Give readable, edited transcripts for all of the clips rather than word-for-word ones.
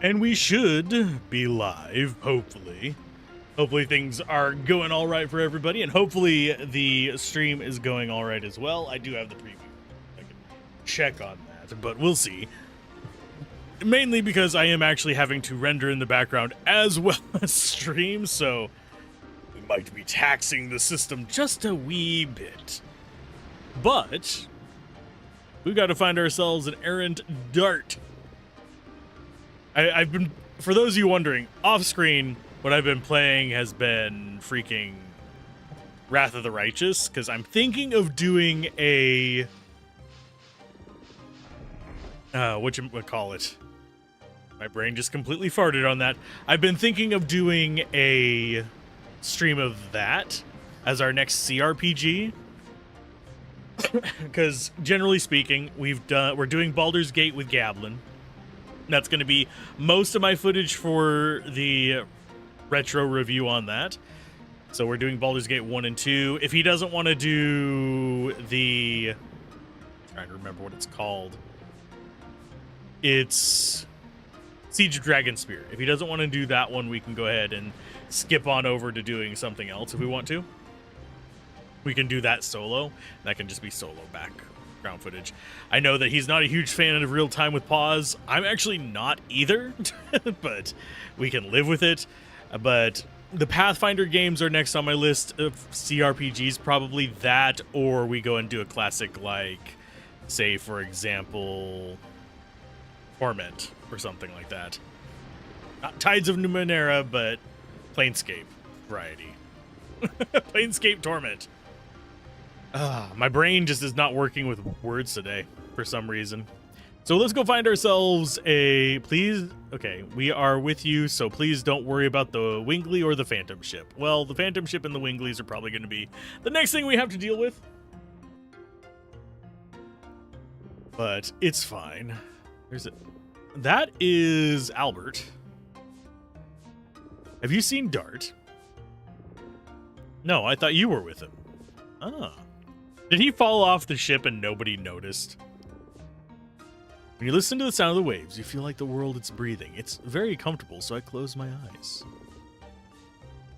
And we should be live, hopefully. Hopefully things are going all right for everybody, and hopefully the stream is going all right as well. I do have the preview. I can check on that, but we'll see. Mainly because I am actually having to render in the background as well as stream, so we might be taxing the system just a wee bit. But we've got to find ourselves an errant dart. I've been, for those of you wondering, off screen, what I've been playing has been freaking Wrath of the Righteous, because I'm thinking of doing a, whatchamacallit. My brain just completely farted on that. I've been thinking of doing a stream of that as our next CRPG. Because generally speaking, we're doing Baldur's Gate with Gablin. That's going to be most of my footage for the retro review on that. So we're doing Baldur's Gate 1 and 2. If he doesn't want to do the... I'm trying to remember what it's called. It's Siege of Dragonspear. If he doesn't want to do that one, we can go ahead and skip on over to doing something else if we want to. We can do that solo. That can just be solo background footage. I know that he's not a huge fan of real time with pause. I'm actually not either, but we can live with it. But the Pathfinder games are next on my list of CRPGs, probably that, or we go and do a classic like, say, for example, Torment or something like that. Not Tides of Numenera, but Planescape variety. Planescape Torment. My brain just is not working with words today for some reason. So let's go find ourselves a... Please... Okay, we are with you, so please don't worry about the Wingley or the Phantom Ship. Well, the Phantom Ship and the Wingleys are probably going to be the next thing we have to deal with. But it's fine. There's it. That is Albert. Have you seen Dart? No, I thought you were with him. Ah. Did he fall off the ship and nobody noticed? When you listen to the sound of the waves, you feel like the world is breathing. It's very comfortable, so I close my eyes.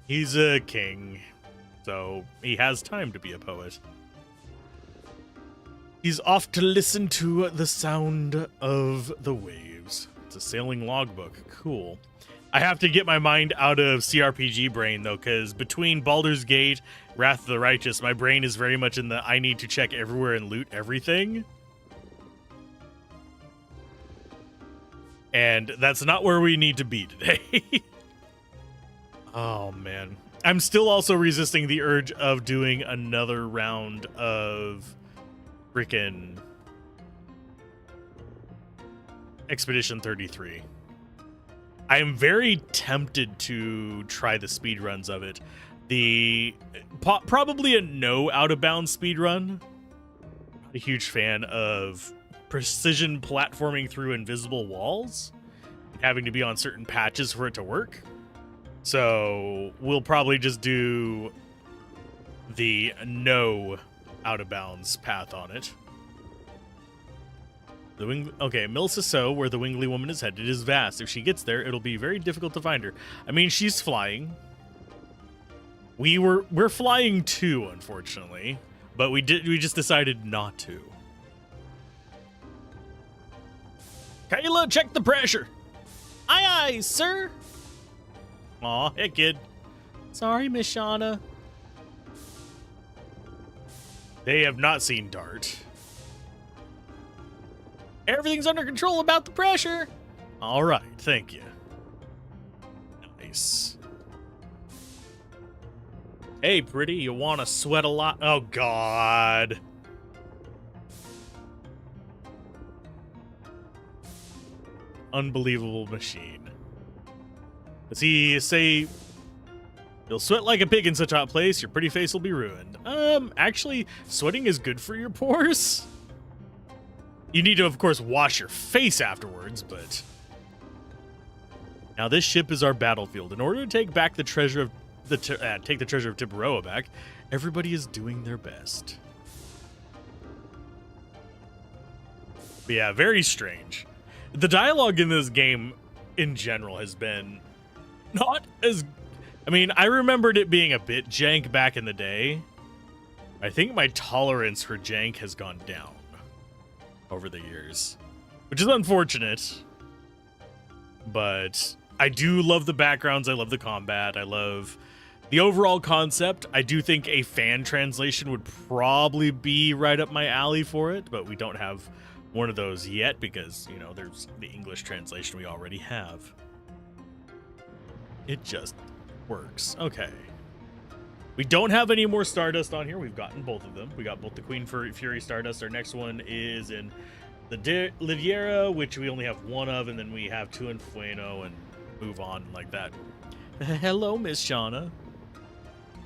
He's a king, so he has time to be a poet. He's off to listen to the sound of the waves. It's a sailing logbook. Cool. I have to get my mind out of CRPG brain, though, because between Baldur's Gate, Wrath of the Righteous, my brain is very much in the I need to check everywhere and loot everything. And that's not where we need to be today. Oh, man. I'm still also resisting the urge of doing another round of freaking Expedition 33. I am very tempted to try the speed runs of it. Probably a no out of bounds speed run. Not a huge fan of precision platforming through invisible walls, having to be on certain patches for it to work. So we'll probably just do the no out of bounds path on it. Okay, Milsiso, where the Wingley woman is headed, is vast. If she gets there, it'll be very difficult to find her. I mean, she's flying. We're flying too, unfortunately, but we just decided not to. Kayla, check the pressure. Aye, aye, sir. Aw, hey, kid. Sorry, Miss Shauna. They have not seen Dart. Everything's under control about the pressure. All right, thank you. Nice. Hey, pretty, you want to sweat a lot? Oh, God. Unbelievable machine. Does he say, you'll sweat like a pig in such a hot place, your pretty face will be ruined? Actually, sweating is good for your pores. You need to, of course, wash your face afterwards, but... Now, this ship is our battlefield. In order to take back the treasure of take the treasure of Tiberoa back, everybody is doing their best. But yeah, very strange. The dialogue in this game in general has been not as... I mean, I remembered it being a bit jank back in the day. I think my tolerance for jank has gone down over the years, which is unfortunate. But I do love the backgrounds. I love the combat. I love the overall concept. I do think a fan translation would probably be right up my alley for it, but we don't have one of those yet because, you know, there's the English translation we already have. It just works. Okay. We don't have any more Stardust on here. We've gotten both of them. We got both the Queen Fury Stardust. Our next one is in the Liviera, which we only have one of, and then we have two in Fueno and move on like that. Hello, Miss Shauna.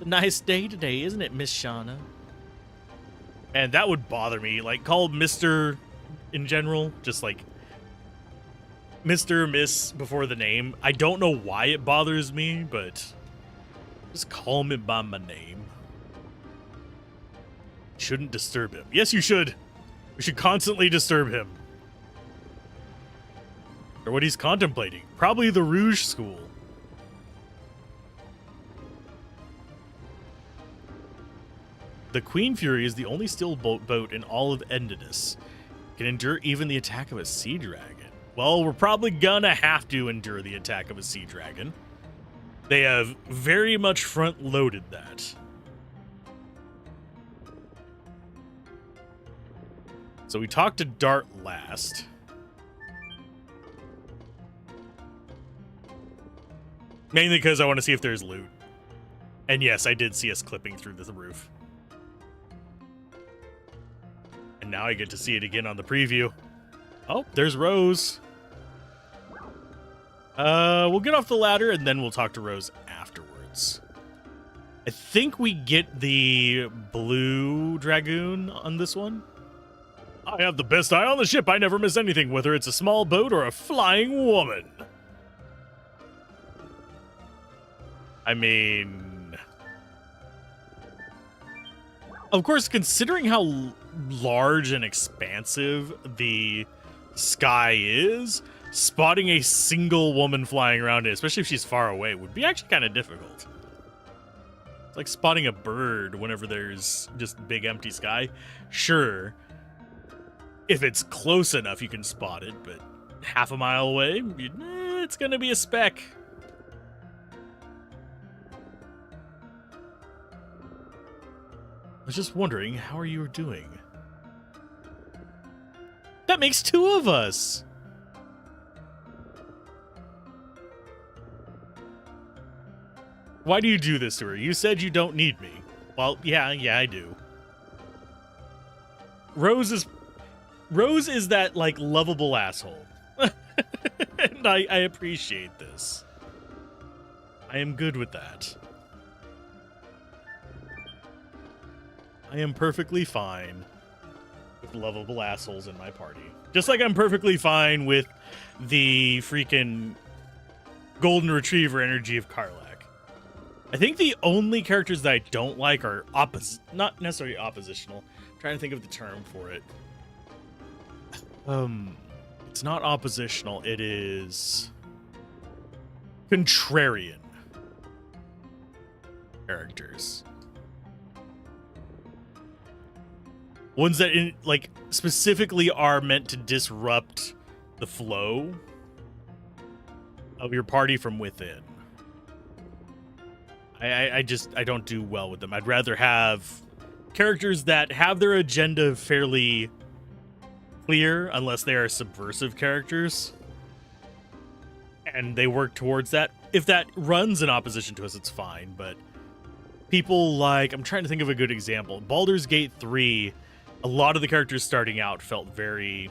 A nice day today, isn't it, Miss Shauna? And that would bother me. Like, call Mr. in general, just like Mr. Miss before the name. I don't know why it bothers me, but just call me by my name. Shouldn't disturb him. Yes, you should. We should constantly disturb him. Or what he's contemplating. Probably the Rouge School. The Queen Fury is the only steel boat in all of Endinus. Can endure even the attack of a sea dragon. Well, we're probably gonna have to endure the attack of a sea dragon. They have very much front-loaded that. So we talked to Dart last. Mainly because I want to see if there's loot. And yes, I did see us clipping through the roof. And now I get to see it again on the preview. Oh, there's Rose. We'll get off the ladder and then we'll talk to Rose afterwards. I think we get the blue Dragoon on this one. I have the best eye on the ship. I never miss anything, whether it's a small boat or a flying woman. I mean, of course, considering how large and expansive the sky is, spotting a single woman flying around it, especially if she's far away, would be actually kind of difficult. It's like spotting a bird whenever there's just big empty sky. Sure, if it's close enough, you can spot it, but half a mile away, it's going to be a speck. I was just wondering, how are you doing? That makes two of us! Why do you do this to her? You said you don't need me. Well, yeah, I do. Rose is that, like, lovable asshole. And I appreciate this. I am good with that. I am perfectly fine with lovable assholes in my party. Just like I'm perfectly fine with the freaking golden retriever energy of Karlak. I think the only characters that I don't like are not necessarily oppositional. I'm trying to think of the term for it. It's not oppositional, it is contrarian characters. Ones that like specifically are meant to disrupt the flow of your party from within. I don't do well with them. I'd rather have characters that have their agenda fairly clear, unless they are subversive characters, and they work towards that. If that runs in opposition to us, it's fine, but people like, I'm trying to think of a good example. Baldur's Gate 3, a lot of the characters starting out felt very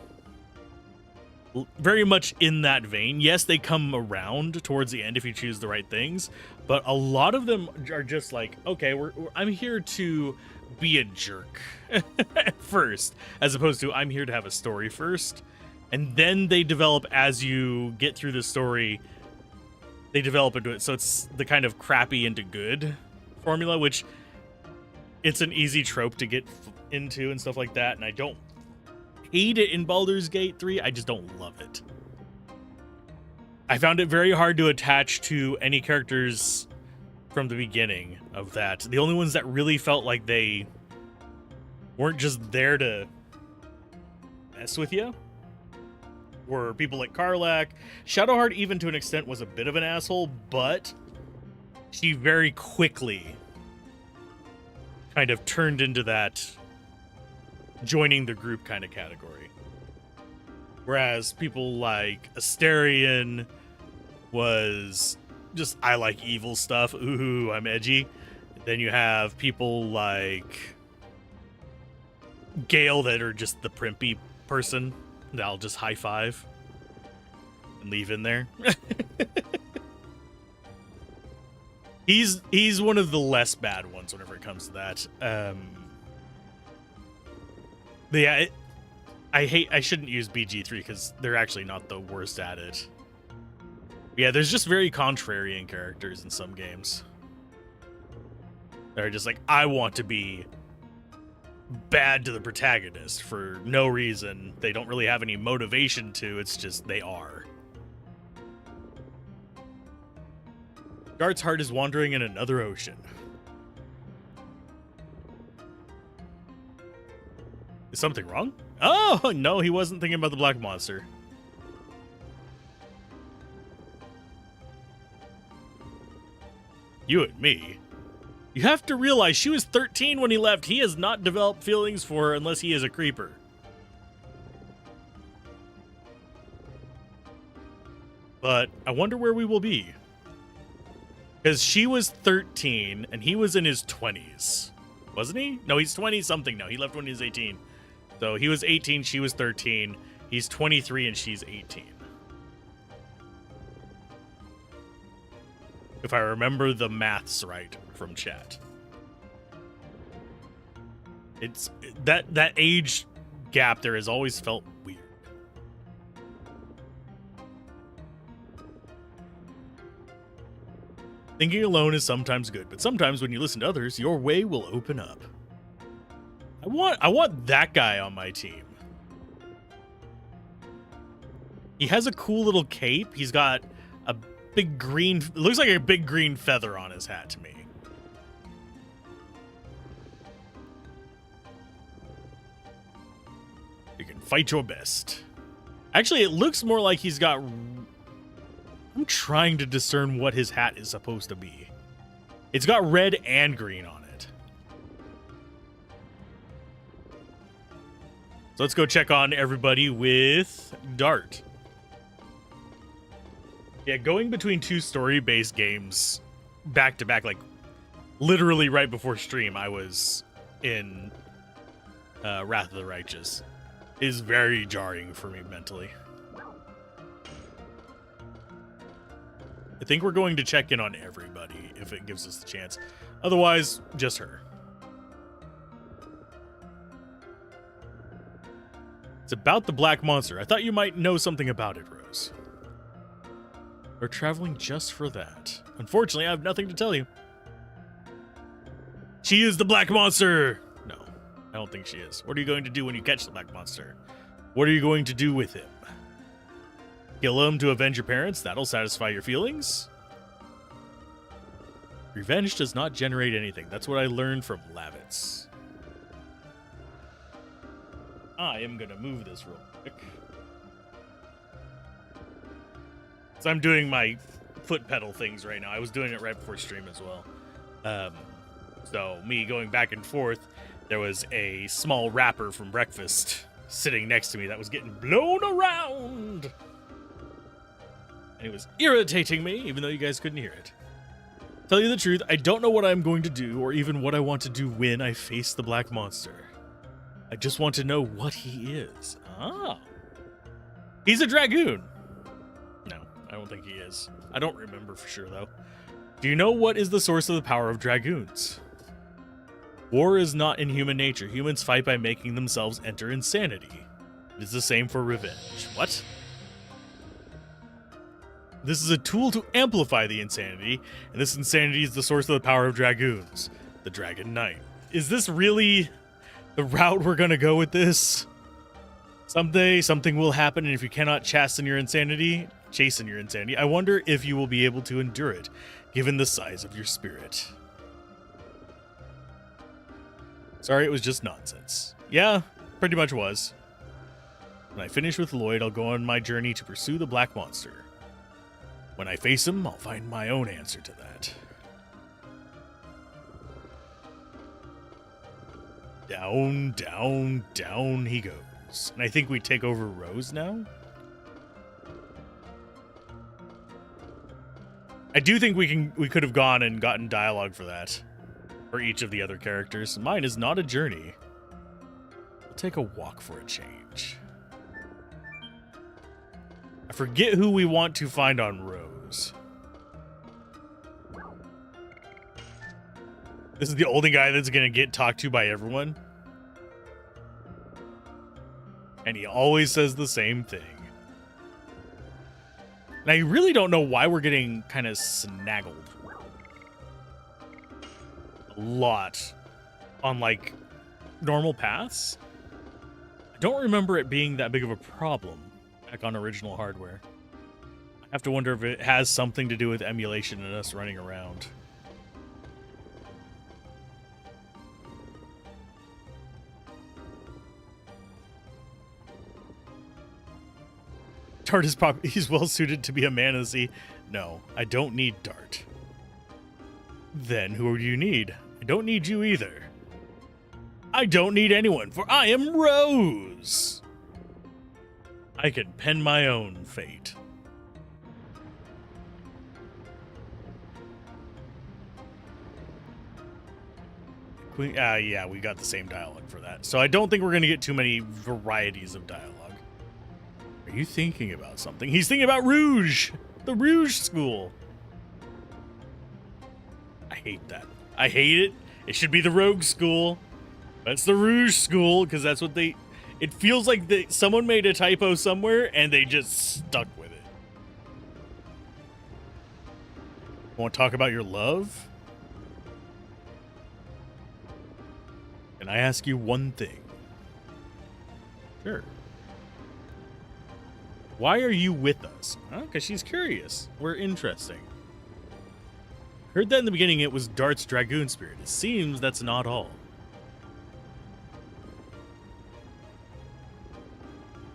much in that vein. Yes, they come around towards the end if you choose the right things, but a lot of them are just like, okay, I'm here to be a jerk first, as opposed to I'm here to have a story first, and then they develop as you get through the story. They develop into it, so it's the kind of crappy into good formula, which it's an easy trope to get into and stuff like that, and I don't hate it in Baldur's Gate 3, I just don't love it. I found it very hard to attach to any characters from the beginning of that. The only ones that really felt like they weren't just there to mess with you were people like Karlach. Shadowheart, even to an extent, was a bit of an asshole, but she very quickly kind of turned into that joining the group kind of category. Whereas people like Asterion was just, I like evil stuff. Ooh, I'm edgy. Then you have people like Gale that are just the primpy person that I'll just high five and leave in there. He's one of the less bad ones whenever it comes to that. But yeah, I shouldn't use BG3 because they're actually not the worst at it. Yeah, there's just very contrarian characters in some games. They're just like, I want to be bad to the protagonist for no reason. They don't really have any motivation to, it's just they are. Dart's heart is wandering in another ocean. Is something wrong? Oh, no, he wasn't thinking about the black monster. You and me. You have to realize she was 13 when he left. He has not developed feelings for her unless he is a creeper. But I wonder where we will be. Because she was 13 and he was in his 20s. Wasn't he? No, he's 20-something now. He left when he was 18. So he was 18, she was 13. He's 23 and she's 18. If I remember the maths right from chat. It's that age gap there has always felt weird. Thinking alone is sometimes good, but sometimes when you listen to others, your way will open up. I want that guy on my team. He has a cool little cape. He's got a big green, it looks like a big green feather on his hat to me. You can fight your best. Actually, it looks more like he's got... I'm trying to discern what his hat is supposed to be. It's got red and green on it. So let's go check on everybody with Dart. Yeah, going between two story-based games back to back, like literally right before stream, I was in Wrath of the Righteous, is very jarring for me mentally. I think we're going to check in on everybody if it gives us the chance. Otherwise, just her. It's about the black monster. I thought you might know something about it, Rose. We're traveling just for that. Unfortunately, I have nothing to tell you. She is the black monster! No, I don't think she is. What are you going to do when you catch the black monster? What are you going to do with him? Kill him to avenge your parents? That'll satisfy your feelings? Revenge does not generate anything. That's what I learned from Lavitz. I am going to move this real quick. So I'm doing my foot pedal things right now. I was doing it right before stream as well. So me going back and forth, there was a small wrapper from breakfast sitting next to me that was getting blown around. And it was irritating me, even though you guys couldn't hear it. Tell you the truth, I don't know what I'm going to do or even what I want to do when I face the black monster. I just want to know what he is. Ah. He's a dragoon. No, I don't think he is. I don't remember for sure, though. Do you know what is the source of the power of dragoons? War is not in human nature. Humans fight by making themselves enter insanity. It is the same for revenge. What? This is a tool to amplify the insanity, and this insanity is the source of the power of dragoons. The Dragon Knight. Is this really the route we're gonna go with this? Someday, something will happen, and if you cannot chasten your insanity, chasing your insanity. I wonder if you will be able to endure it, given the size of your spirit. Sorry, it was just nonsense. Yeah, pretty much was. When I finish with Lloyd, I'll go on my journey to pursue the Black Monster. When I face him, I'll find my own answer to that. Down, down, down he goes. And I think we take over Rose now? I do think we could have gone and gotten dialogue for that. For each of the other characters. Mine is not a journey. We'll take a walk for a change. I forget who we want to find on Rose. This is the only guy that's going to get talked to by everyone. And he always says the same thing. And I really don't know why we're getting kind of snaggled. A lot on, like, normal paths. I don't remember it being that big of a problem back on original hardware. I have to wonder if it has something to do with emulation and us running around. Dart is he's well suited to be a man of the sea. No, I don't need Dart. Then who do you need? I don't need you either. I don't need anyone, for I am Rose. I can pen my own fate. Yeah, we got the same dialogue for that. So I don't think we're going to get too many varieties of dialogue. Are you thinking about something? He's thinking about Rouge! The Rouge School! I hate that. I hate it. It should be the Rogue School. That's the Rouge School, because that's what they... It feels like someone made a typo somewhere, and they just stuck with it. Want to talk about your love? Can I ask you one thing? Sure. Why are you with us? Because she's curious. We're interesting. Heard that in the beginning it was Dart's Dragoon spirit. It seems that's not all.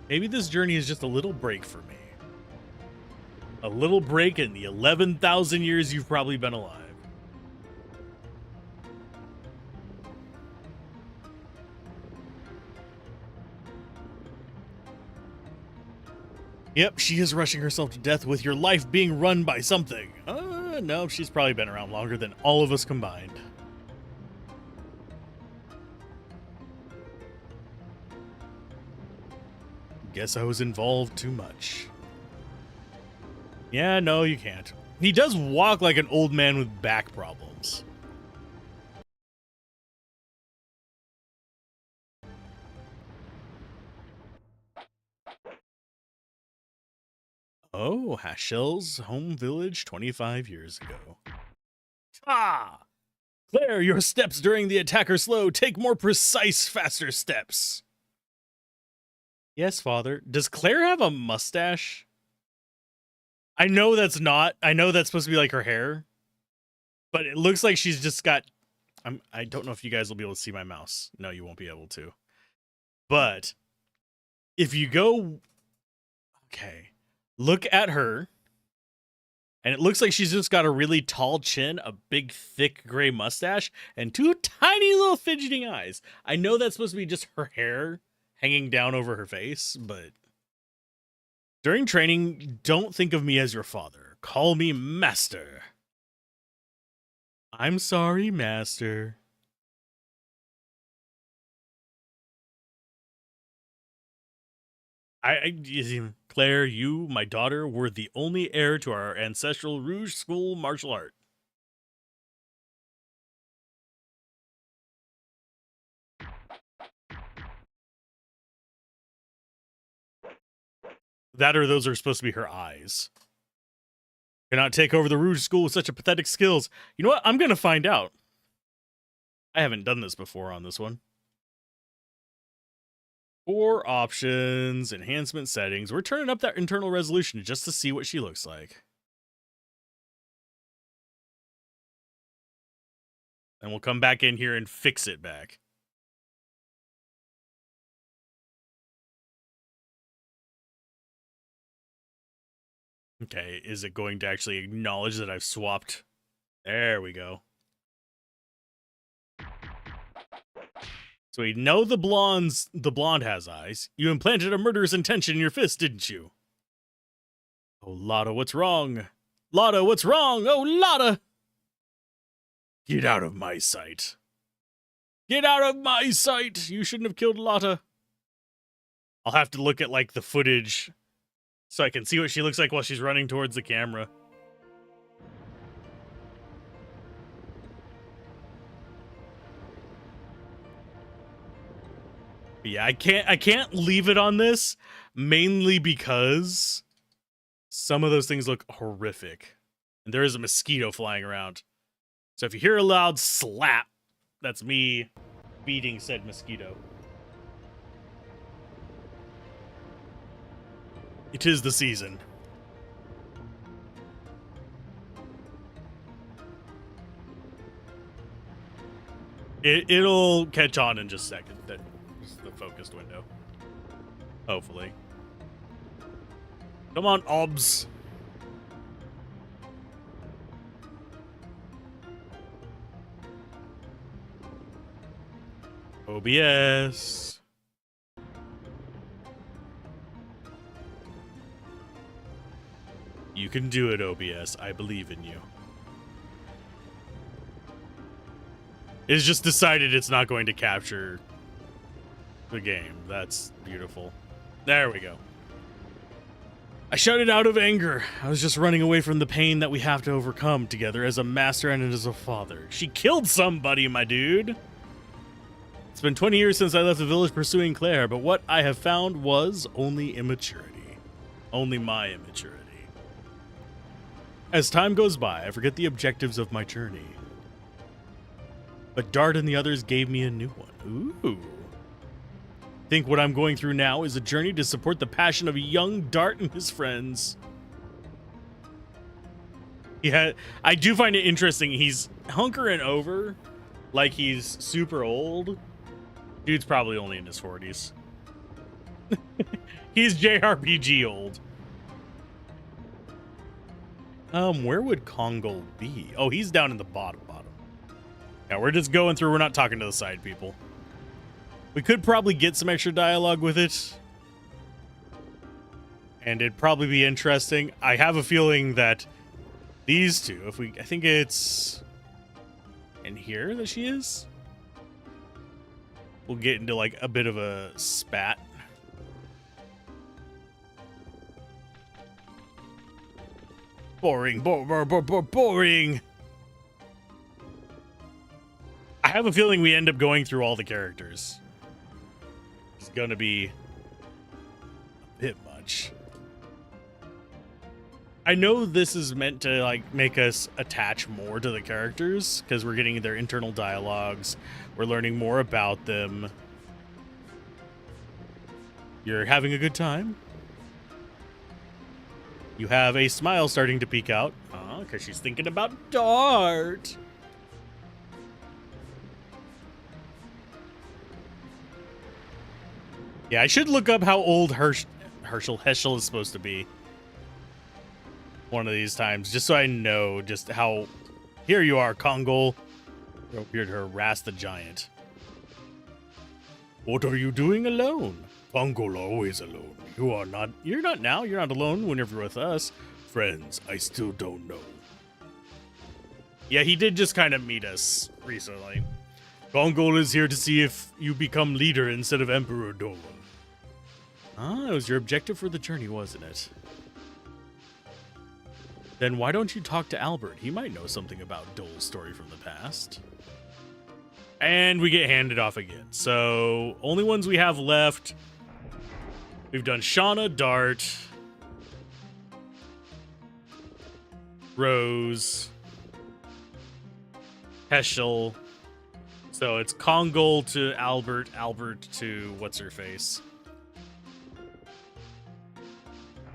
Maybe this journey is just a little break for me. A little break in the 11,000 years you've probably been alive. Yep, she is rushing herself to death with your life being run by something. No, she's probably been around longer than all of us combined. Guess I was involved too much. Yeah, no, you can't. He does walk like an old man with back problems. Oh, Hashel's home village 25 years ago. Ah! Claire, your steps during the attack are slow. Take more precise, faster steps. Yes, father. Does Claire have a mustache? I know that's not. I know that's supposed to be like her hair. But it looks like she's just got... I don't know if you guys will be able to see my mouse. No, you won't be able to. But if you go... Okay. Look at her, and it looks like she's just got a really tall chin, a big, thick gray mustache, and two tiny little fidgeting eyes. I know that's supposed to be just her hair hanging down over her face, but during training, don't think of me as your father. Call me Master. I'm sorry, Master. Claire, you, my daughter, were the only heir to our ancestral Rouge School martial art. That or those are supposed to be her eyes. Cannot take over the Rouge School with such a pathetic skills. You know what? I'm going to find out. I haven't done this before on this one. 4 options, enhancement settings. We're turning up that internal resolution just to see what she looks like. And we'll come back in here and fix it back. Okay, is it going to actually acknowledge that I've swapped? There we go. So we know the blonde has eyes. You implanted a murderous intention in your fist, didn't you? Oh, Lotta, what's wrong? Lotta, what's wrong? Oh, Lotta! Get out of my sight. Get out of my sight! You shouldn't have killed Lotta. I'll have to look at, like, the footage so I can see what she looks like while she's running towards the camera. Yeah, I can't leave it on this, mainly because some of those things look horrific. And there is a mosquito flying around. So if you hear a loud slap, that's me beating said mosquito. It is the season. It'll catch on in just a second. That's the focused window. Hopefully. Come on, obs. OBS. You can do it, OBS. I believe in you. It's just decided it's not going to capture the game. That's beautiful. There we go. I shouted out of anger. I was just running away from the pain that we have to overcome together as a master and as a father. She killed somebody, my dude. It's been 20 years since I left the village pursuing Claire, but what I have found was only immaturity. Only my immaturity. As time goes by, I forget the objectives of my journey. But Dart and the others gave me a new one. Ooh. Think what I'm going through now is a journey to support the passion of a young Dart and his friends. Yeah, I do find it interesting. He's hunkering over like he's super old. Dude's probably only in his 40s. He's JRPG old. Where would Kongol be? Oh, he's down in the bottom. Yeah, we're just going through. We're not talking to the side people. We could probably get some extra dialogue with it. And it'd probably be interesting. I have a feeling that these two, I think it's in here that she is. We'll get into like a bit of a spat. Boring, boring. I have a feeling we end up going through all the characters. It's gonna be a bit much. I know this is meant to like make us attach more to the characters because we're getting their internal dialogues. We're learning more about them. You're having a good time? You have a smile starting to peek out. Because she's thinking about Dart. Yeah, I should look up how old Heschel is supposed to be. One of these times, just so I know just how... Here you are, Kongol. You're here to harass the giant. What are you doing alone? Kongol always alone. You're not now. You're not alone whenever you're with us. Friends, I still don't know. Yeah, he did just kind of meet us recently. Kongol is here to see if you become leader instead of Emperor Dole. Ah, it was your objective for the journey, wasn't it? Then why don't you talk to Albert? He might know something about Dole's story from the past. And we get handed off again. So, only ones we have left. We've done Shauna, Dart, Rose, Heschel. So it's Kongol to Albert, Albert to what's-her-face.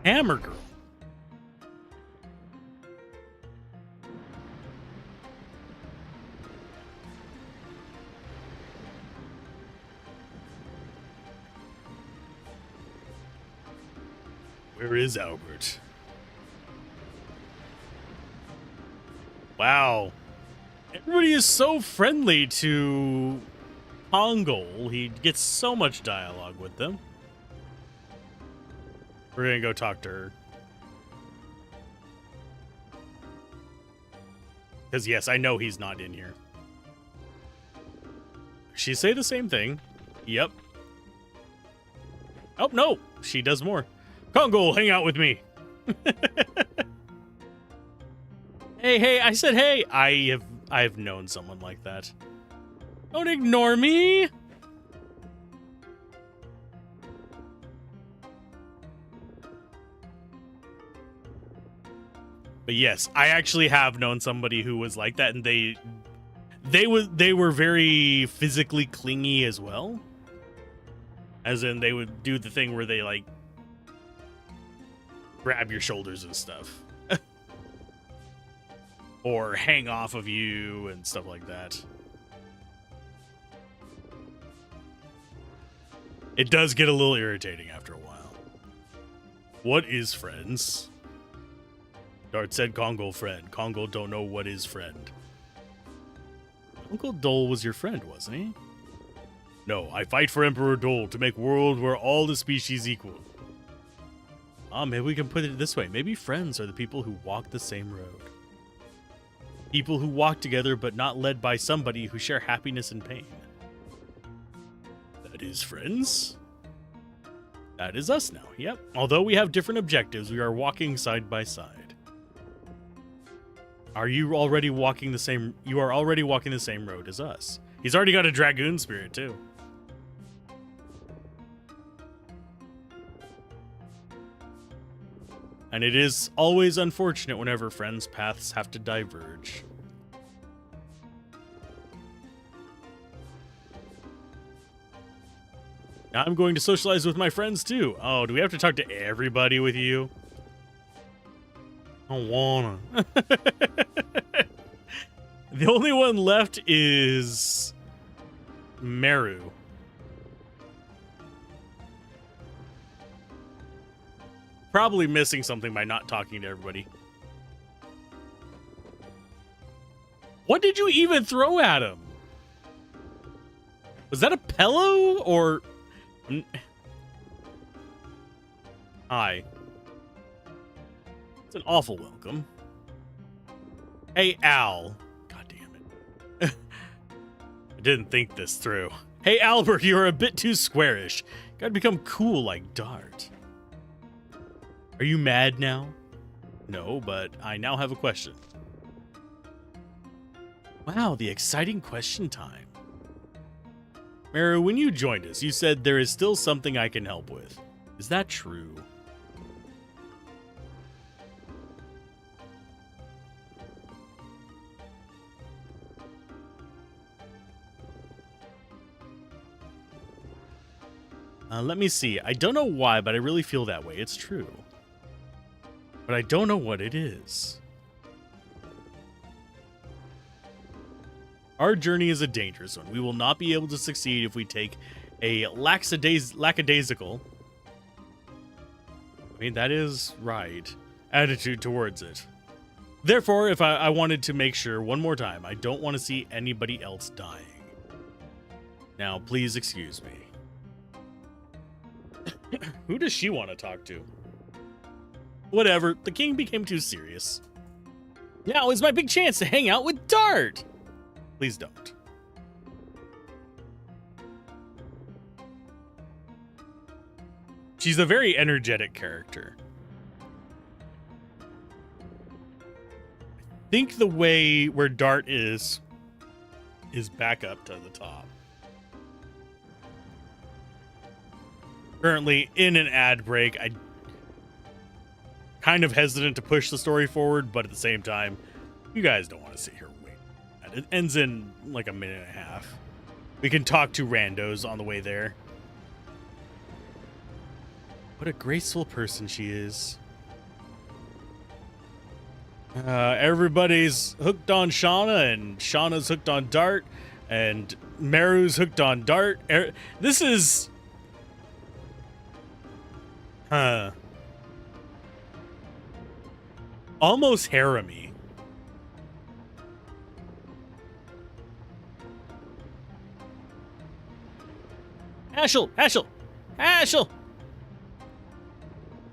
Hammer Girl. Where is Albert? Wow. Everybody is so friendly to Kongol. He gets so much dialogue with them. We're gonna go talk to her. Because, yes, I know he's not in here. She say the same thing. Yep. Oh, no. She does more. Kongol, hang out with me. Hey, I said hey. I've known someone like that. Don't ignore me. But yes, I actually have known somebody who was like that, and they were very physically clingy as well. As in, they would do the thing where they like grab your shoulders and stuff. Or hang off of you and stuff like that. It does get a little irritating after a while. What is friends? Dart said Kongol friend. Kongol don't know what is friend. Uncle Dole was your friend, wasn't he? No, I fight for Emperor Dole to make world where all the species equal. Maybe we can put it this way. Maybe friends are the people who walk the same road. People who walk together but not led by somebody who share happiness and pain. That is friends. That is us now, yep. Although we have different objectives, we are walking side by side. Are you already walking the same... You are already walking the same road as us. He's already got a Dragoon spirit, too. And it is always unfortunate whenever friends' paths have to diverge. Now I'm going to socialize with my friends too. Oh, do we have to talk to everybody with you? I don't wanna. The only one left is Meru. Probably missing something by not talking to everybody. What did you even throw at him? Was that a pillow or... Hi. It's an awful welcome. Hey, Al. God damn it. I didn't think this through. Hey, Albert, you're a bit too squarish. Gotta become cool like Dart. Are you mad now? No, but I now have a question. Wow, the exciting question time. Meru, when you joined us, you said there is still something I can help with. Is that true? Let me see. I don't know why, but I really feel that way. It's true. But I don't know what it is. Our journey is a dangerous one. We will not be able to succeed if we take a lackadaisical, I mean, that is right, attitude towards it. Therefore, if I wanted to make sure one more time, I don't want to see anybody else dying. Now, please excuse me. Who does she want to talk to? Whatever, the king became too serious. Now is my big chance to hang out with Dart! Please don't. She's a very energetic character. I think the way where Dart is back up to the top. Currently in an ad break. I kind of hesitant to push the story forward, but at the same time, you guys don't want to sit here waiting. It ends in like a minute and a half. We can talk to randos on the way there. What a graceful person she is. Everybody's hooked on Shauna, and Shauna's hooked on Dart, and Meru's hooked on Dart. This is... almost harem-y. Ashel! Ashel! Ashel!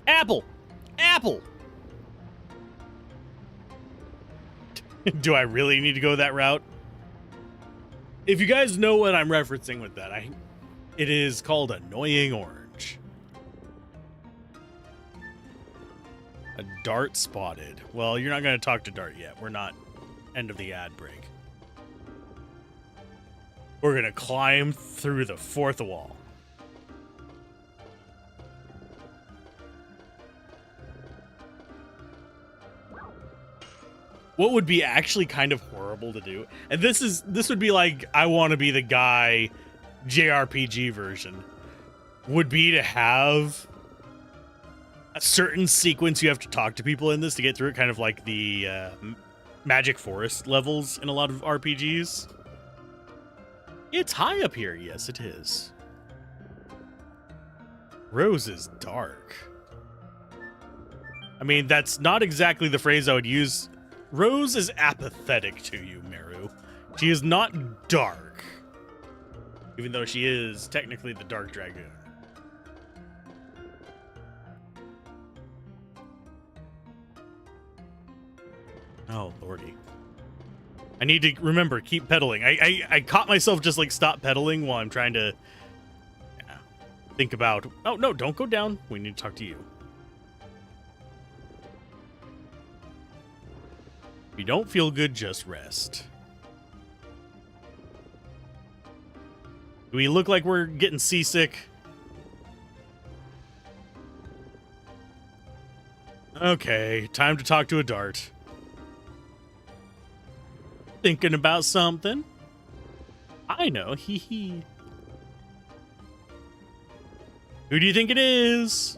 Apple! Apple! Do I really need to go that route? If you guys know what I'm referencing with that, it is called Annoying Orange. A Dart spotted. Well, you're not going to talk to Dart yet. We're not. End of the ad break. We're going to climb through the fourth wall. What would be actually kind of horrible to do, and this would be like I Want to Be the Guy JRPG version, would be to have a certain sequence you have to talk to people in this to get through it, kind of like the Magic Forest levels in a lot of RPGs. It's high up here. Yes, it is. Rose is dark. I mean, that's not exactly the phrase I would use. Rose is apathetic to you, Meru. She is not dark. Even though she is technically the Dark Dragoon. Oh, lordy. I need to remember, keep pedaling. I caught myself just like stop pedaling while I'm trying to think about... Oh, no, don't go down. We need to talk to you. If you don't feel good, just rest. Do we look like we're getting seasick? Okay, time to talk to a Dart. Thinking about something? I know, hee hee. Who do you think it is?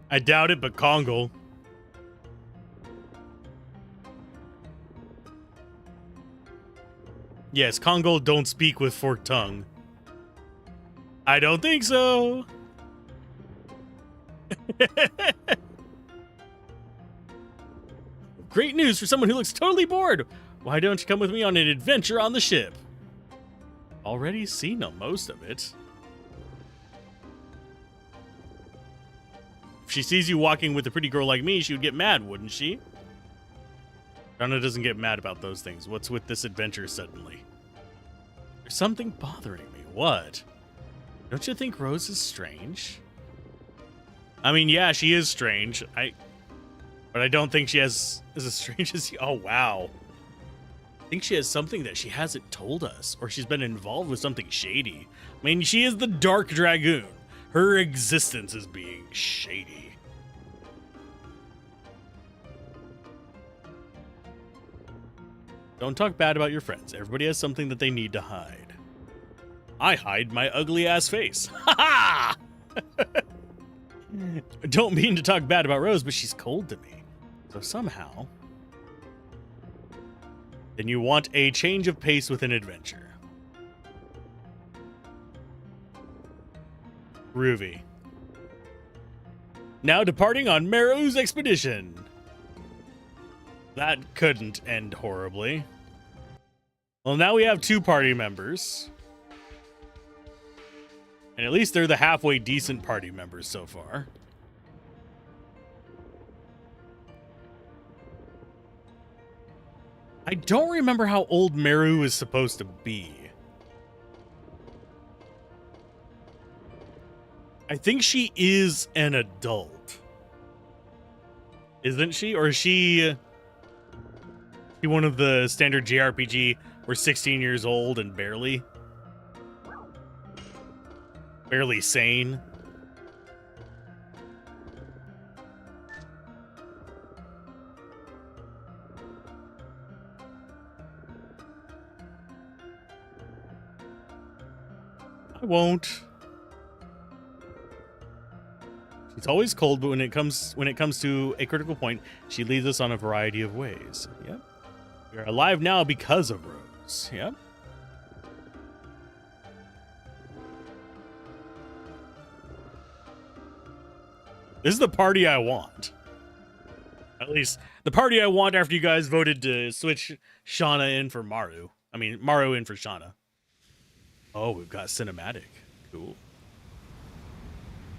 I doubt it, but Kongal. Yes, Kongal don't speak with forked tongue. I don't think so. Great news for someone who looks totally bored. Why don't you come with me on an adventure on the ship? Already seen most of it. If she sees you walking with a pretty girl like me, she would get mad, wouldn't she? Donna doesn't get mad about those things. What's with this adventure suddenly? There's something bothering me. What? Don't you think Rose is strange? I mean, yeah, she is strange. But I don't think she is as strange as you. Oh, wow. I think she has something that she hasn't told us, or she's been involved with something shady. I mean, she is the Dark Dragoon. Her existence is being shady. Don't talk bad about your friends. Everybody has something that they need to hide. I hide my ugly ass face. Ha ha! Don't mean to talk bad about Rose, but she's cold to me. So somehow... Then you want a change of pace with an adventure. Groovy. Now departing on Meru's expedition. That couldn't end horribly. Well, now we have 2 party members. And at least they're the halfway decent party members so far. I don't remember how old Meru is supposed to be. I think she is an adult. Isn't she? Or is she one of the standard JRPG we're 16 years old and barely sane? I won't. She's always cold, but when it comes to a critical point, she leads us on a variety of ways. Yep. We are alive now because of Rose. Yep. This is the party I want. At least the party I want after you guys voted to switch Shauna in for Maru. I mean, Maru in for Shauna. Oh, we've got cinematic. Cool.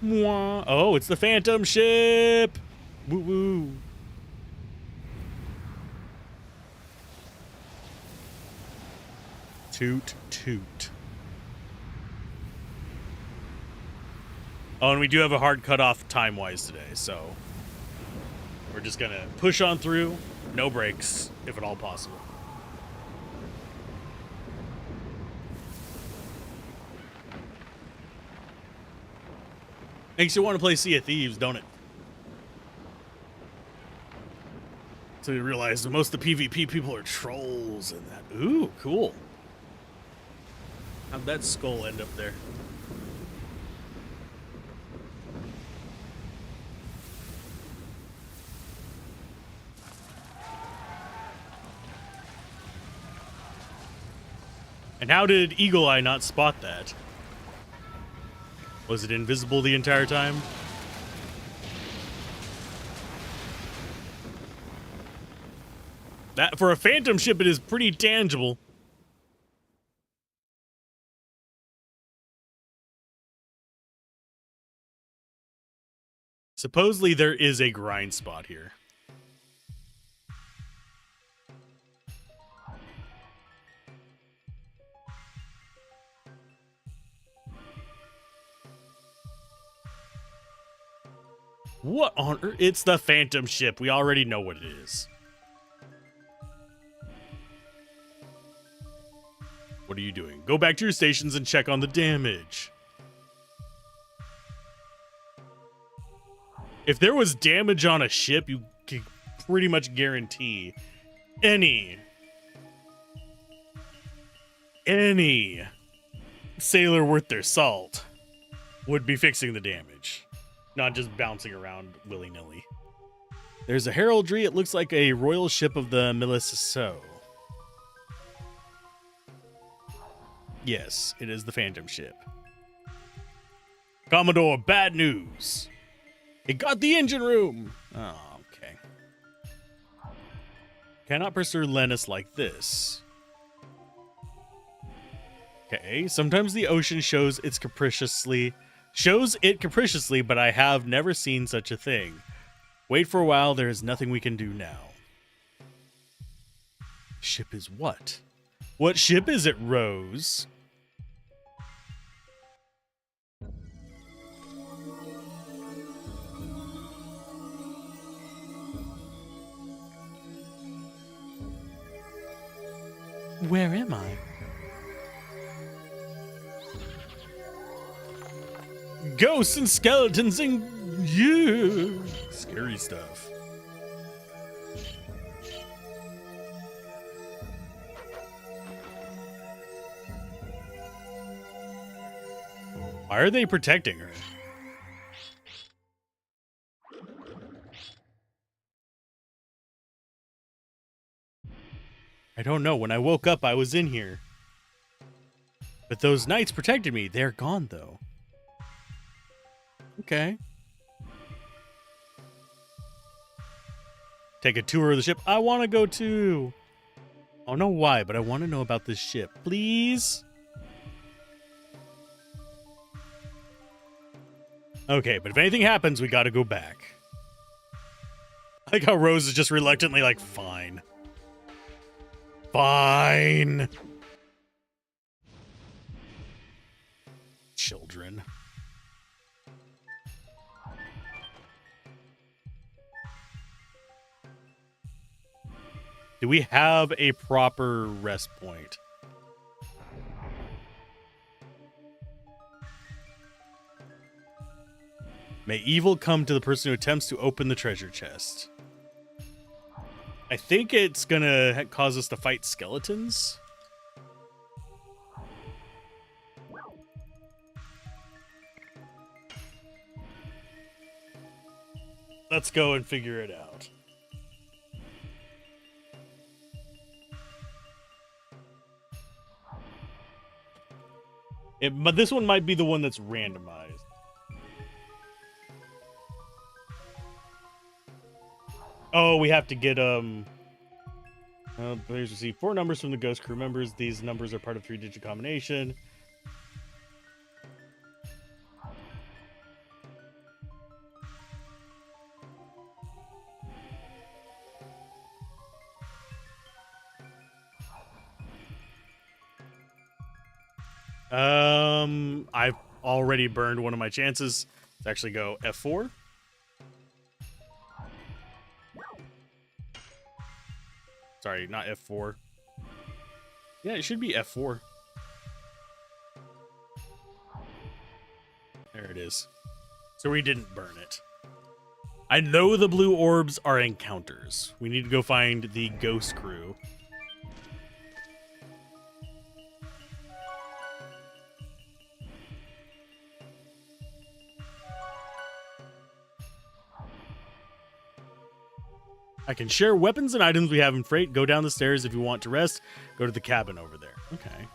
Mwah. Oh, it's the Phantom Ship. Woo woo. Toot toot. Oh, and we do have a hard cutoff time-wise today, so we're just gonna push on through, no breaks, if at all possible. Makes you want to play Sea of Thieves, don't it? So you realize that most of the PvP people are trolls and that. Ooh, cool. How'd that skull end up there? And how did Eagle Eye not spot that? Was it invisible the entire time? That, for a Phantom ship, it is pretty tangible. Supposedly there is a grind spot here. What on earth? It's the Phantom ship. We already know what it is. What are you doing? Go back to your stations and check on the damage. If there was damage on a ship, you can pretty much guarantee any sailor worth their salt would be fixing the damage, not just bouncing around willy-nilly. There's a heraldry. It looks like a royal ship of the Melissaso. Yes, it is the Phantom ship. Commodore, bad news. It got the engine room. Oh, okay. Cannot pursue Lennis like this. Okay, sometimes the ocean shows it capriciously, but I have never seen such a thing. Wait for a while, there is nothing we can do now. Ship is what? What ship is it, Rose? Where am I? Ghosts and skeletons and yeah, scary stuff. Why are they protecting her? I don't know. When I woke up, I was in here. But those knights protected me. They're gone, though. Okay. Take a tour of the ship. I want to go too. I don't know why, but I want to know about this ship. Please? Okay, but if anything happens, we got to go back. I like how Rose is just reluctantly like, fine. Fine. Children. Do we have a proper rest point? May evil come to the person who attempts to open the treasure chest. I think it's gonna cause us to fight skeletons. Let's go and figure it out. But this one might be the one that's randomized. Oh, we have to get players receive 4 numbers from the ghost crew members. These numbers are part of 3-digit combination. I've already burned one of my chances. Let's actually go F4. Sorry, not F4. Yeah, it should be F4. There it is. So we didn't burn it. I know the blue orbs are encounters. We need to go find the ghost crew. I can share weapons and items we have in freight. Go down the stairs if you want to rest. Go to the cabin over there. Okay.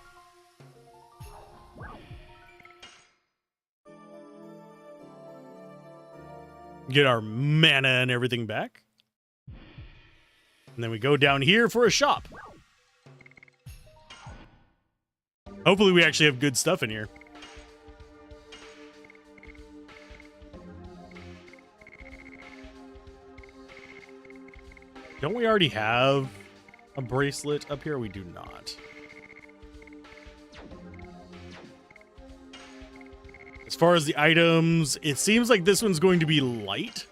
Get our mana and everything back. And then we go down here for a shop. Hopefully we actually have good stuff in here. Don't we already have a bracelet up here? We do not. As far as the items, it seems like this one's going to be light.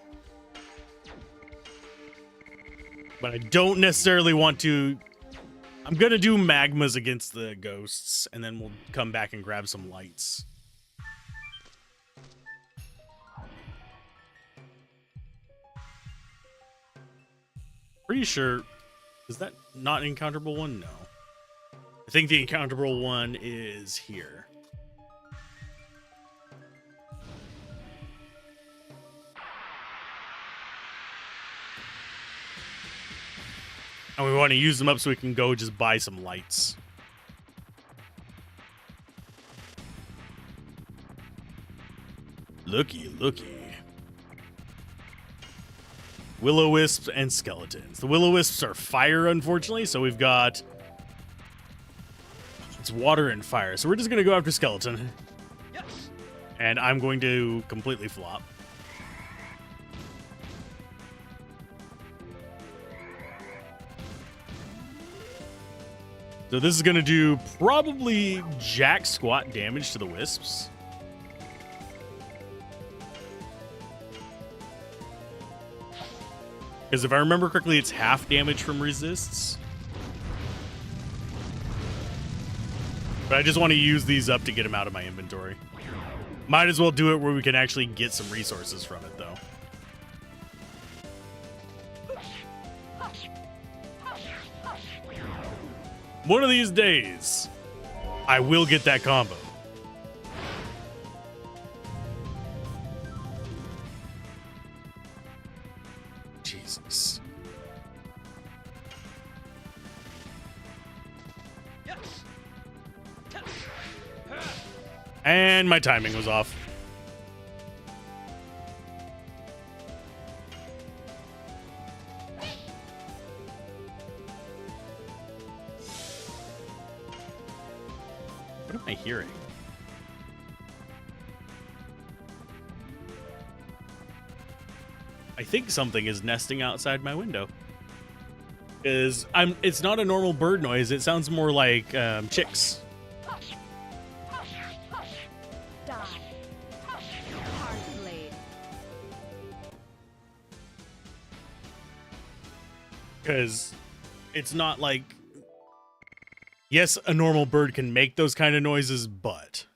But I don't necessarily want to... I'm going to do magmas against the ghosts, and then we'll come back and grab some lights. Pretty sure, is that not an encounterable one? No. I think the encounterable one is here. And we want to use them up so we can go just buy some lights. Looky, looky. Will-o-wisps and skeletons. The will-o-wisps are fire, unfortunately, so we've got... It's water and fire, so we're just going to go after skeleton. And I'm going to completely flop. So this is going to do probably jack squat damage to the wisps. Because if I remember correctly, it's half damage from resists. But I just want to use these up to get them out of my inventory. Might as well do it where we can actually get some resources from it, though. One of these days, I will get that combo. Jesus. And my timing was off. What am I hearing? I think something is nesting outside my window. It's not a normal bird noise. It sounds more like chicks. Because it's not like... Yes, a normal bird can make those kind of noises, but...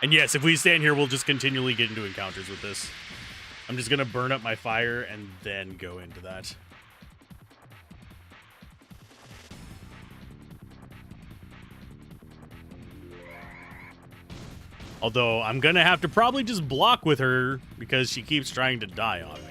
And yes, if we stand here, we'll just continually get into encounters with this. I'm just going to burn up my fire and then go into that. Although I'm going to have to probably just block with her because she keeps trying to die on me.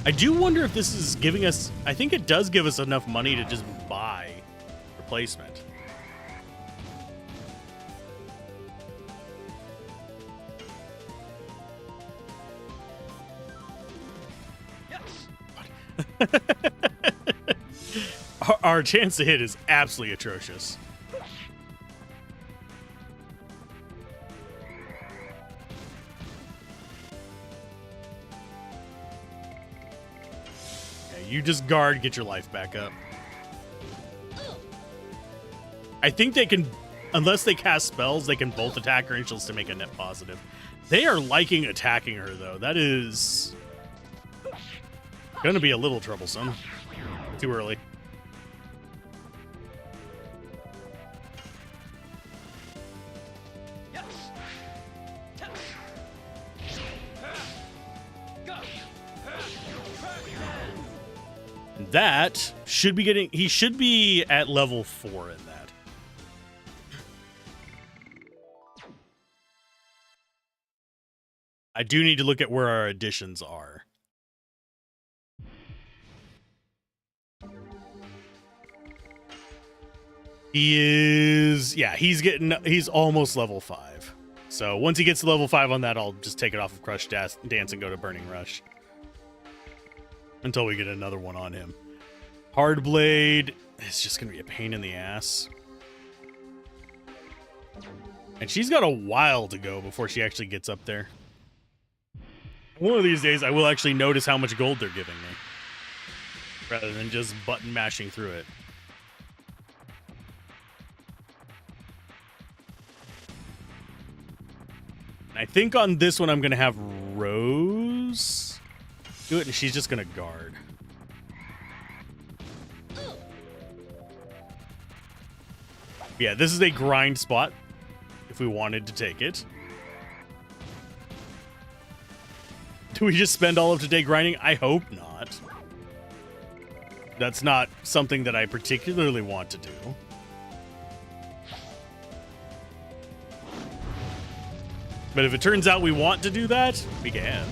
I do wonder if this is giving us... I think it does give us enough money to just buy replacement. Our chance to hit is absolutely atrocious. You just guard, get your life back up. I think they can, unless they cast spells, they can both attack her and she'll still make a net positive. They are liking attacking her, though. That is gonna be a little troublesome. Too early. That should be getting... He should be at level 4 in that. I do need to look at where our additions are. He is... Yeah, he's almost level 5. So once he gets to level 5 on that, I'll just take it off of Crush Dance and go to Burning Rush. Until we get another one on him. Hardblade is just going to be a pain in the ass. And she's got a while to go before she actually gets up there. One of these days, I will actually notice how much gold they're giving me. Rather than just button mashing through it. I think on this one, I'm going to have Rose do it, and she's just going to guard. Yeah, this is a grind spot, if we wanted to take it. Do we just spend all of today grinding? I hope not. That's not something that I particularly want to do. But if it turns out we want to do that, we can.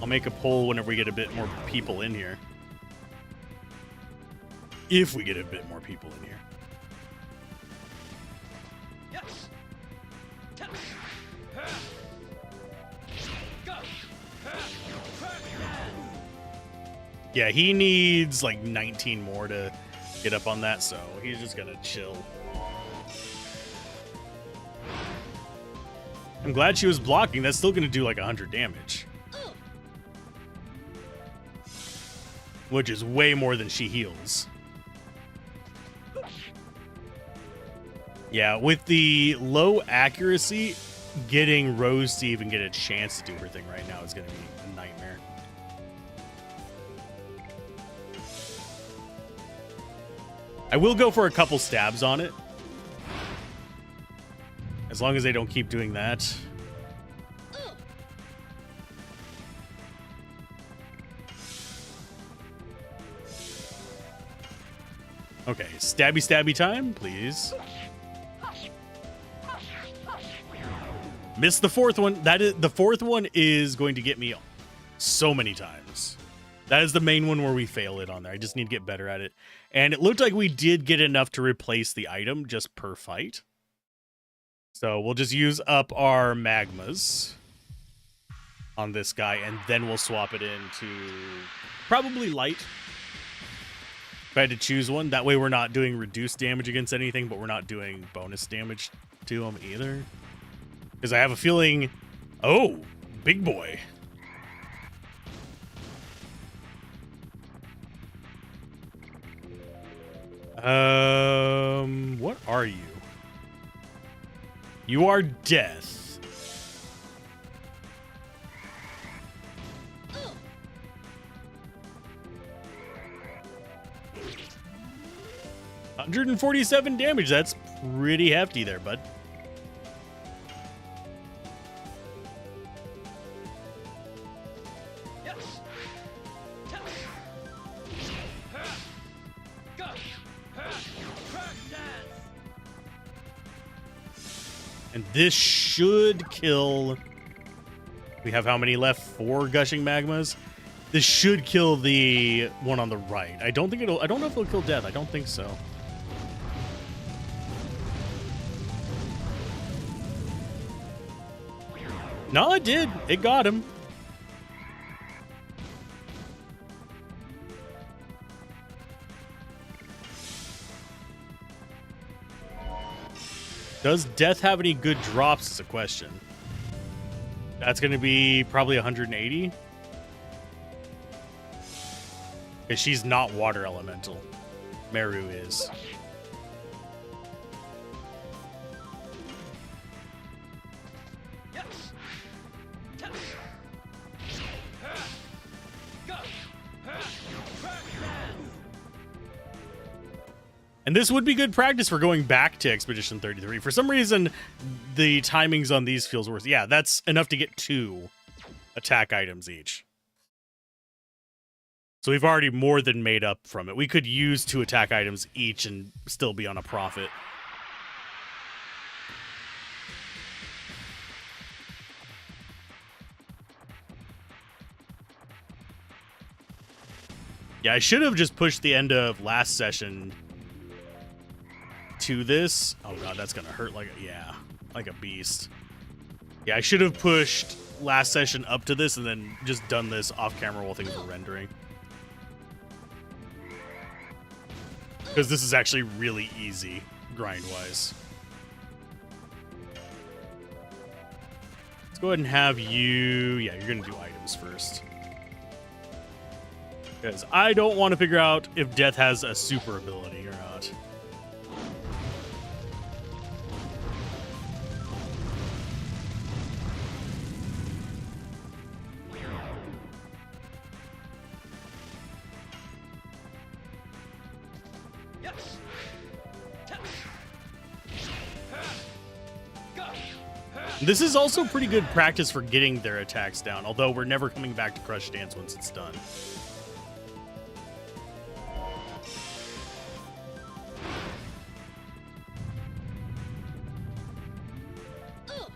I'll make a poll whenever we get a bit more people in here. If we get a bit more people in here. Yeah, he needs like 19 more to get up on that, so he's just gonna chill. I'm glad she was blocking. That's still gonna do like 100 damage. Which is way more than she heals. Yeah, with the low accuracy, getting Rose to even get a chance to do her thing right now is going to be a nightmare. I will go for a couple stabs on it. As long as they don't keep doing that. Okay, stabby time, please. Missed the fourth one. The fourth one is going to get me so many times. That is the main one where we fail it on there. I just need to get better at it. And it looked like we did get enough to replace the item just per fight. So we'll just use up our magmas on this guy, and then we'll swap it into probably light. If I had to choose one, that way we're not doing reduced damage against anything, but we're not doing bonus damage to him either. Because I have a feeling... Oh, big boy. What are you? You are death. $147 damage. That's pretty hefty there, bud. This should kill. We have how many left? 4 gushing magmas. This should kill the one on the right. I don't know if it'll kill death. I don't think so. No, it did. It got him. Does death have any good drops is a question. That's going to be probably 180. Because she's not water elemental. Meru is. And this would be good practice for going back to Expedition 33. For some reason, the timings on these feels worse. Yeah, that's enough to get 2 attack items each. So we've already more than made up from it. We could use 2 attack items each and still be on a profit. Yeah, I should have just pushed the end of last session to this. Oh god, that's gonna hurt like a beast. Yeah, I should have pushed last session up to this and then just done this off camera while things were rendering. Because this is actually really easy grind-wise. Let's go ahead and have you... Yeah, you're going to do items first. Because I don't want to figure out if Death has a super ability or not. This is also pretty good practice for getting their attacks down, although we're never coming back to Crush Dance once it's done.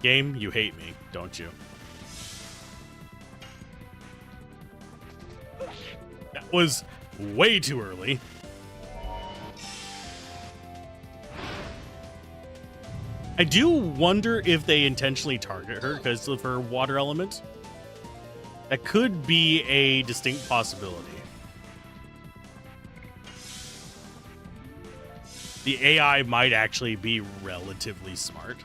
Game, you hate me, don't you? That was way too early. I do wonder if they intentionally target her because of her water element. That could be a distinct possibility. The AI might actually be relatively smart.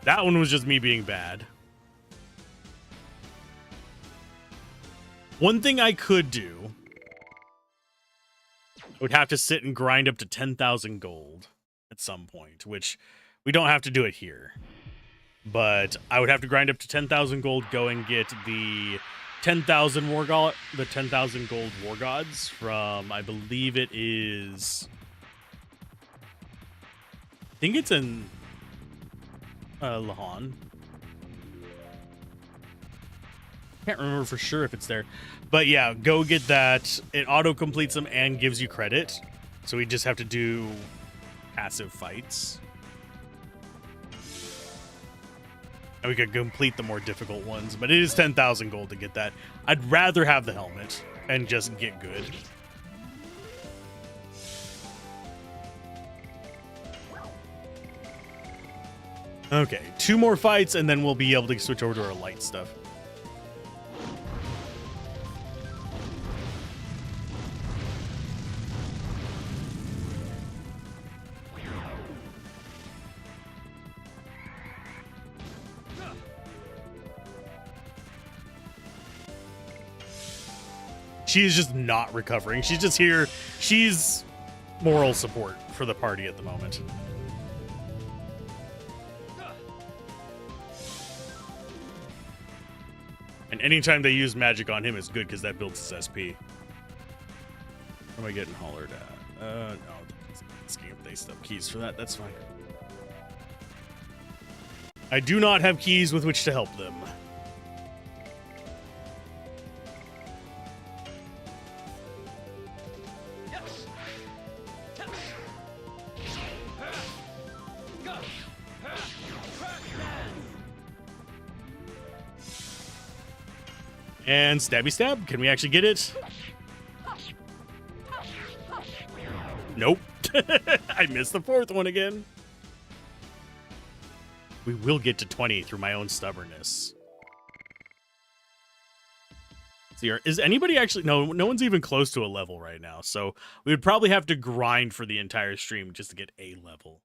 That one was just me being bad. One thing I could do, I would have to sit and grind up to 10,000 gold at some point, which we don't have to do it here. But I would have to grind up to 10,000 gold, go and get the 10,000 gold war gods from, I believe it is, I think it's in Lahan. Can't remember for sure if it's there. But yeah, go get that. It auto-completes them and gives you credit. So we just have to do passive fights. And we could complete the more difficult ones. But it is 10,000 gold to get that. I'd rather have the helmet and just get good. Okay, 2 more fights and then we'll be able to switch over to our light stuff. She is just not recovering. She's just here. She's moral support for the party at the moment. And anytime they use magic on him is good because that builds his SP. What am I getting hollered at? No, asking if they still have keys for that. That's fine. I do not have keys with which to help them. And stabby stab. Can we actually get it? Nope. I missed the fourth one again. We will get to 20 through my own stubbornness. See, is anybody actually... No one's even close to a level right now. So we would probably have to grind for the entire stream just to get a level.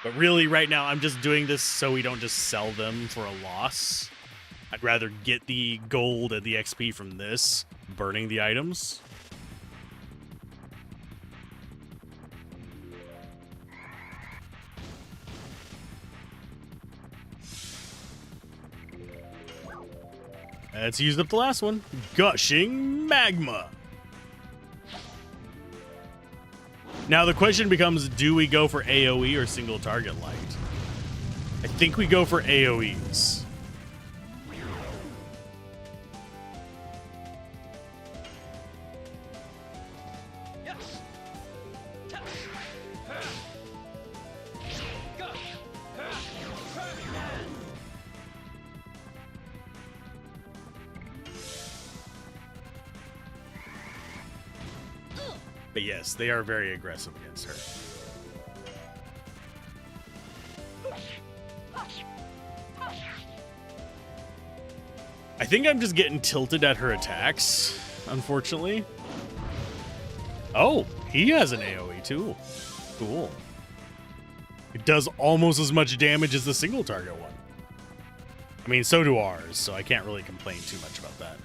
But really, right now, I'm just doing this so we don't just sell them for a loss. I'd rather get the gold and the XP from this, burning the items. Let's use up the last one. Gushing Magma. Now the question becomes, do we go for AoE or single target light? I think we go for AoEs. But yes, they are very aggressive against her. I think I'm just getting tilted at her attacks, unfortunately. Oh, he has an AoE too. Cool. It does almost as much damage as the single target one. I mean, so do ours, so I can't really complain too much about that.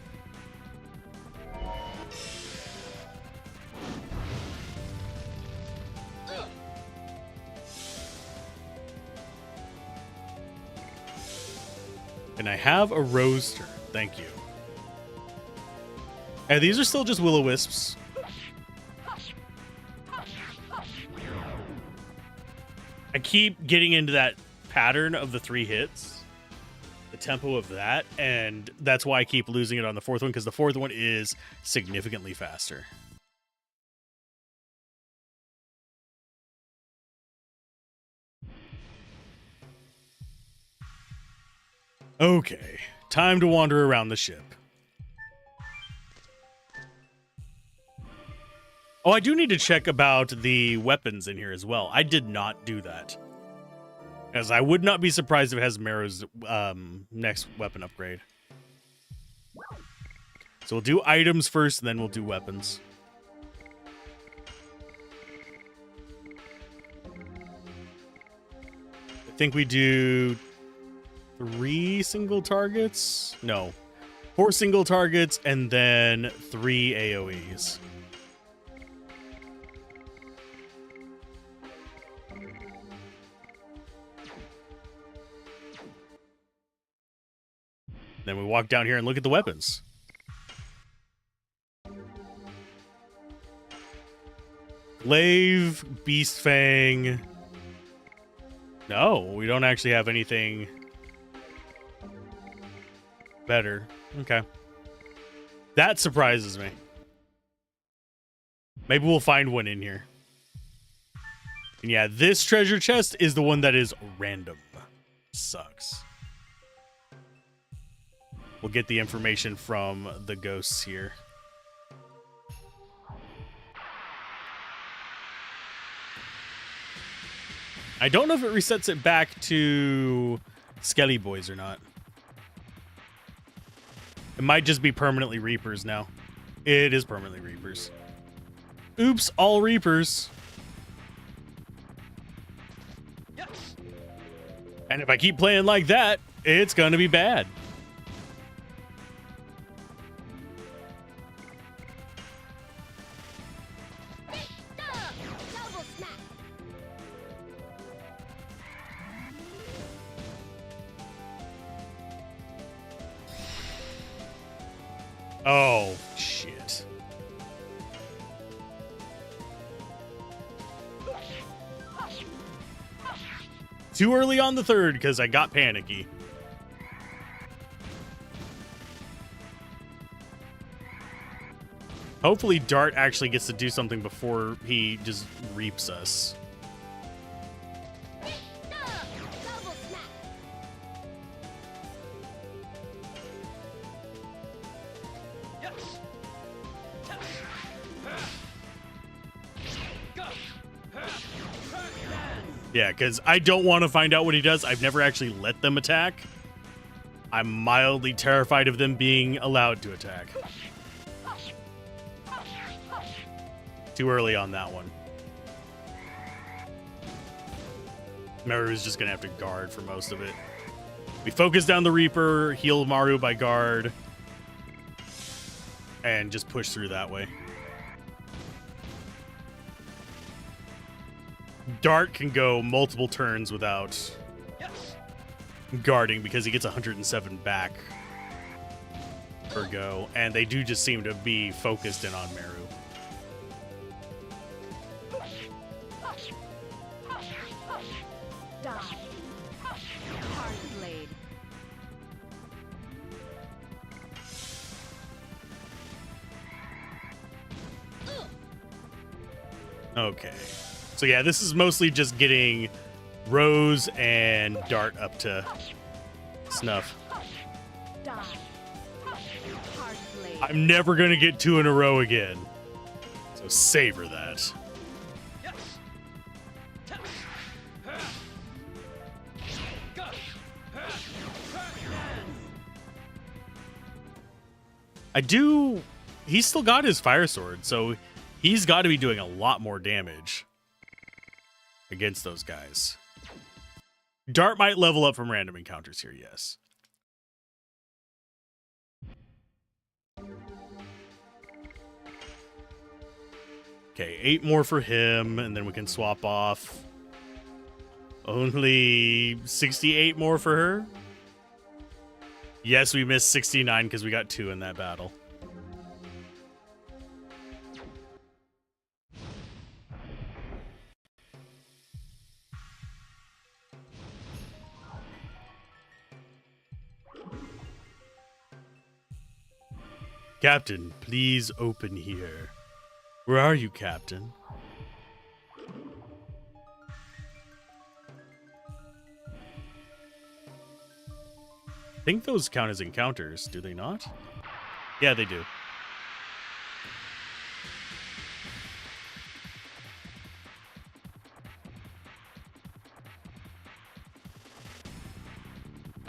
And I have a rose turn. Thank you. And these are still just will-o-wisps. I keep getting into that pattern of the 3 hits. The tempo of that. And that's why I keep losing it on the fourth one, because the fourth one is significantly faster. Okay, time to wander around the ship. Oh, I do need to check about the weapons in here as well. I did not do that. As I would not be surprised if it has Mero's next weapon upgrade. So we'll do items first, and then we'll do weapons. I think we do 3 single targets? No. 4 single targets and then 3 AoEs. Then we walk down here and look at the weapons. Glaive, Beast Fang. No, we don't actually have anything better. Okay. That surprises me. Maybe we'll find one in here. And yeah, this treasure chest is the one that is random. Sucks. We'll get the information from the ghosts here. I don't know if it resets it back to Skelly Boys or not. It might just be permanently Reapers now. It is permanently Reapers. Oops, all Reapers. Yes. And if I keep playing like that, it's gonna be bad. Oh, shit. Too early on the third because I got panicky. Hopefully Dart actually gets to do something before he just reaps us. Yeah, because I don't want to find out what he does. I've never actually let them attack. I'm mildly terrified of them being allowed to attack. Too early on that one. Maru's just going to have to guard for most of it. We focus down the Reaper, heal Maru by guard, and just push through that way. Dart can go multiple turns without guarding because he gets 107 back per go, and they do just seem to be focused in on Maru. Okay. So yeah, this is mostly just getting Rose and Dart up to snuff. I'm never going to get 2 in a row again. So savor that. He's still got his fire sword, so he's got to be doing a lot more damage against those guys. Dart might level up from random encounters here, yes. Okay, 8 more for him, and then we can swap off. Only 68 more for her. Yes, we missed 69 because we got 2 in that battle. Captain, please open here. Where are you, Captain? I think those count as encounters, do they not? Yeah, they do.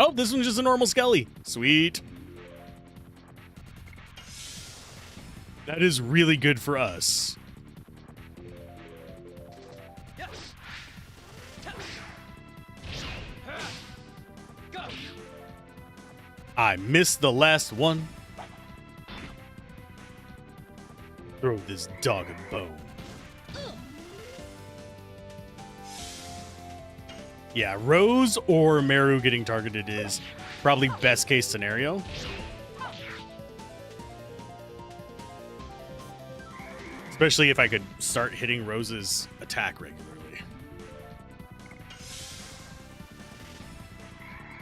Oh, this one's just a normal Skelly. Sweet. That is really good for us. I missed the last one. Throw this dog a bone. Yeah, Rose or Meru getting targeted is probably best case scenario. Especially if I could start hitting Rose's attack regularly.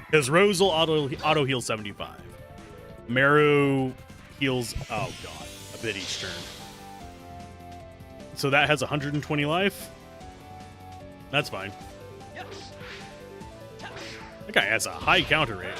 Because Rose will auto heal 75. Meru heals, oh god, a bit each turn. So that has 120 life. That's fine. That guy has a high counter rate.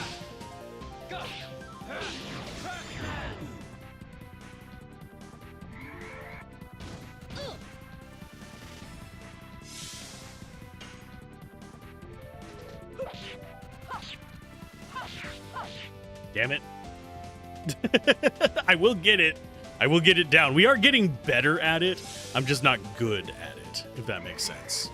Damn it. I will get it. I will get it down. We are getting better at it. I'm just not good at it, if that makes sense.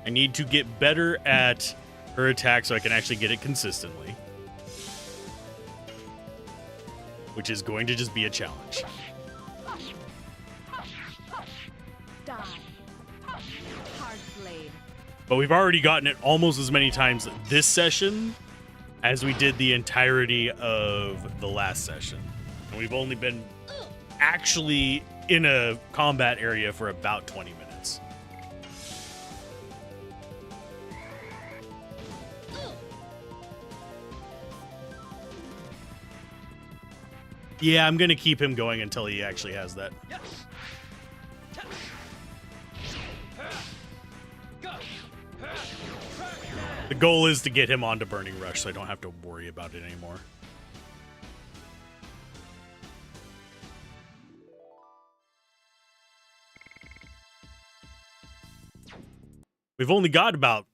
I need to get better at her attack so I can actually get it consistently. Which is going to just be a challenge. But we've already gotten it almost as many times this session as we did the entirety of the last session. And we've only been actually in a combat area for about 20 minutes. Yeah, I'm going to keep him going until he actually has that. The goal is to get him onto Burning Rush so I don't have to worry about it anymore. We've only got about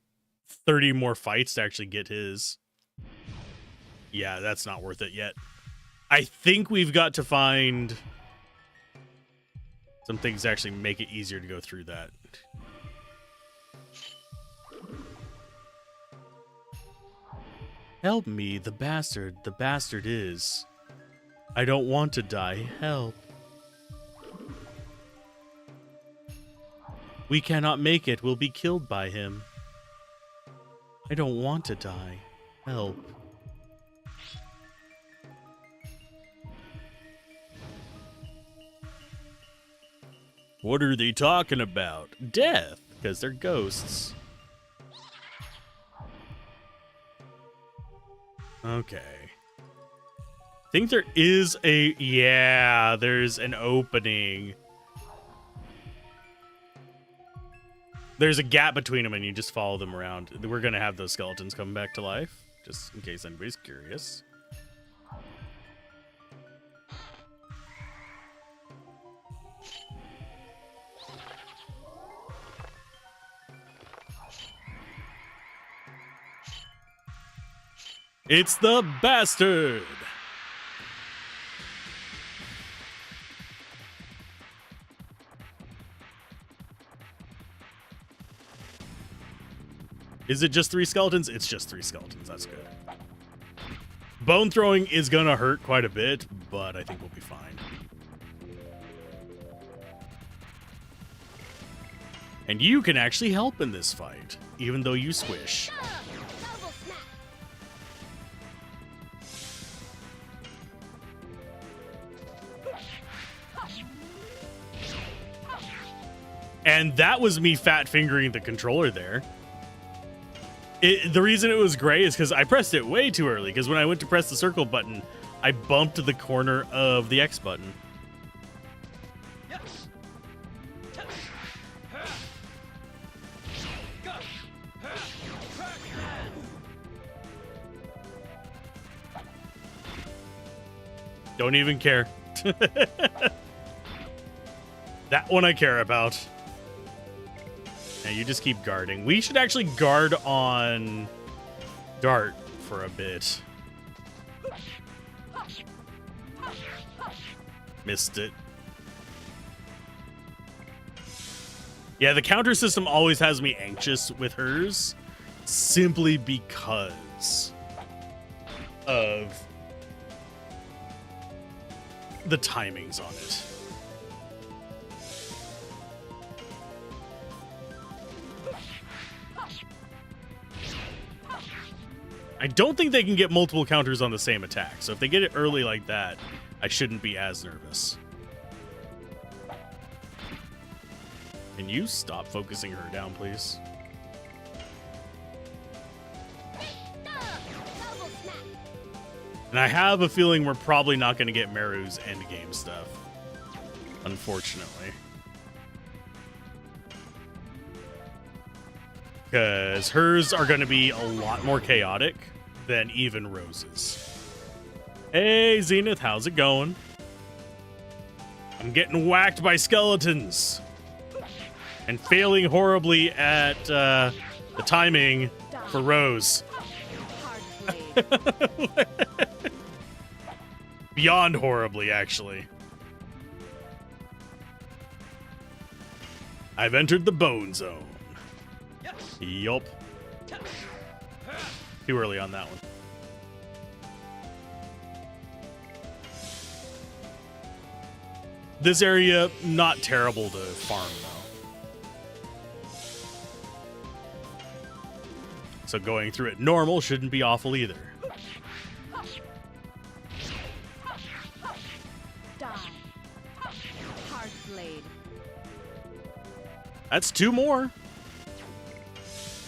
30 more fights to actually get his. Yeah, that's not worth it yet. I think we've got to find some things to actually make it easier to go through that. Help me, the bastard is. I don't want to die, help. We cannot make it, we'll be killed by him. I don't want to die, help. What are they talking about? Death, because they're ghosts. Okay. I think there is a... Yeah, there's an opening. There's a gap between them, and you just follow them around. We're going to have those skeletons come back to life, just in case anybody's curious. It's the bastard! Is it just 3 skeletons? It's just 3 skeletons. That's good. Bone throwing is gonna hurt quite a bit, but I think we'll be fine. And you can actually help in this fight, even though you squish. And that was me fat fingering the controller there. The reason it was gray is because I pressed it way too early, because when I went to press the circle button, I bumped the corner of the X button. Don't even care. That one I care about. Now you just keep guarding. We should actually guard on Dart for a bit. Missed it. Yeah, the counter system always has me anxious with hers, simply because of the timings on it. I don't think they can get multiple counters on the same attack, so if they get it early like that, I shouldn't be as nervous. Can you stop focusing her down, please? And I have a feeling we're probably not going to get Meru's endgame stuff, unfortunately. Because hers are going to be a lot more chaotic than even Rose's. Hey, Zenith, how's it going? I'm getting whacked by skeletons. And failing horribly at the timing for Rose. Beyond horribly, actually. I've entered the bone zone. Yup. Too early on that one. This area, not terrible to farm, though. So going through it normal shouldn't be awful either. That's 2 more.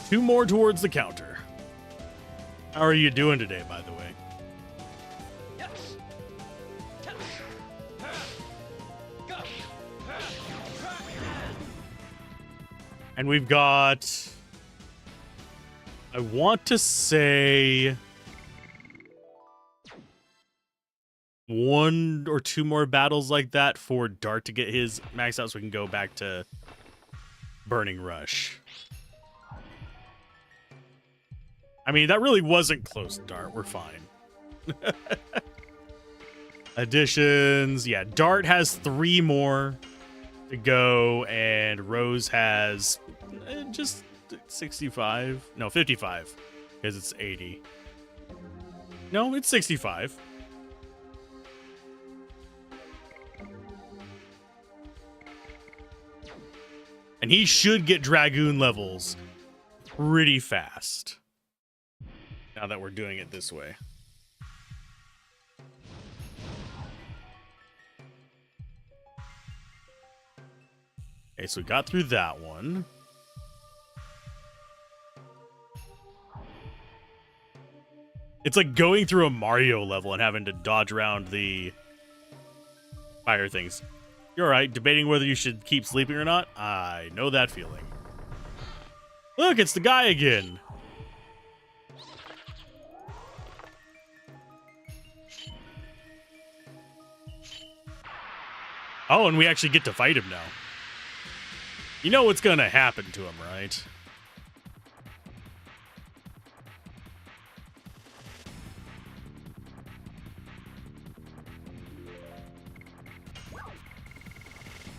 2 more towards the counter. How are you doing today, by the way? And we've got I want to say 1 or 2 more battles like that for Dart to get his max out so we can go back to Burning Rush. I mean, that really wasn't close, Dart. We're fine. Additions. Yeah, Dart has 3 more to go, and Rose has just 65. No, 55, because it's 80. No, it's 65. And he should get Dragoon levels pretty fast, now that we're doing it this way. Okay, so we got through that one. It's like going through a Mario level and having to dodge around the fire things. You're all right, debating whether you should keep sleeping or not? I know that feeling. Look, it's the guy again. Oh, and we actually get to fight him now. You know what's gonna happen to him, right?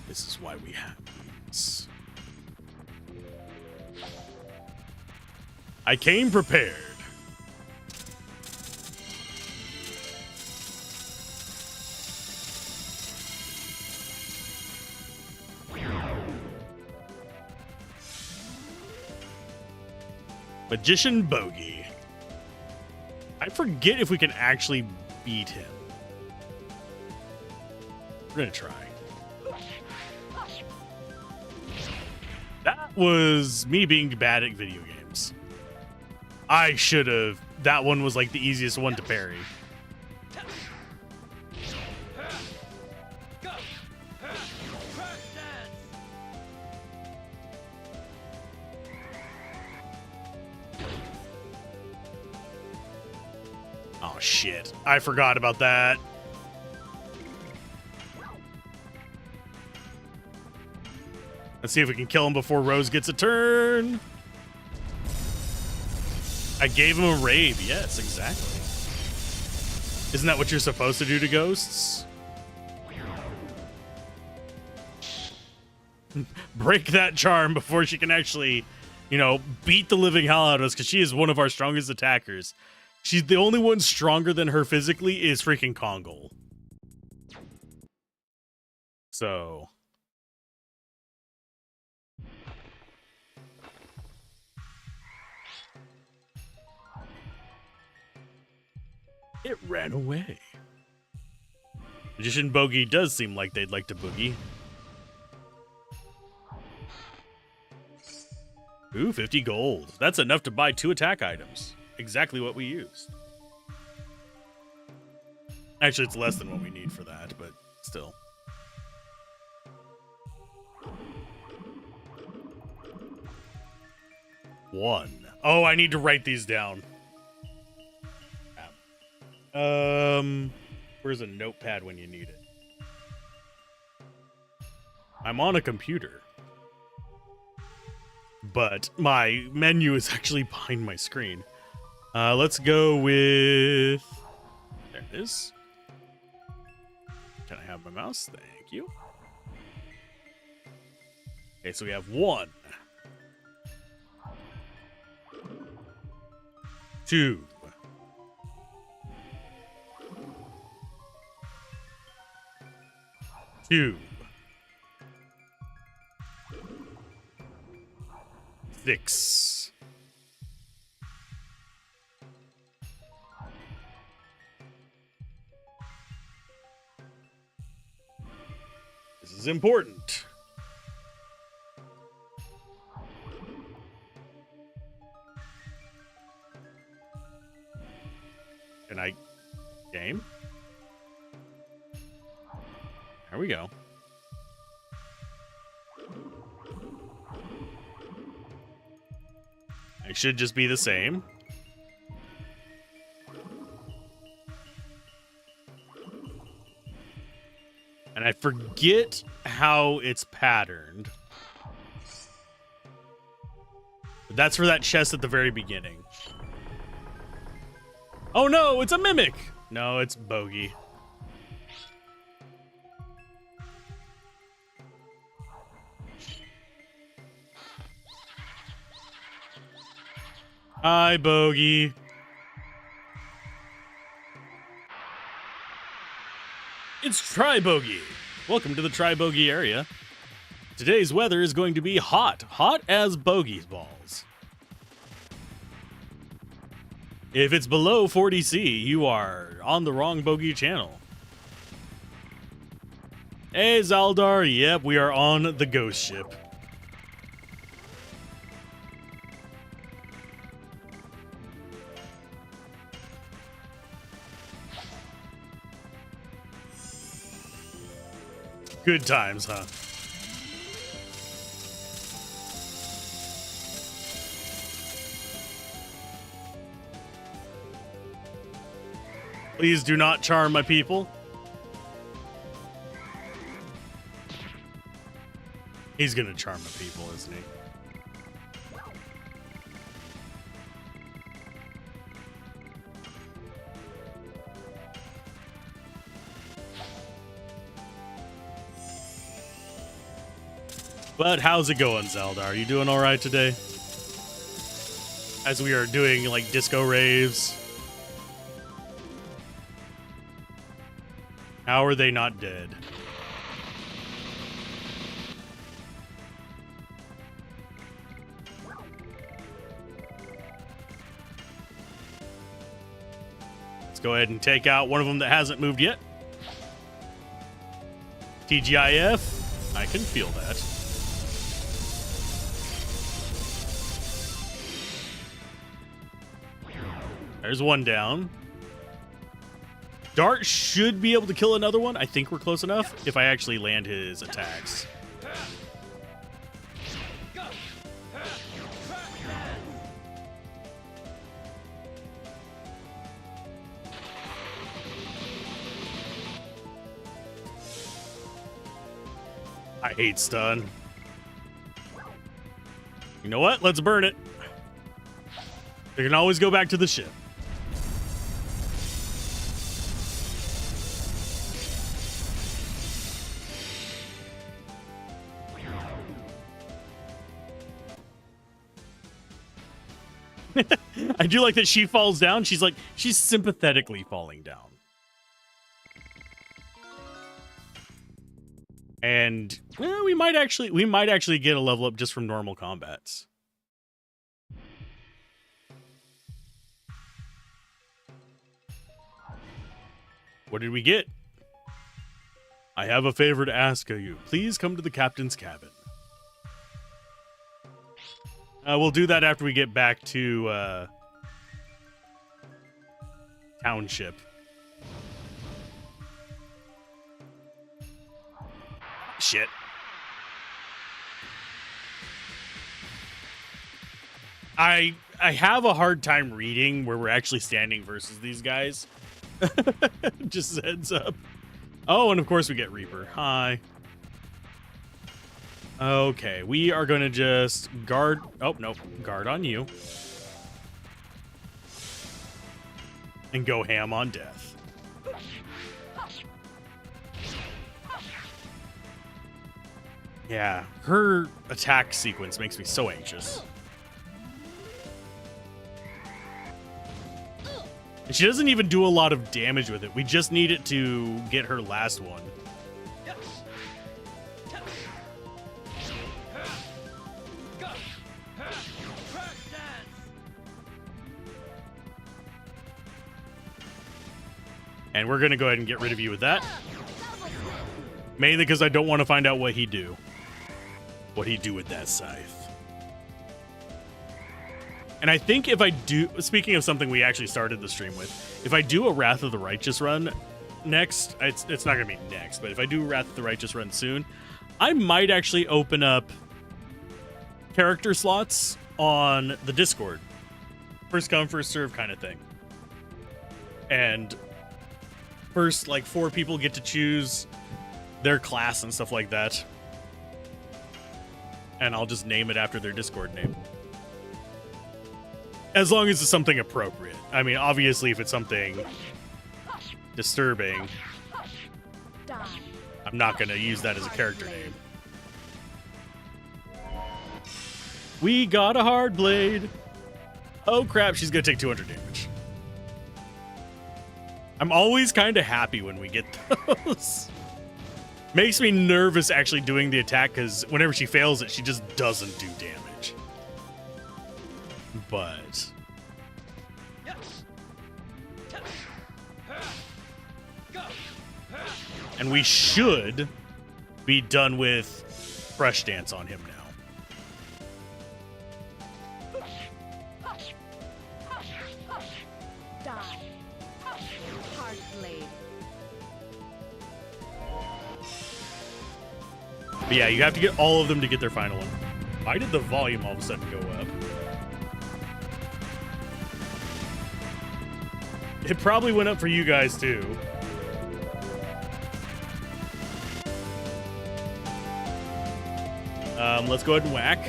This is why we have these. I came prepared. Magician Bogey. I forget if we can actually beat him. We're gonna try. That was me being bad at video games. I should have. That one was like the easiest one to parry. Oh shit. I forgot about that. Let's see if we can kill him before Rose gets a turn. I gave him a rave. Yes, exactly. Isn't that what you're supposed to do to ghosts? Break that charm before she can actually, you know, beat the living hell out of us, because she is one of our strongest attackers. She's the only one stronger than her physically is freaking Kongol. So... it ran away. Magician Bogey does seem like they'd like to boogie. Ooh, 50 gold. That's enough to buy 2 attack items. Exactly what we used. Actually, it's less than what we need for that, but still. One. Oh, I need to write these down. Where's a notepad when you need it? I'm on a computer, but my menu is actually behind my screen. Let's go with... there it is. Can I have my mouse? Thank you. Okay, so we have 1, 2, 2, 6, 'This is important. Can I... game? There we go. It should just be the same. And I forget how it's patterned. But that's for that chest at the very beginning. Oh no, it's a mimic! No, it's Bogey. Hi, Bogey. It's Tri-Bogey. Welcome to the Tri-Bogey area. Today's weather is going to be hot. Hot as bogey's balls. If it's below 40°C, you are on the wrong bogey channel. Hey, Zaldar. Yep, we are on the ghost ship. Good times, huh? Please do not charm my people. He's gonna charm my people, isn't he? But how's it going, Zelda? Are you doing all right today? As we are doing like disco raves. How are they not dead? Let's go ahead and take out one of them that hasn't moved yet. TGIF. I can feel that. There's one down. Dart should be able to kill another one. I think we're close enough if I actually land his attacks. I hate stun. You know what? Let's burn it. We can always go back to the ship. I do like that she falls down. She's like, she's sympathetically falling down. And well, we might actually get a level up just from normal combats. What did we get? I have a favor to ask of you. Please come to the captain's cabin. We'll do that after we get back to township. Shit. I have a hard time reading where we're actually standing versus these guys. Just a heads up. Oh, and of course we get Reaper. Hi. Okay, we are going to just guard. Oh, no. Guard on you. And go ham on death. Yeah, her attack sequence makes me so anxious. And she doesn't even do a lot of damage with it. We just need it to get her last one. And we're going to go ahead and get rid of you with that. Mainly because I don't want to find out what he'd do. What he'd do with that scythe. And I think if I do, speaking of something we actually started the stream with, if I do a Wrath of the Righteous run next, it's not going to be next, but if I do Wrath of the Righteous run soon, I might actually open up character slots on the Discord. First come, first serve kind of thing. And first, like, 4 people get to choose their class and stuff like that. And I'll just name it after their Discord name. As long as it's something appropriate. I mean, obviously, if it's something disturbing, I'm not going to use that as a character name. We got a hard blade. Oh, crap. She's going to take 200 damage. I'm always kind of happy when we get those. Makes me nervous actually doing the attack, because whenever she fails it, she just doesn't do damage. But... and we should be done with Fresh Dance on him now. But yeah, you have to get all of them to get their final one. Why did the volume all of a sudden go up? It probably went up for you guys too. Let's go ahead and whack.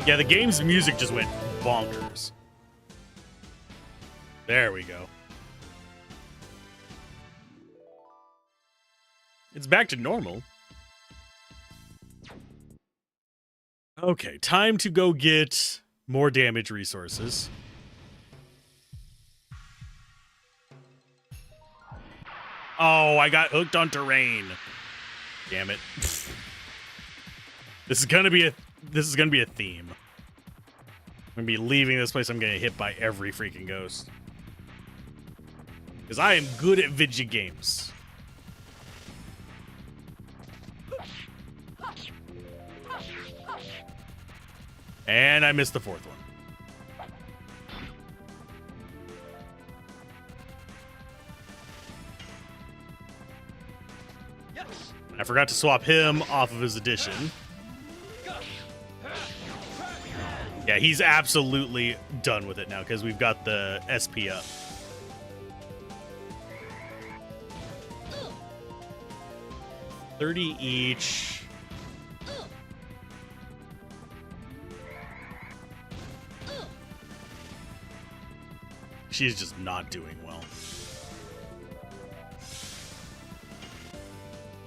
Yeah, the game's music just went bonkers. There we go. It's back to normal. Okay, time to go get more damage resources. Oh, I got hooked on terrain. Damn it. This is gonna be a theme. I'm gonna be leaving this place. I'm gonna get hit by every freaking ghost. Because I am good at video games. And I missed the 4th one. I forgot to swap him off of his addition. Yeah, he's absolutely done with it now because we've got the SP up. $30 each. She's just not doing well.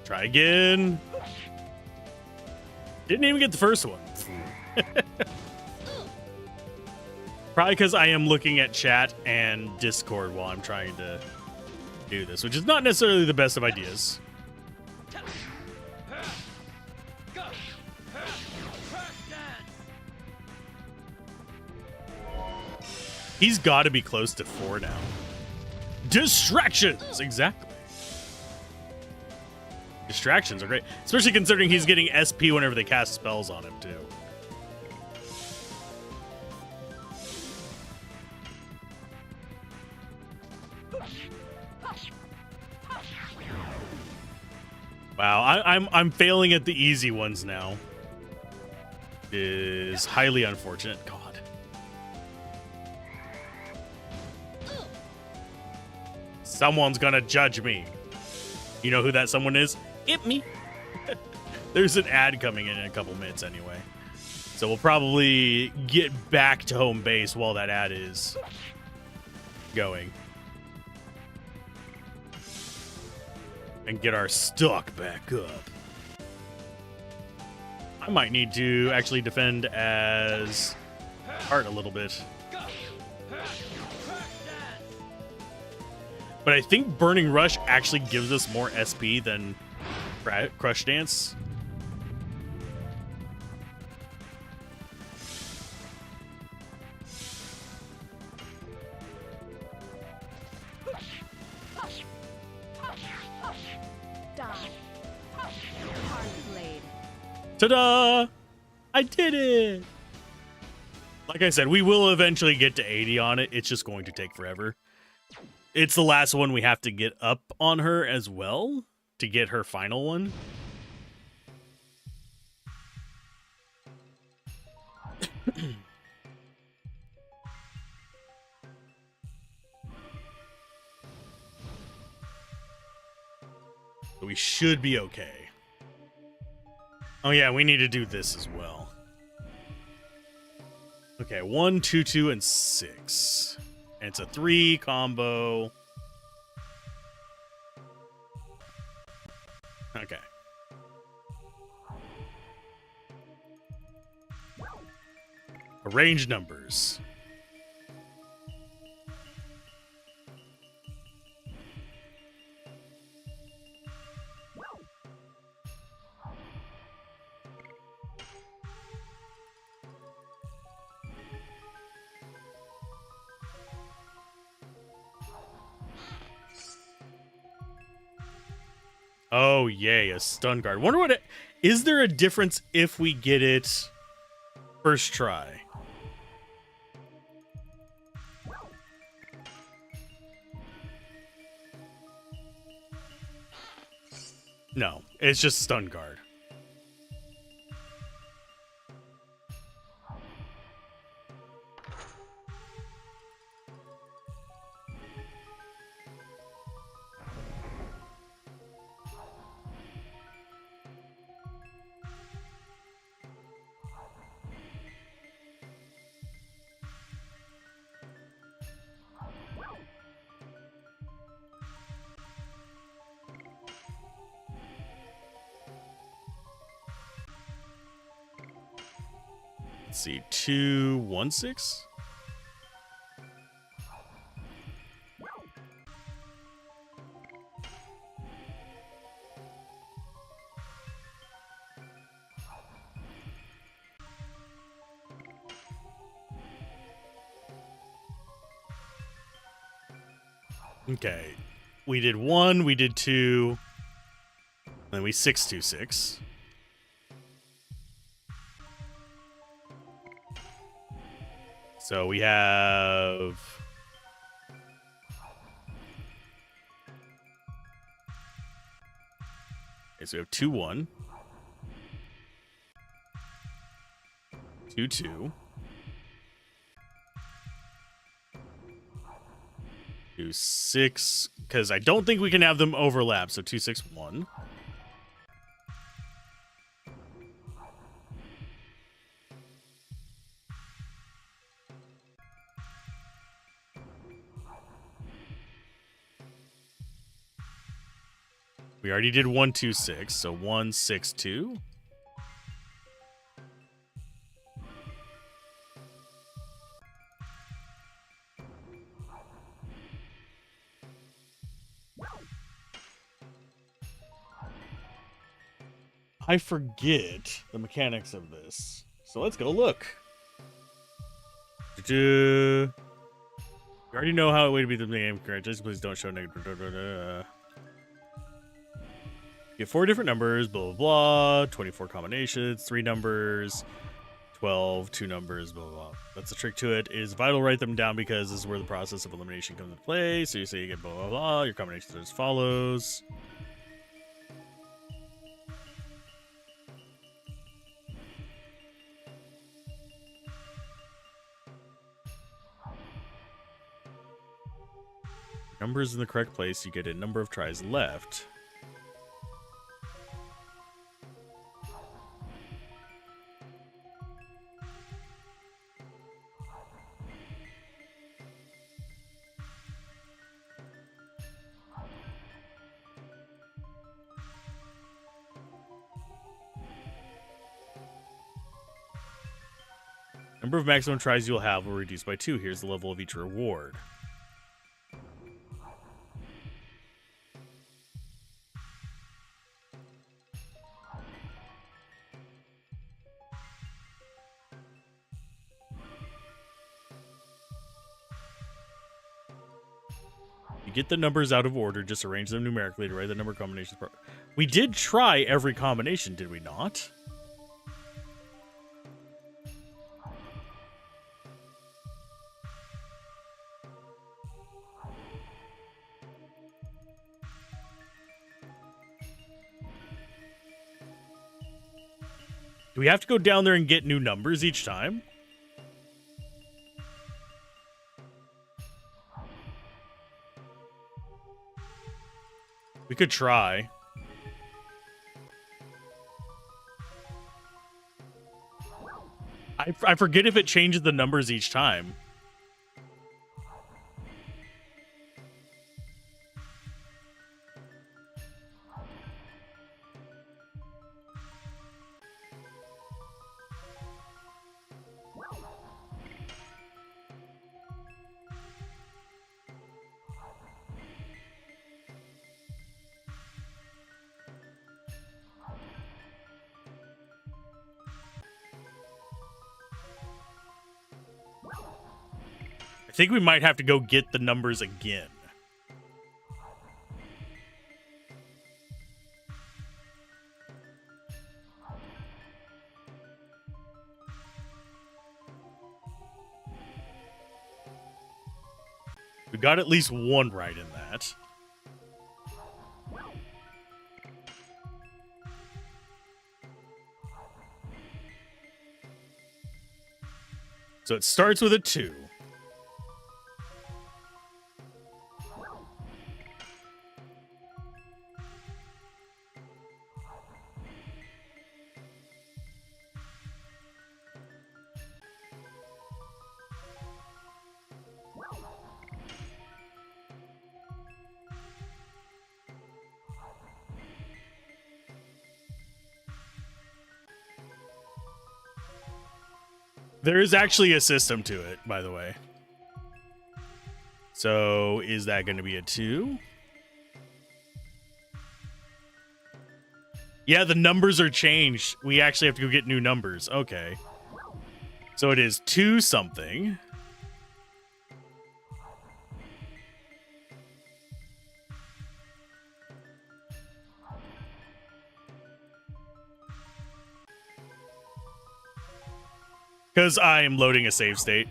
Try again. Didn't even get the first one. Probably because I am looking at chat and Discord while I'm trying to do this, which is not necessarily the best of ideas. He's got to be close to 4 now. Distractions! Exactly. Distractions are great. Especially considering he's getting SP whenever they cast spells on him, too. Wow, I'm failing at the easy ones now. It is highly unfortunate. God. Someone's gonna judge me. You know who that someone is? It me. There's an ad coming in a couple minutes anyway. So we'll probably get back to home base while that ad is going. And get our stock back up. I might need to actually defend as Art a little bit. But I think Burning Rush actually gives us more SP than Crush Dance. Ta-da! I did it! Like I said, we will eventually get to 80 on it. It's just going to take forever. It's the last one we have to get up on her as well to get her final one. We should be okay. Oh yeah, we need to do this as well. Okay, 1, 2, 2, and 6. And it's a 3 combo. Okay. Arrange numbers. Oh, yay, a stun guard. Wonder what is there a difference if we get it first try? No, it's just stun guard. Let's see, 2, 1, 6. Okay, we did 1, we did 2, then we 6, 2, 6. So we have okay, so we have 2, 1, 2, 2, 2, 6, because I don't think we can have them overlap. So 2, 6, 1. We already did 1, 2, 6, so 1, 6, 2. I forget the mechanics of this, so let's go look. You already know how it would be the game. Just please don't show negative. You have 4 different numbers, blah, blah, blah, 24 combinations, 3 numbers, 12, 2 numbers, blah, blah, blah. That's the trick to it. It is vital to write them down because this is where the process of elimination comes into play. So you say you get blah, blah, blah. Your combinations are as follows. Numbers in the correct place, you get a number of tries left. Number of maximum tries you'll have will reduce by 2. Here's the level of each reward. You get the numbers out of order, just arrange them numerically to write the number combinations. We did try every combination, did we not? Do we have to go down there and get new numbers each time? could try. I forget if it changes the numbers each time. I think we might have to go get the numbers again. We got at least one right in that. So it starts with a 2. There is actually a system to it, by the way. So is that going to be a 2? Yeah, the numbers are changed. We actually have to go get new numbers. Okay. So it is 2 something. Because I am loading a save state.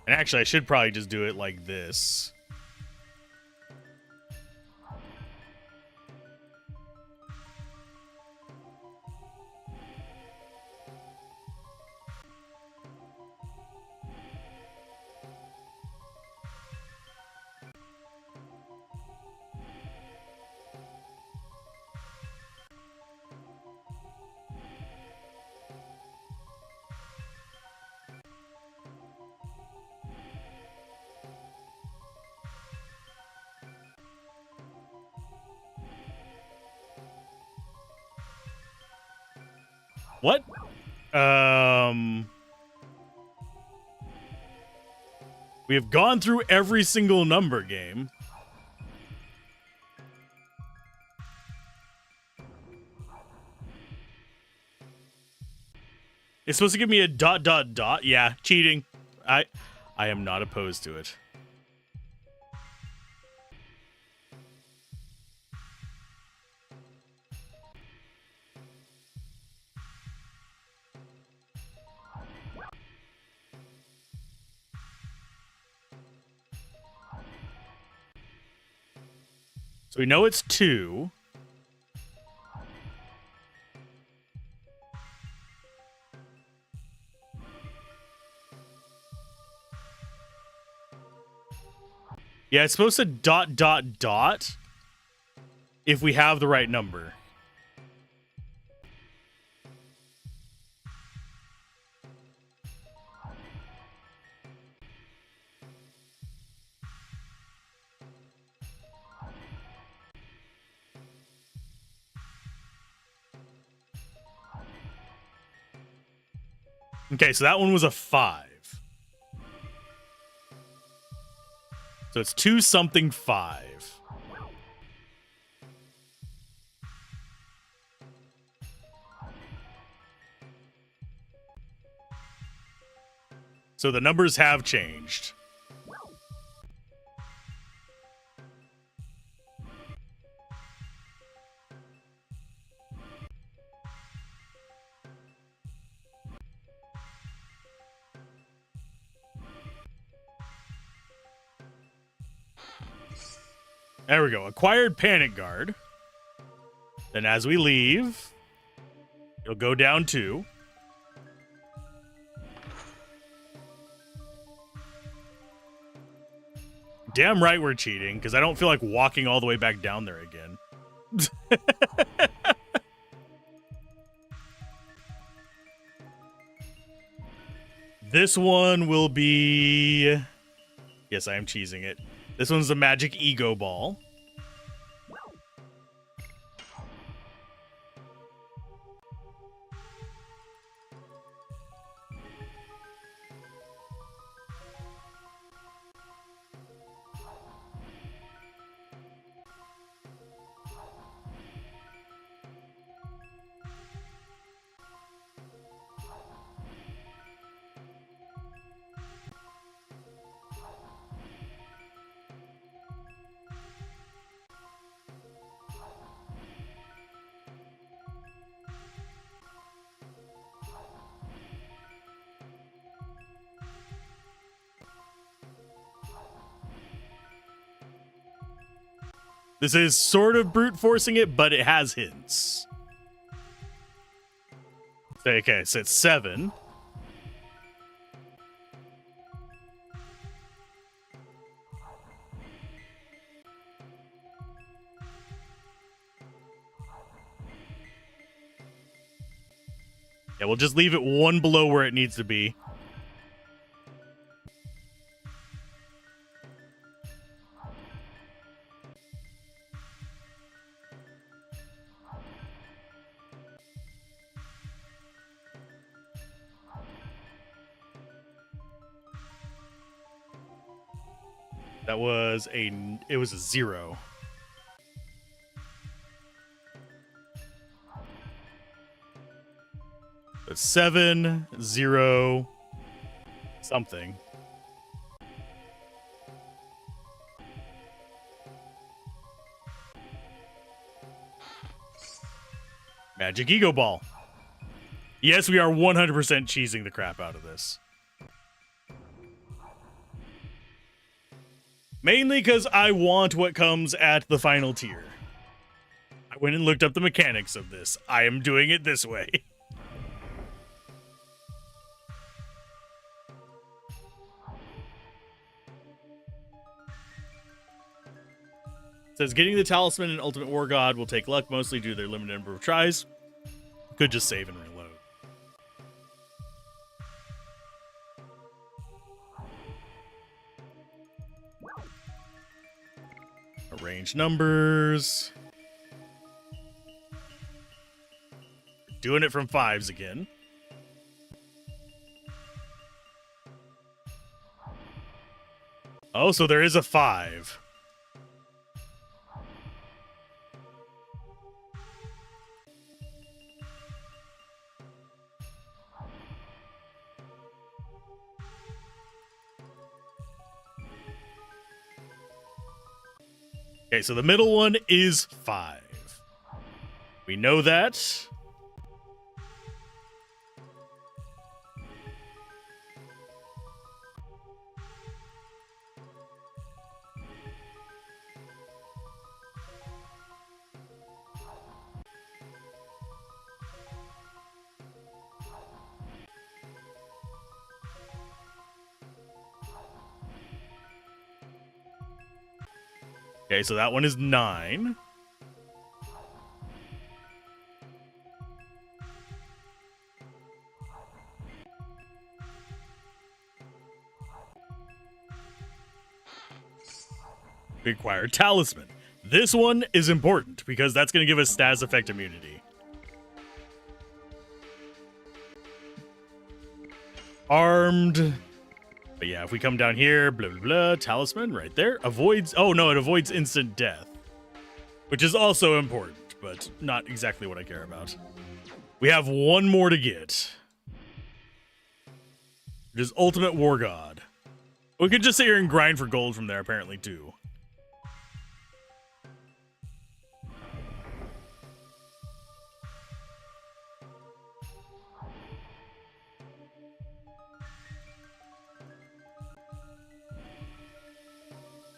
And actually, I should probably just do it like this. What? We have gone through every single number game. It's supposed to give me a ... Yeah, cheating. I am not opposed to it. So we know it's 2. Yeah, it's supposed to ... if we have the right number. Okay, so that one was a 5. So it's 2 something 5. So the numbers have changed. There we go. Acquired Panic Guard. Then as we leave, you'll go down 2. Damn right we're cheating, because I don't feel like walking all the way back down there again. This one will be... Yes, I am cheesing it. This one's the magic ego ball. This is sort of brute forcing it, but it has hints. Okay, so it's 7. Yeah, we'll just leave it 1 below where it needs to be. That was it was a 0. It's 7, 0, something. Magic ego ball. Yes, we are 100% cheesing the crap out of this. Mainly because I want what comes at the final tier. I went and looked up the mechanics of this. I am doing it this way. It says getting the talisman and ultimate war god will take luck, mostly due to their limited number of tries. Could just save and reload. Arrange numbers. Doing it from 5s again. Oh, so there is a 5. Okay, so the middle one is 5. We know that. Okay, so that one is 9. We acquire talisman. This one is important because that's going to give us status effect immunity. Armed. But yeah, if we come down here, blah, blah, blah, talisman right there. Avoids, oh no, it avoids instant death. Which is also important, but not exactly what I care about. We have 1 more to get. It is Ultimate War God. We could just sit here and grind for gold from there, apparently, too.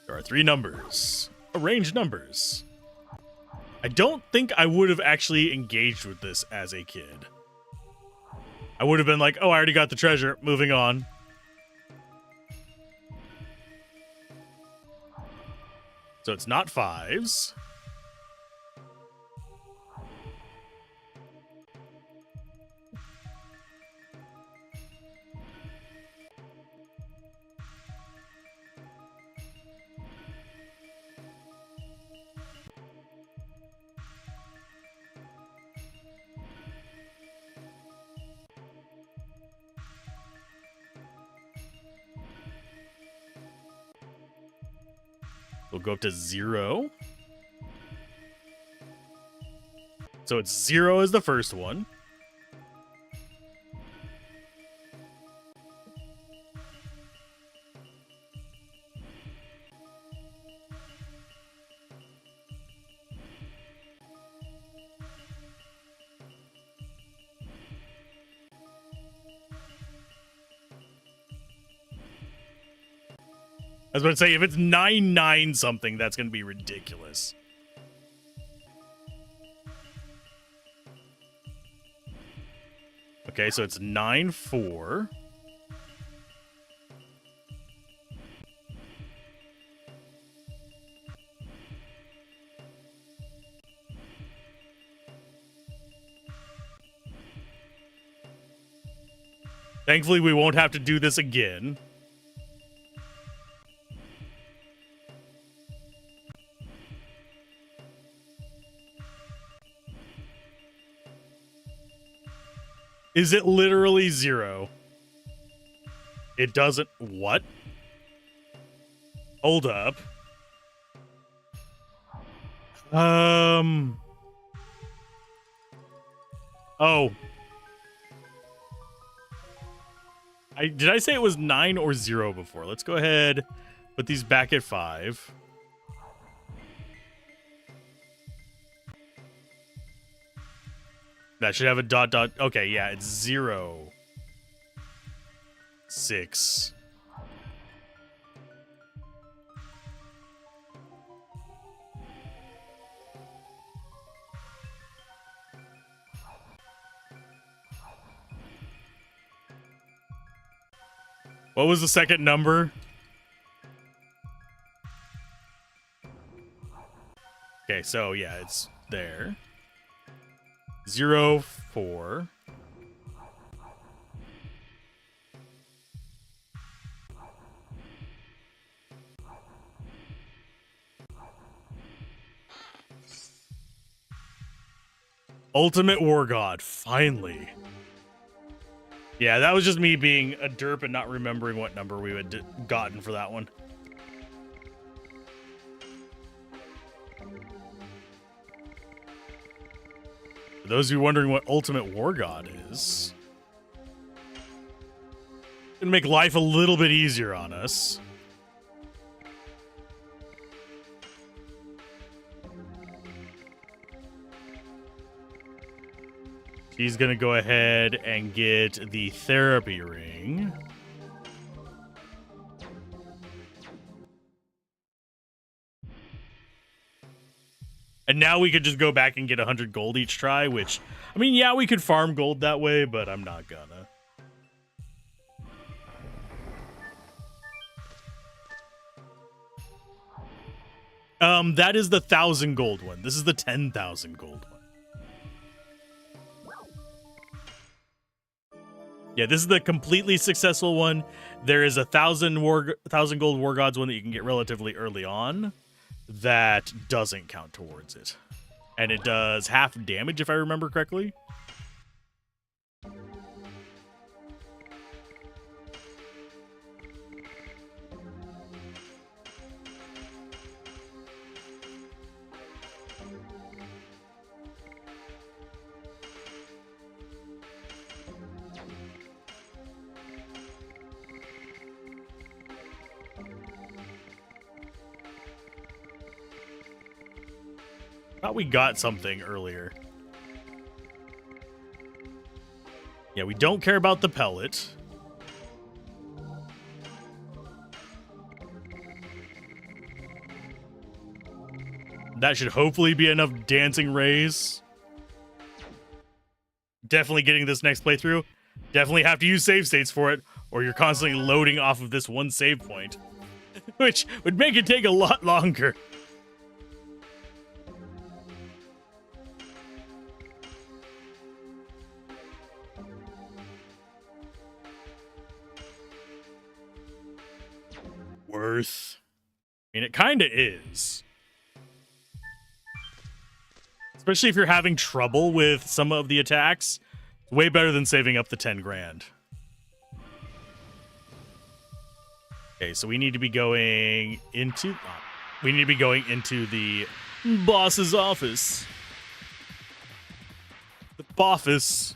There are 3 numbers. Arranged numbers. I don't think I would have actually engaged with this as a kid. I would have been like, oh, I already got the treasure. Moving on. So it's not 5s. We'll go up to 0. So it's 0 is the first one. I was about to say, if it's 9-9 something, that's going to be ridiculous. Okay, so it's 9-4. Thankfully, we won't have to do this again. Is it literally 0? It doesn't... What? Hold up. Oh. Did I say it was 9 or 0 before? Let's go ahead, put these back at 5. That should have a dot dot. Okay, yeah, it's 0, 6. What was the second number? Okay, so yeah, it's there. 0, 4. Ultimate War God, finally. Yeah, that was just me being a derp and not remembering what number we had gotten for that one. For those of you wondering what Ultimate War God is, gonna make life a little bit easier on us. He's gonna go ahead and get the therapy ring. And now we could just go back and get 100 gold each try, which, I mean, yeah, we could farm gold that way, but I'm not gonna. That is the 1,000 gold one. This is the 10,000 gold one. Yeah, this is the completely successful one. There is a 1,000 gold war gods one that you can get relatively early on that doesn't count towards it. And it does half damage, if I remember correctly. Thought we got something earlier. Yeah, we don't care about the pellet. That should hopefully be enough dancing rays. Definitely getting this next playthrough. Definitely have to use save states for it, or you're constantly loading off of this one save point, which would make it take a lot longer. worth? I mean, it kind of is. Especially if you're having trouble with some of the attacks. Way better than saving up the 10 grand. Okay, so we need to be going into... we need to be going into the boss's office. The boffice.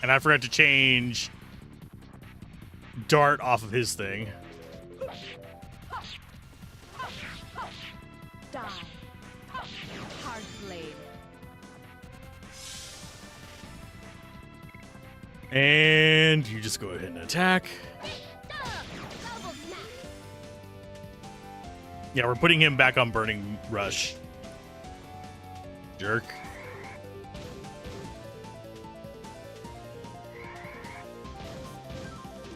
And I forgot to change Dart off of his thing. Die. Hard blade. And you just go ahead and attack. Yeah, we're putting him back on Burning Rush. Jerk.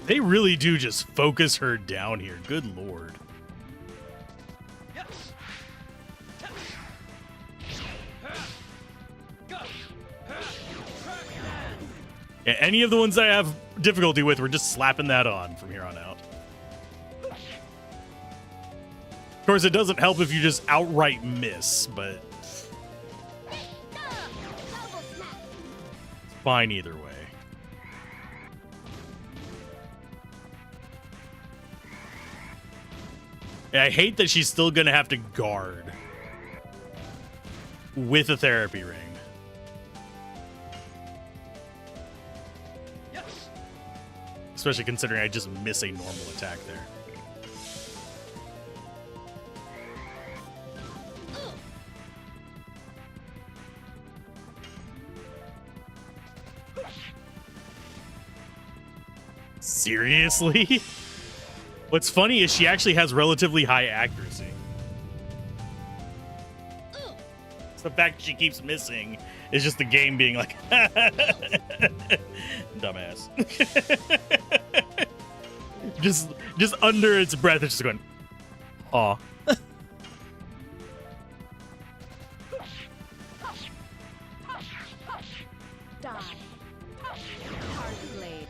They really do just focus her down here. Good lord. Yeah, any of the ones I have difficulty with, we're just slapping that on from here on out. Of course, it doesn't help if you just outright miss, but it's fine either way. Yeah, I hate that she's still gonna have to guard with a therapy ring. Especially considering I just miss a normal attack there. Seriously? What's funny is she actually has relatively high accuracy. It's the fact she keeps missing is just the game being like, dumbass. just under its breath, it's just going, aw. Die. Hard blade.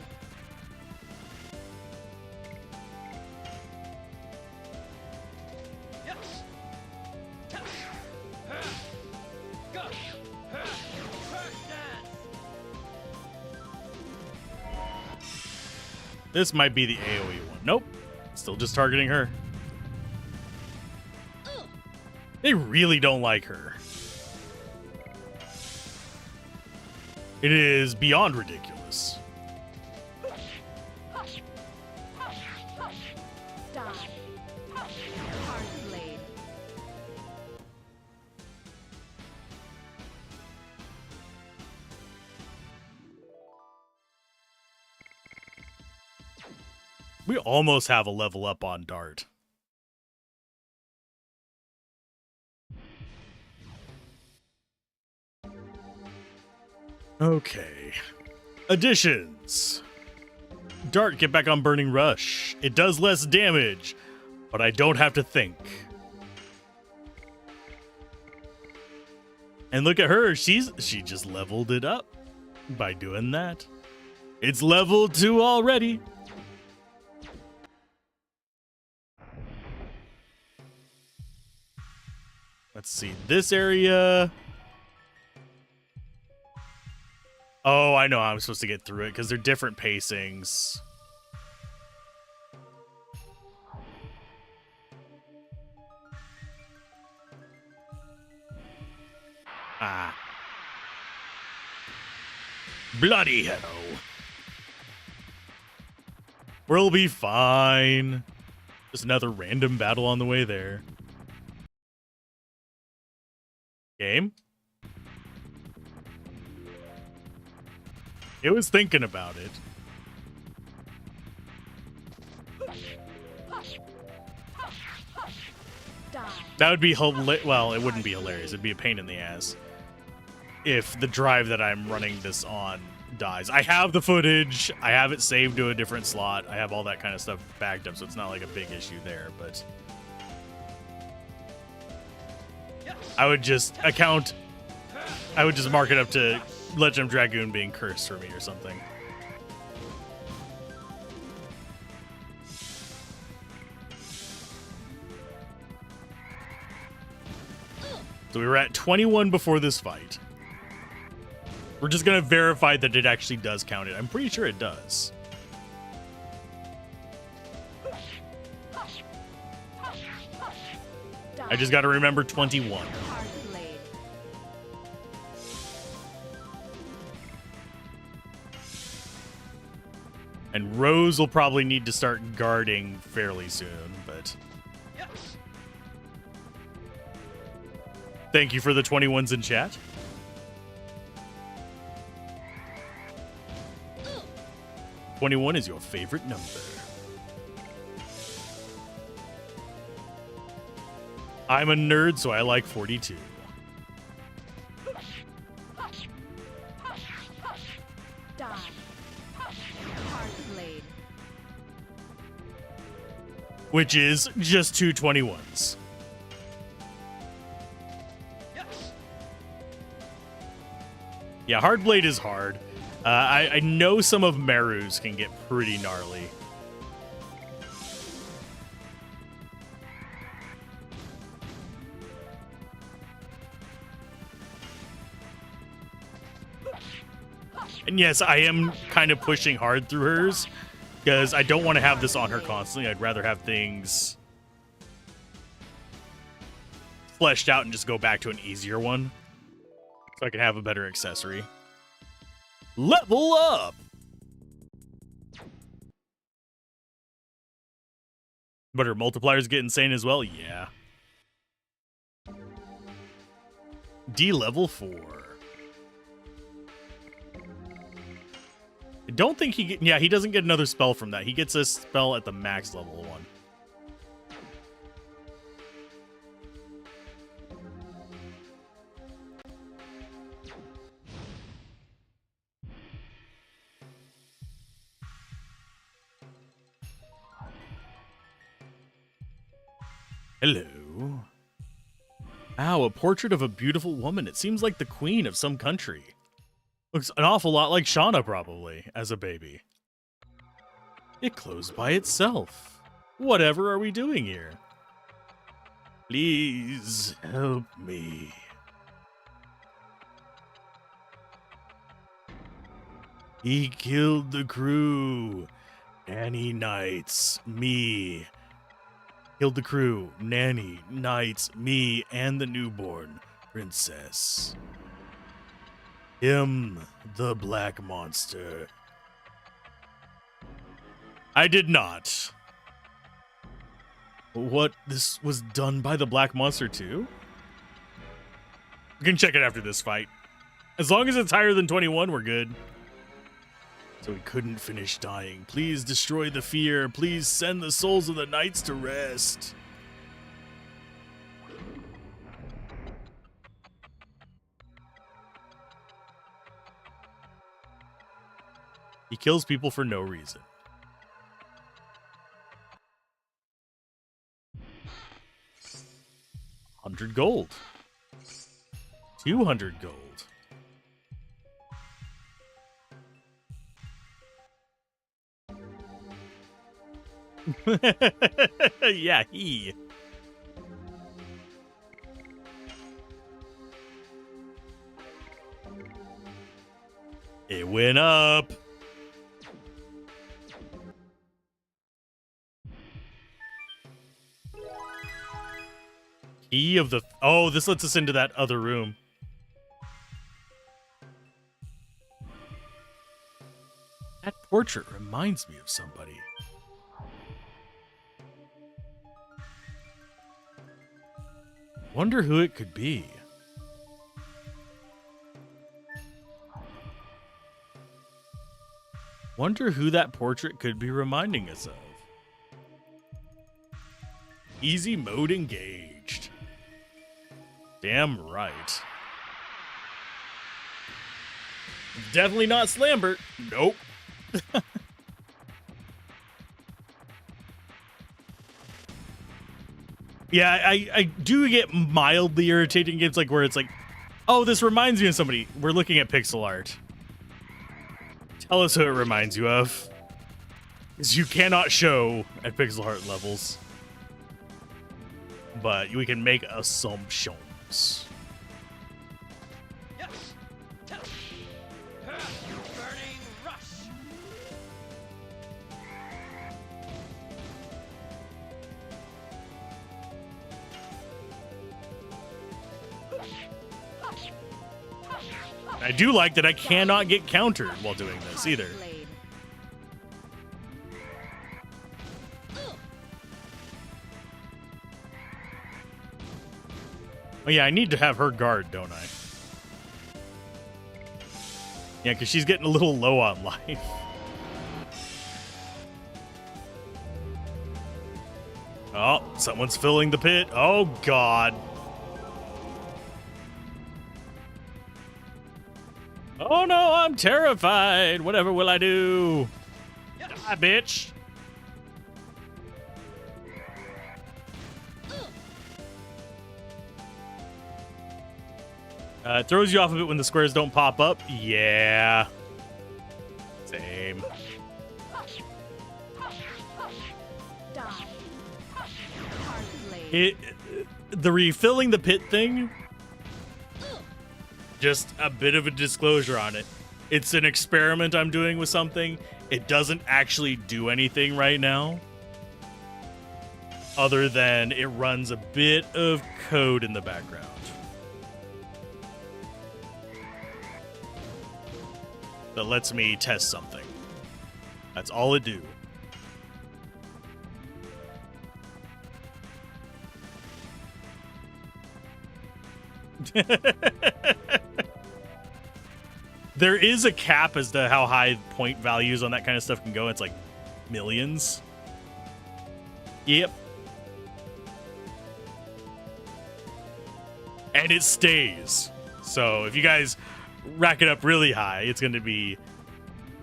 This might be the AoE one. Nope. Still just targeting her. They really don't like her. It is beyond ridiculous. Die. Hard blade. We almost have a level up on Dart. Okay. Additions. Dart, get back on Burning Rush. It does less damage, but I don't have to think. And look at her. She just leveled it up by doing that. It's level 2 already. Let's see, this area. Oh, I know how I'm supposed to get through it because they're different pacings. Ah. Bloody hell. We'll be fine. Just another random battle on the way there. Game? It was thinking about it. That would be well, it wouldn't be hilarious. It'd be a pain in the ass if the drive that I'm running this on dies. I have the footage. I have it saved to a different slot. I have all that kind of stuff backed up, so it's not like a big issue there, but I would just mark it up to Legend of Dragoon being cursed for me or something. So we were at 21 before this fight. We're just going to verify that it actually does count it. I'm pretty sure it does. I just got to remember 21. Hard blade. And Rose will probably need to start guarding fairly soon, but... Thank you for the 21s in chat. "21 is your favorite number." I'm a nerd, so I like 42. Die. Hard blade. Which is just two 21s. Yeah, Hardblade is hard. I know some of Meru's can get pretty gnarly. And yes, I am kind of pushing hard through hers because I don't want to have this on her constantly. I'd rather have things fleshed out and just go back to an easier one so I can have a better accessory. Level up! But her multipliers get insane as well? Yeah. D level 4. I don't think he doesn't get another spell from that. He gets a spell at the max level 1. Hello. Ow, a portrait of a beautiful woman. It seems like the queen of some country. Looks an awful lot like Shauna, probably, as a baby. It closed by itself. Whatever are we doing here? Please help me. He killed the crew. Nanny Knights, me. Killed the crew, Nanny, Knights, me, and the newborn princess. Him, the black monster. I did not. What? This was done by the black monster too? We can check it after this fight. As long as it's higher than 21, we're good. So he couldn't finish dying. Please destroy the fear. Please send the souls of the knights to rest. He kills people for no reason. $100 gold. 200 gold. Yeah, he. It went up. Key of the... Oh, this lets us into that other room. That portrait reminds me of somebody. Wonder who it could be. Wonder who that portrait could be reminding us of. Easy mode engaged. Damn right. Definitely not Slambert. Nope. Yeah, I do get mildly irritating games like where it's like, Oh, this reminds me of somebody. We're looking at pixel art. Tell us who it reminds you of. Because you cannot show at pixel art levels. But we can make assumptions. Burning rush. I do like that I cannot get countered while doing this either. Blade. Oh yeah, I need to have her guard, don't I? Yeah, because she's getting a little low on life. Oh, someone's filling the pit. Oh, God. Oh, no, I'm terrified. Whatever will I do? Hi, bitch. It throws you off a bit when the squares don't pop up. Yeah. Same. Die. Hard blade. The refilling the pit thing, just a bit of a disclosure on it. It's an experiment I'm doing with something. It doesn't actually do anything right now, other than it runs a bit of code in the background. That lets me test something. That's all it do. There is a cap as to how high point values on that kind of stuff can go. It's like millions. Yep. And it stays. So if you guys rack it up really high, it's going to be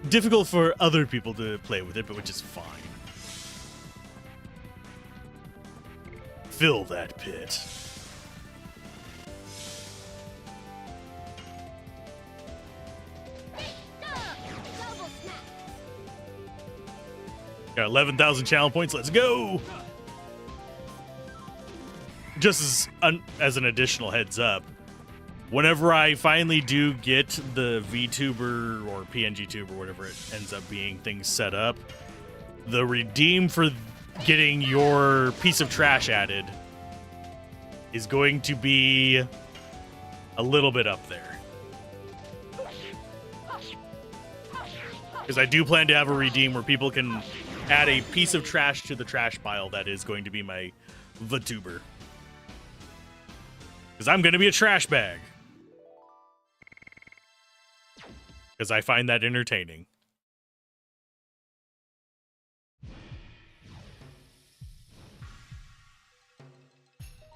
difficult for other people to play with it, but which is fine. Fill that pit. Got 11,000 channel points. Let's go. Just as an additional heads up, whenever I finally do get the VTuber or PNG Tube or whatever it ends up being things set up, the redeem for getting your piece of trash added is going to be a little bit up there. Because I do plan to have a redeem where people can add a piece of trash to the trash pile that is going to be my VTuber. Because I'm going to be a trash bag. Because I find that entertaining.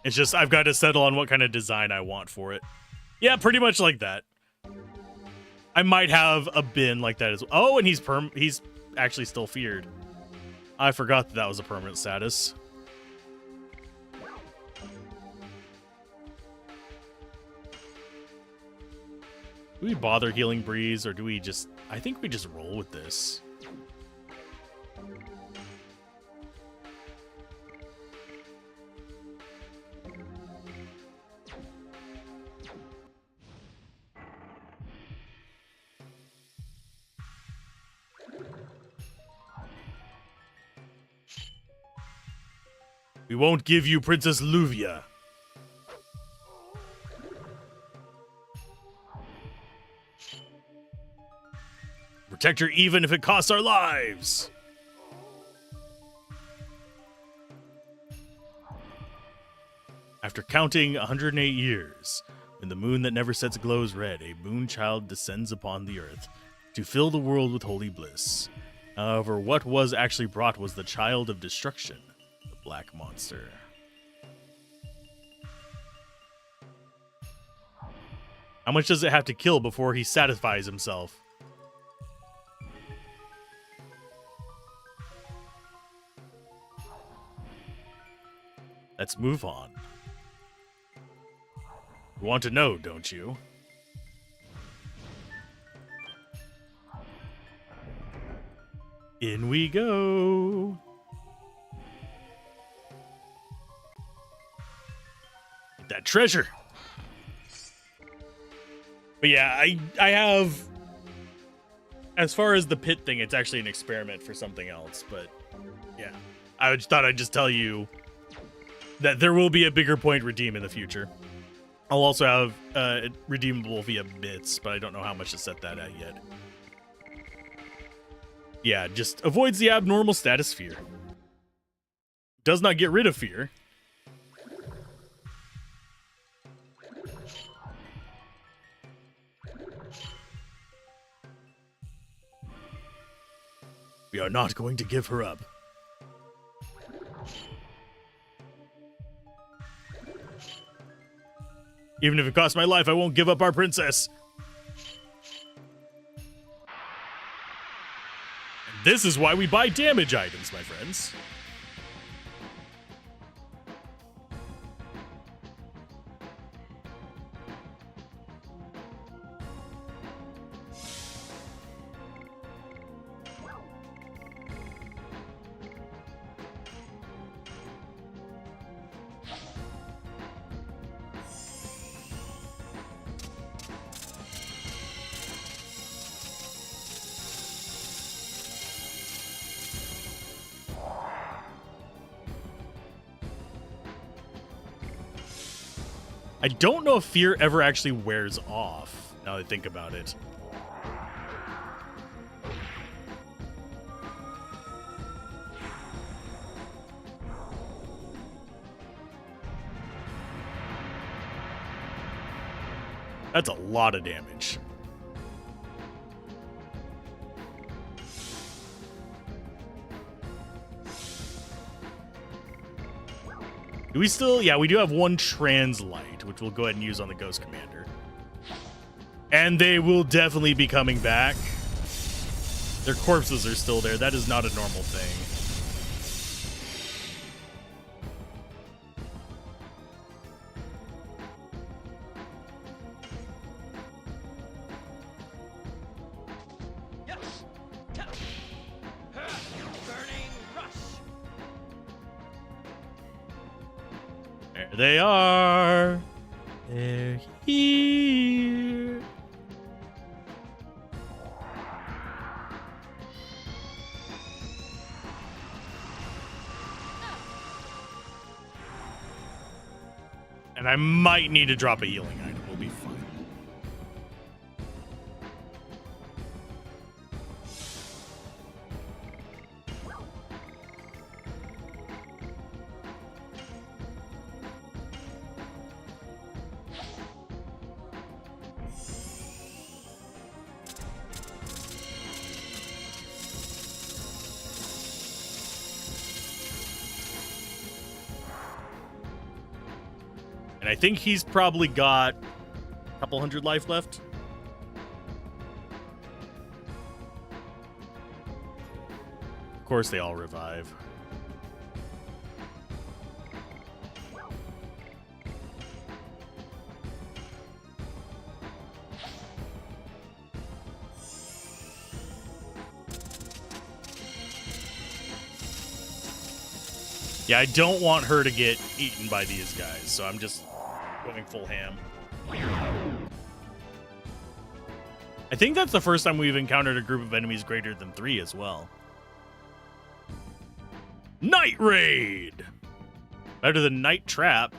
It's just, I've got to settle on what kind of design I want for it. Yeah, pretty much like that. I might have a bin like that as well. Oh, and he's actually still feared. I forgot that was a permanent status. Do we bother healing Breeze, or do we just... I think we just roll with this. We won't give you Princess Luvia. Protect her even if it costs our lives. After counting 108 years, when the moon that never sets glows red, a moon child descends upon the earth to fill the world with holy bliss. However, what was actually brought was the child of destruction, the black monster. How much does it have to kill before he satisfies himself? Let's move on. You want to know, don't you? In we go. Get that treasure. But yeah, I have, as far as the pit thing, it's actually an experiment for something else. But yeah, I thought I'd just tell you that there will be a bigger point redeem in the future. I'll also have it redeemable via bits, but I don't know how much to set that at yet. Yeah, just avoids the abnormal status fear. Does not get rid of fear. We are not going to give her up. Even if it costs my life, I won't give up our princess. And this is why we buy damage items, my friends. I don't know if fear ever actually wears off, now that I think about it. That's a lot of damage. Do we still? Yeah, we do have one translite, which we'll go ahead and use on the Ghost Commander. And they will definitely be coming back. Their corpses are still there. That is not a normal thing. There they are. They're here. And I might need to drop a healing item. We'll be fine. And I think he's probably got a couple hundred life left. Of course, they all revive. Yeah, I don't want her to get eaten by these guys, so I'm just going full ham. I think that's the first time we've encountered a group of enemies greater than 3 as well. Night Raid! Better than Night Trap.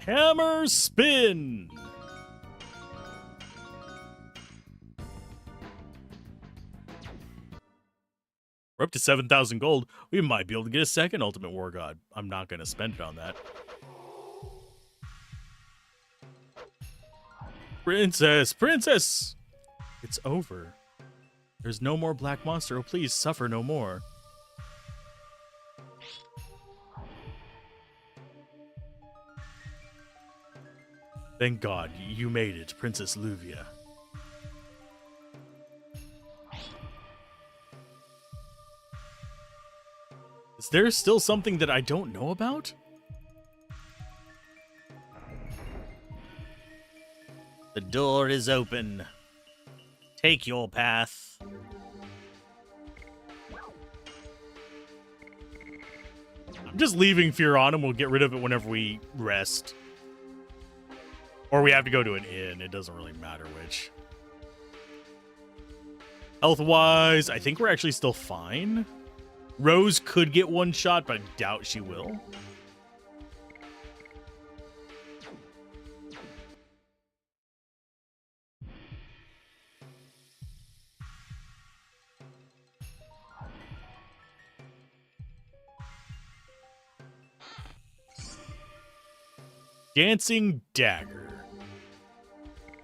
Hammer Spin! We're up to 7,000 gold. We might be able to get a second Ultimate War God. I'm not going to spend it on that. Princess! Princess! It's over. There's no more black monster. Oh, please, suffer no more. Thank God, you made it, Princess Luvia. Is there still something that I don't know about? The door is open. Take your path. I'm just leaving fear on, and we'll get rid of it whenever we rest. Or we have to go to an inn. It doesn't really matter which. Health-wise, I think we're actually still fine. Rose could get one shot, but I doubt she will. Dancing dagger.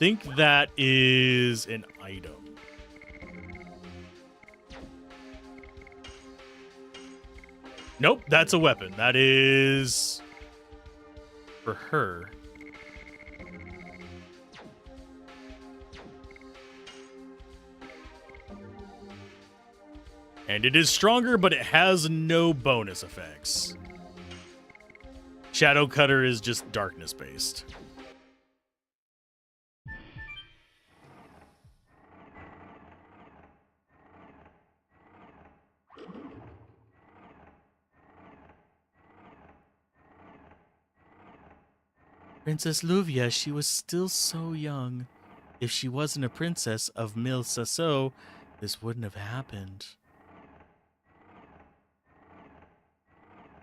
Think that is an item. Nope, that's a weapon. That is for her. And it is stronger, but it has no bonus effects. Shadow Cutter is just darkness based. Princess Luvia, she was still so young. If she wasn't a princess of Mil Sasso, this wouldn't have happened.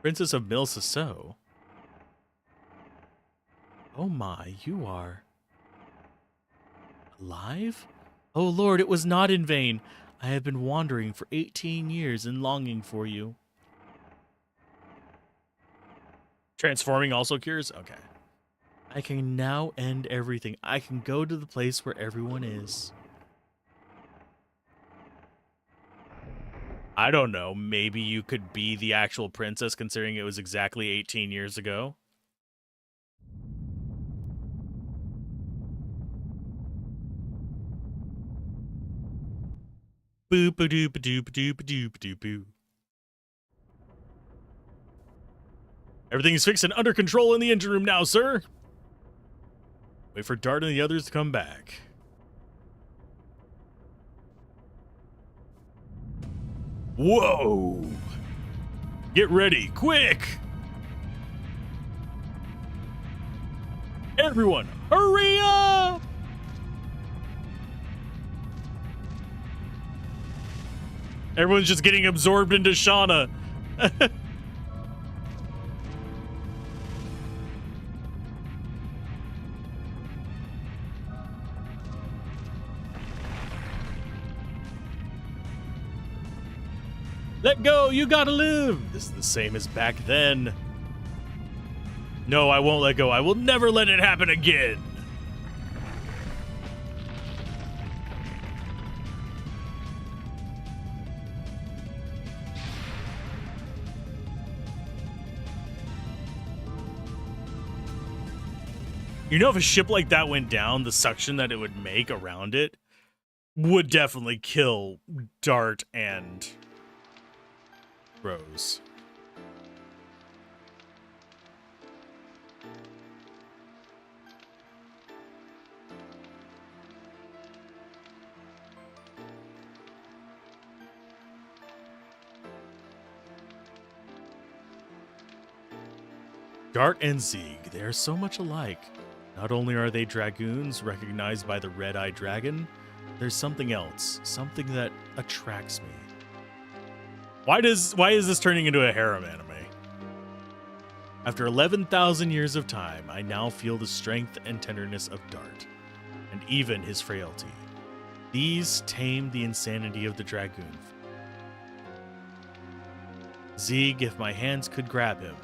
Princess of Mil Sasso? Oh my, you are alive? Oh Lord, it was not in vain. I have been wandering for 18 years and longing for you. Transforming also cures? Okay. I can now end everything. I can go to the place where everyone is. I don't know. Maybe you could be the actual princess, considering it was exactly 18 years ago. Boop a doop a doop a doop a doop a doop boo. Everything is fixed and under control in the engine room now, sir. Wait for Dart and the others to come back. Whoa! Get ready, quick! Everyone, hurry up! Everyone's just getting absorbed into Shauna. Let go, you gotta live! This is the same as back then. No, I won't let go. I will never let it happen again. You know, if a ship like that went down, the suction that it would make around it would definitely kill Dart and Rose. Dart and Zieg, they are so much alike. Not only are they dragoons recognized by the red-eyed dragon, there's something else, something that attracts me. Why is this turning into a harem anime? After 11,000 years of time, I now feel the strength and tenderness of Dart, and even his frailty. These tame the insanity of the dragoon. Zieg, if my hands could grab him,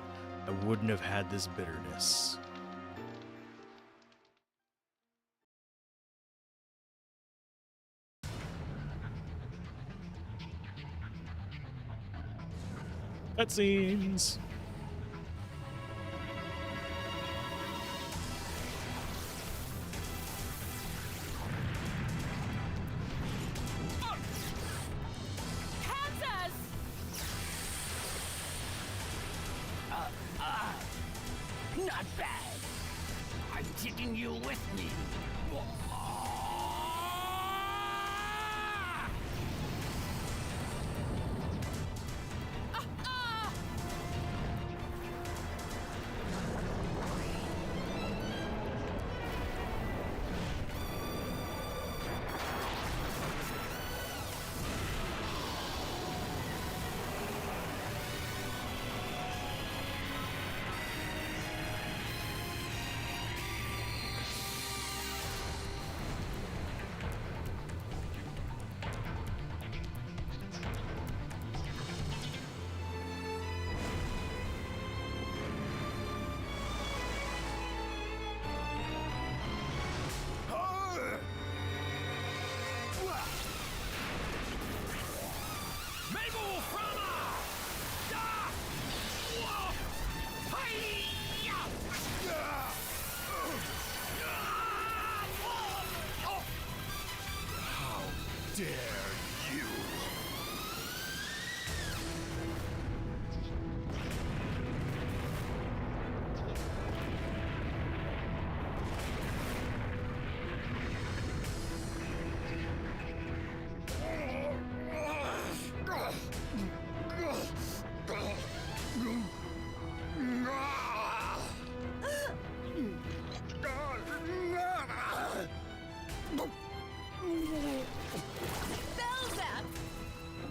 I wouldn't have had this bitterness. Cutscenes. not bad. I'm taking you with me. Dare you?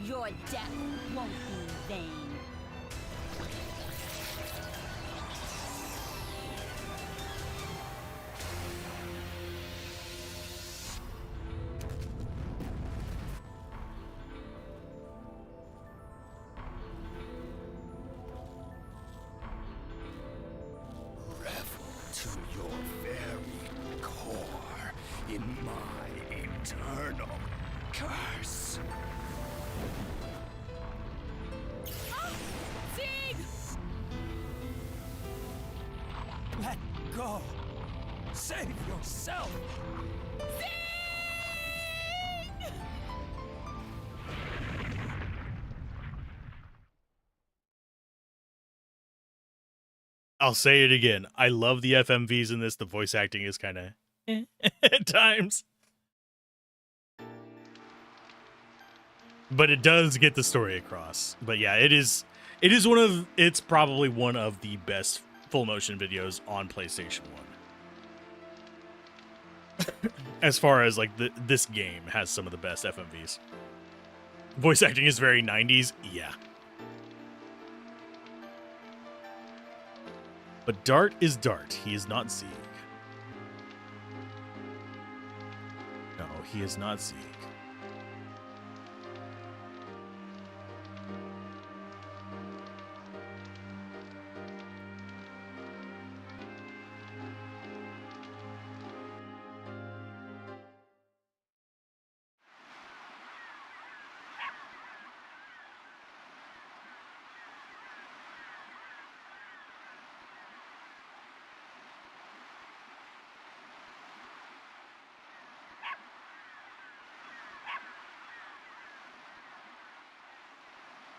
Your death won't be in vain. Revel to your very core in my eternal curse. Let go. Save yourself. I'll say it again. I love the FMVs in this. The voice acting is kind of at times. But it does get the story across. But yeah, it's probably one of the best full motion videos on PlayStation 1. As far as like this game has some of the best FMVs. Voice acting is very 90s, yeah. But Dart is Dart. He is not Zeke. No, he is not Zeke.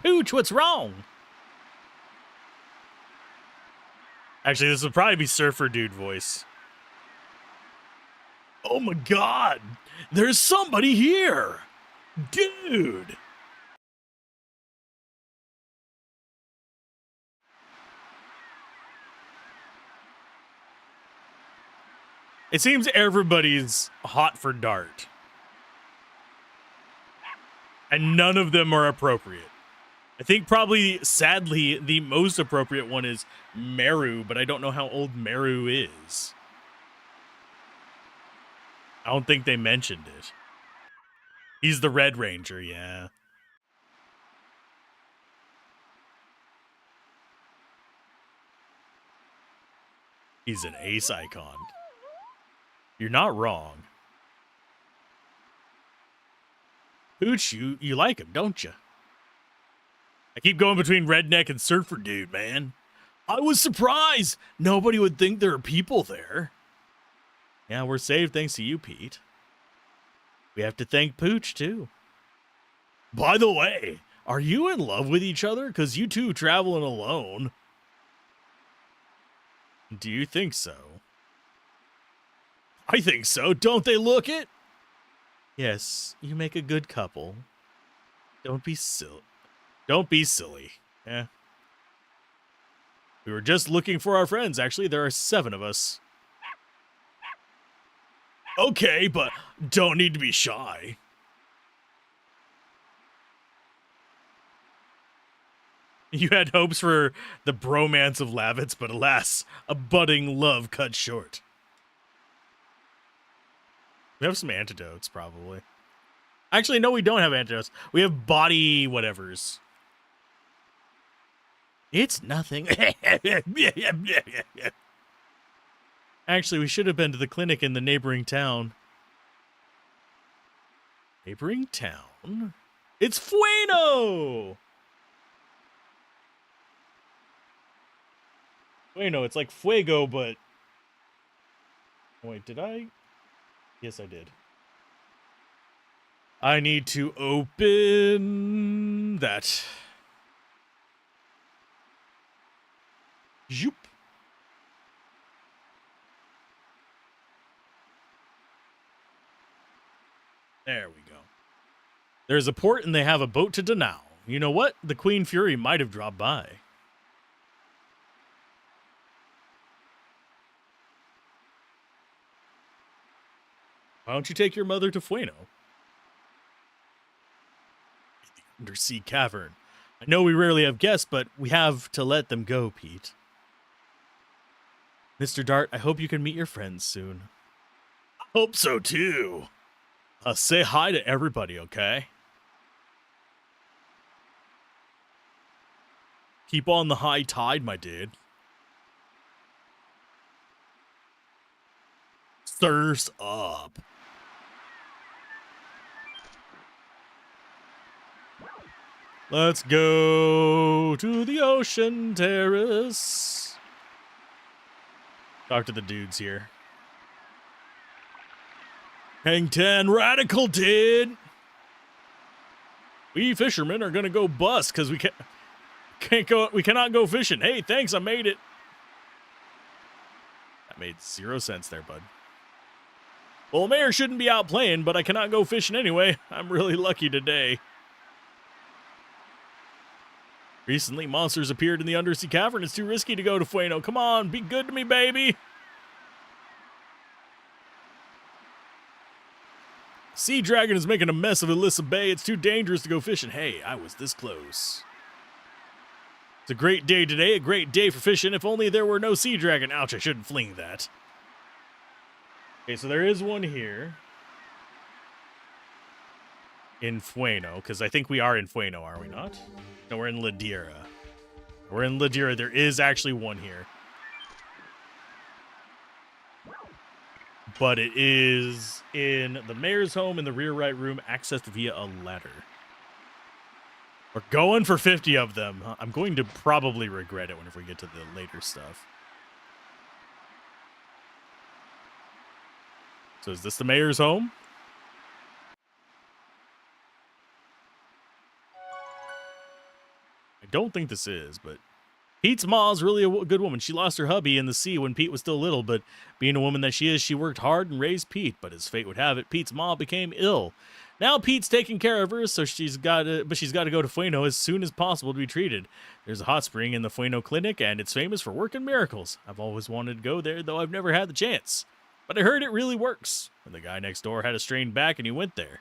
Pooch, what's wrong? Actually, this would probably be Surfer Dude voice. Oh my god! There's somebody here! Dude! It seems everybody's hot for Dart. And none of them are appropriate. I think probably, sadly, the most appropriate one is Meru, but I don't know how old Meru is. I don't think they mentioned it. He's the Red Ranger, yeah. He's an ace icon. You're not wrong. Pooch, you like him, don't you? I keep going between Redneck and Surfer Dude, man. I was surprised. Nobody would think there are people there. Yeah, we're saved thanks to you, Pete. We have to thank Pooch, too. By the way, are you in love with each other? Because you two traveling alone. Do you think so? I think so. Don't they look it? Yes, you make a good couple. Don't be silly. Don't be silly. Yeah. We were just looking for our friends. Actually, there are 7 of us. Okay, but don't need to be shy. You had hopes for the bromance of Lavitz, but alas, a budding love cut short. We have some antidotes, probably. Actually, no, we don't have antidotes. We have body whatevers. It's nothing. Actually, we should have been to the clinic in the neighboring town. Neighboring town? It's Fueno! Fueno, it's like Fuego, but... Wait, did I? Yes, I did. I need to open that. Zoop. There we go. There's a port and they have a boat to Danao. You know what? The Queen Fury might have dropped by. Why don't you take your mother to Fueno? The undersea cavern. I know we rarely have guests, but we have to let them go, Pete. Mr. Dart, I hope you can meet your friends soon. I hope so, too. Say hi to everybody, okay? Keep on the high tide, my dude. Stirs up. Let's go to the ocean terrace. Talk to the dudes here. Hang 10 radical, dude. We fishermen are gonna go bust because we we cannot go fishing. Hey, thanks, I made it. That made 0 sense there, bud. Well, Mayor shouldn't be out playing, but I cannot go fishing anyway. I'm really lucky today. Recently, monsters appeared in the undersea cavern. It's too risky to go to Fueno. Come on, be good to me, baby. Sea Dragon is making a mess of Alyssa Bay. It's too dangerous to go fishing. Hey, I was this close. It's a great day today, a great day for fishing. If only there were no Sea Dragon. Ouch, I shouldn't fling that. Okay, so there is one here. In Fueno, because I think we are in Fueno, are we not? No, we're in Ladira. We're in Ladira. There is actually one here. But it is in the mayor's home in the rear right room, accessed via a ladder. We're going for 50 of them. I'm going to probably regret it whenever we get to the later stuff. So is this the mayor's home? I don't think this is, but Pete's ma's really a good woman. She lost her hubby in the sea when Pete was still little, but being a woman that she is, she worked hard and raised Pete. But as fate would have it, Pete's ma became ill. Now Pete's taking care of her, so she's got to go to Fueno as soon as possible to be treated. There's a hot spring in the Fueno clinic, and it's famous for working miracles. I've always wanted to go there, though I've never had the chance. But I heard it really works. And the guy next door had a strained back, and he went there.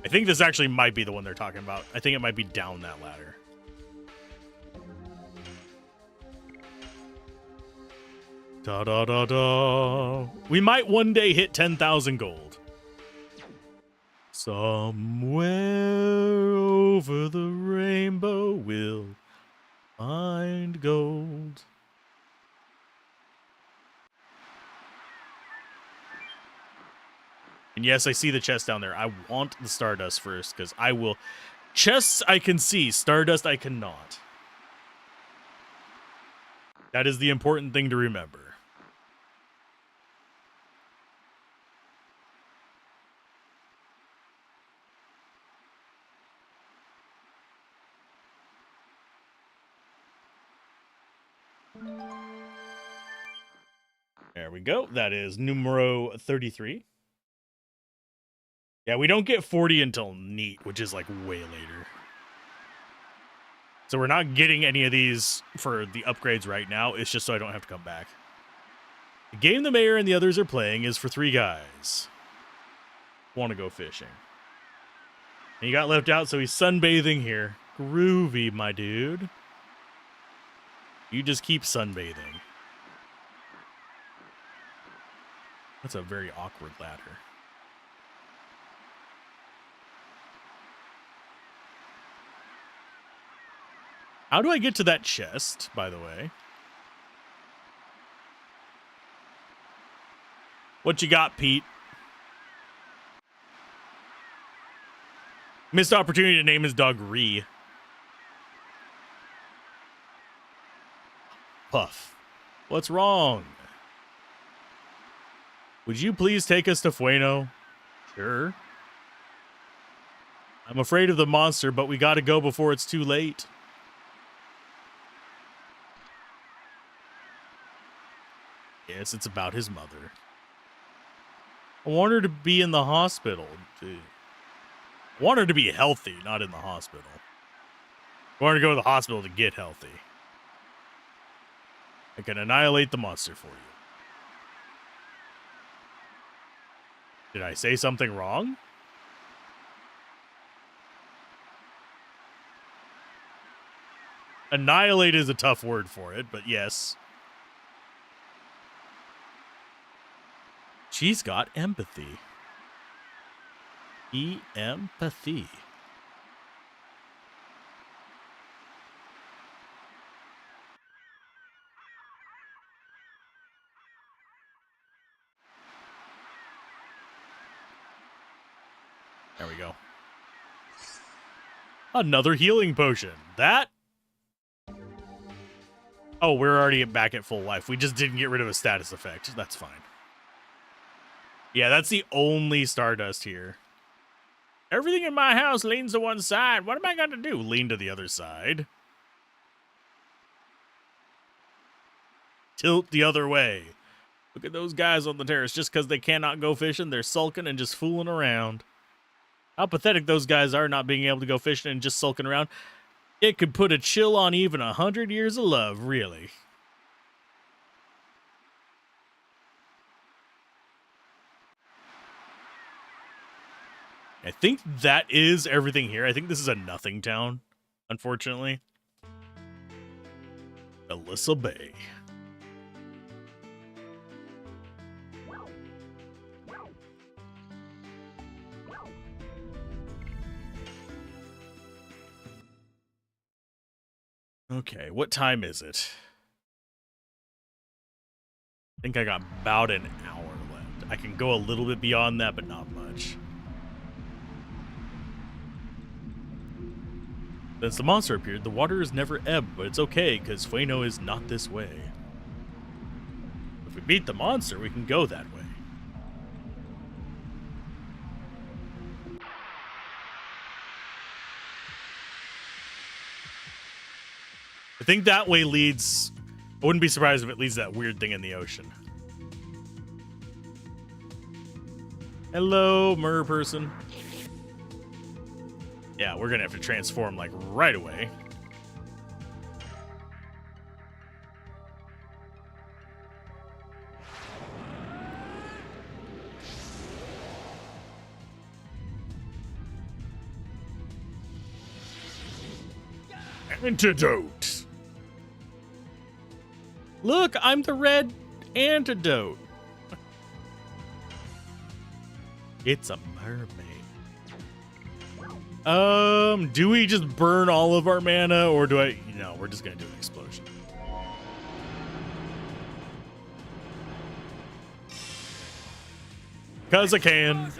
I think this actually might be the one they're talking about. I think it might be down that ladder. Da da da da. We might one day hit 10,000 gold. Somewhere over the rainbow we'll find gold. And yes, I see the chest down there. I want the Stardust first, because I will... Chests I can see, Stardust I cannot. That is the important thing to remember. There we go. That is numero 33. Yeah, we don't get 40 until neat, which is like way later. So we're not getting any of these for the upgrades right now. It's just so I don't have to come back. The game the mayor and the others are playing is for 3 guys. Want to go fishing. And he got left out, so he's sunbathing here. Groovy, my dude. You just keep sunbathing. That's a very awkward ladder. How do I get to that chest, by the way? What you got, Pete? Missed opportunity to name his dog Ree. Puff. What's wrong? Would you please take us to Fueno? Sure. I'm afraid of the monster, but we gotta go before it's too late. Yes, it's about his mother. I want her to be in the hospital. I want her to be healthy, not in the hospital. I want her to go to the hospital to get healthy. I can annihilate the monster for you. Did I say something wrong? Annihilate is a tough word for it, but yes. She's got empathy. Empathy. There we go. Another healing potion. That? Oh, we're already back at full life. We just didn't get rid of a status effect. That's fine. Yeah, that's the only Stardust here. Everything in my house leans to one side. What am I going to do? Lean to the other side. Tilt the other way. Look at those guys on the terrace. Just because they cannot go fishing, they're sulking and just fooling around. How pathetic those guys are not being able to go fishing and just sulking around. It could put a chill on even 100 years of love, really. I think that is everything here. I think this is a nothing town, unfortunately. Alyssa Bay. Okay, what time is it? I think I got about an hour left. I can go a little bit beyond that, but not much. Since the monster appeared, the water has never ebbed, but it's okay, because Fueno is not this way. If we beat the monster, we can go that way. I think that way leads... I wouldn't be surprised if it leads to that weird thing in the ocean. Hello, mer person. Yeah, we're gonna have to transform, like, right away. Antidote. Look, I'm the red antidote. It's a mermaid. Do we just burn all of our mana, or do I... No, we're just gonna do an explosion. Because I can.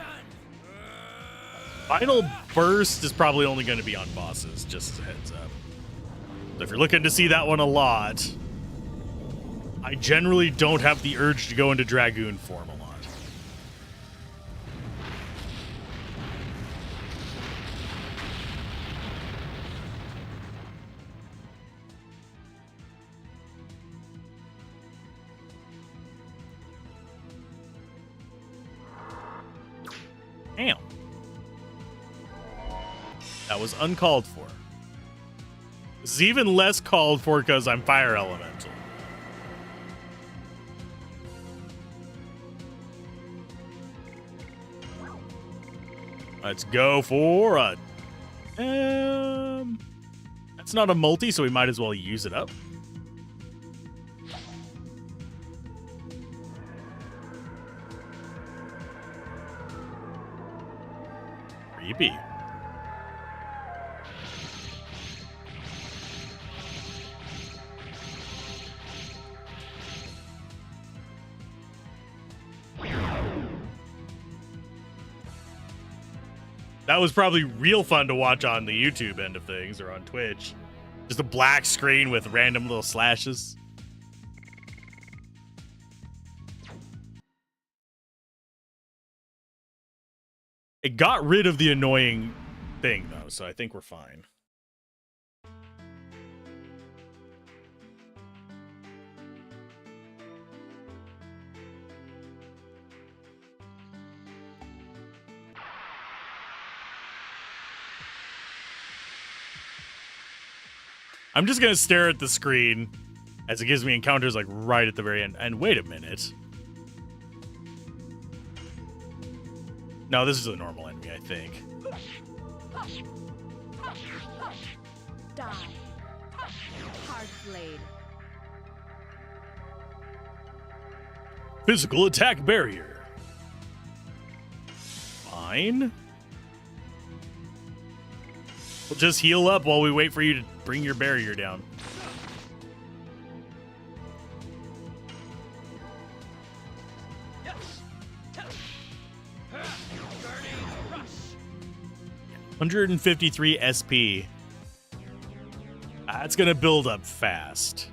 Final burst is probably only going to be on bosses, just a heads up. So if you're looking to see that one a lot, I generally don't have the urge to go into Dragoon form a lot. Damn. That was uncalled for. This is even less called for because I'm fire elemental. Let's go for a... that's not a multi, so we might as well use it up. Creepy. That was probably real fun to watch on the YouTube end of things or on Twitch. Just a black screen with random little slashes. It got rid of the annoying thing, though, so I think we're fine. I'm just going to stare at the screen as it gives me encounters like right at the very end. And wait a minute. No, this is a normal enemy, I think. Die. Hard blade. Physical attack barrier. Fine. We'll just heal up while we wait for you to bring your barrier down. $153 SP. That's gonna build up fast.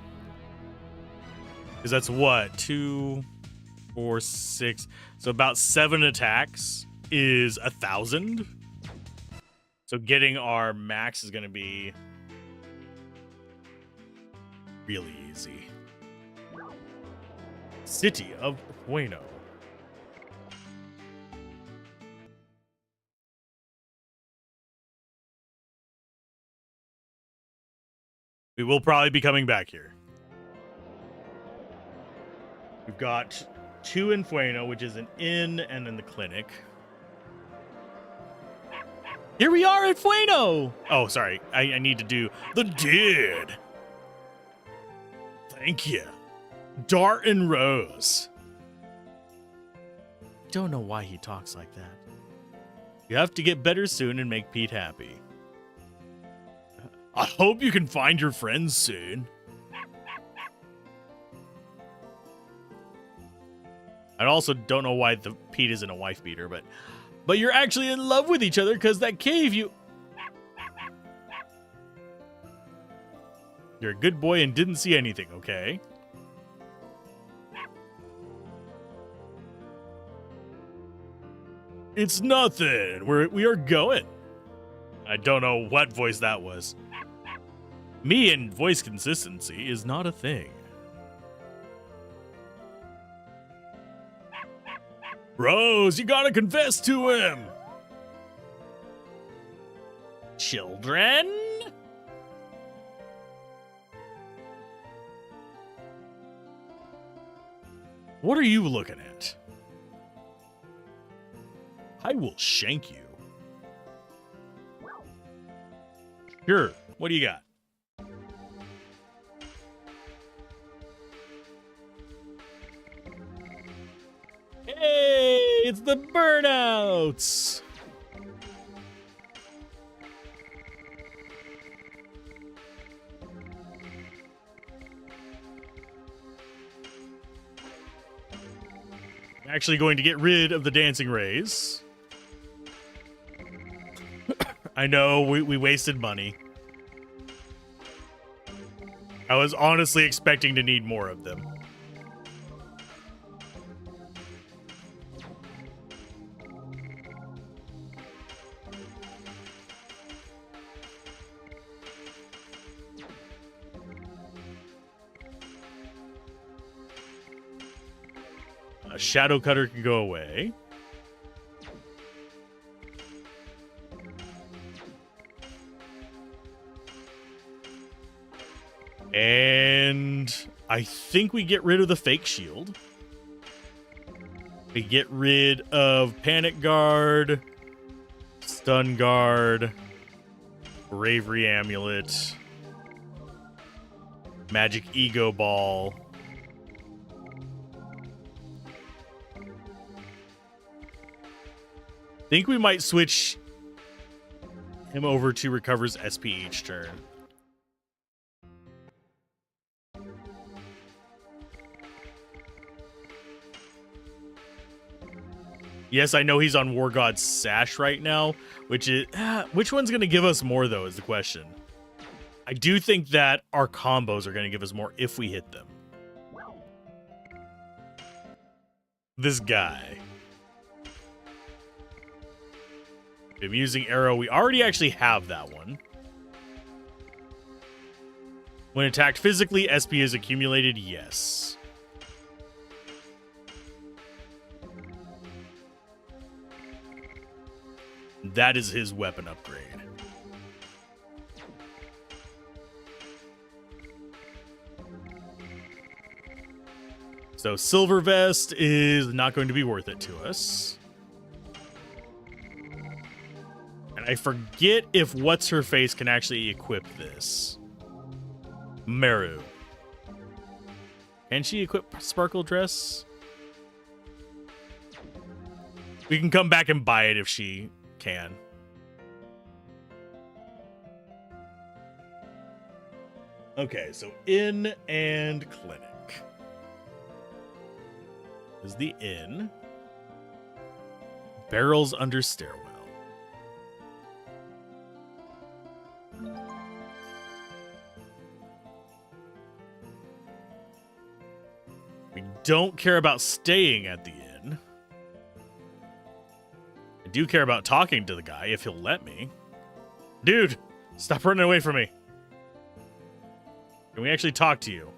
Because that's what? 2, 4, 6. So about 7 attacks is 1,000. So getting our max is gonna be really easy. City of Bueno. We will probably be coming back here. We've got 2 in Bueno, which is an inn and then the clinic. Here we are at Bueno! Oh, sorry. I need to do the dude. Thank you. Dart and Rose. Don't know why he talks like that. You have to get better soon and make Pete happy. I hope you can find your friends soon. I also don't know why the Pete isn't a wife beater, but you're actually in love with each other because that cave you... You're a good boy and didn't see anything, okay? It's nothing. We are going. I don't know what voice that was. Me and voice consistency is not a thing. Rose, you gotta confess to him. Children? What are you looking at? I will shank you. Sure. What do you got? Hey, it's the burnouts. I'm actually going to get rid of the dancing rays. I know we wasted money. I was honestly expecting to need more of them. A shadow cutter can go away. And I think we get rid of the fake shield. We get rid of Panic Guard, Stun Guard, Bravery Amulet, Magic Ego Ball. Think we might switch him over to recovers SP each turn. Yes, I know he's on War God's Sash right now, which one's going to give us more, though, is the question. I do think that our combos are going to give us more if we hit them. This guy. Amusing Arrow. We already actually have that one. When attacked physically, SP is accumulated. Yes. That is his weapon upgrade. So Silver Vest is not going to be worth it to us. And I forget if What's-Her-Face can actually equip this. Meru. Can she equip Sparkle Dress? We can come back and buy it if she can. Okay, so inn and clinic. Is the inn. Barrels under stairwell. We don't care about staying at the inn. I do care about talking to the guy if he'll let me. Dude, stop running away from me. Can we actually talk to you?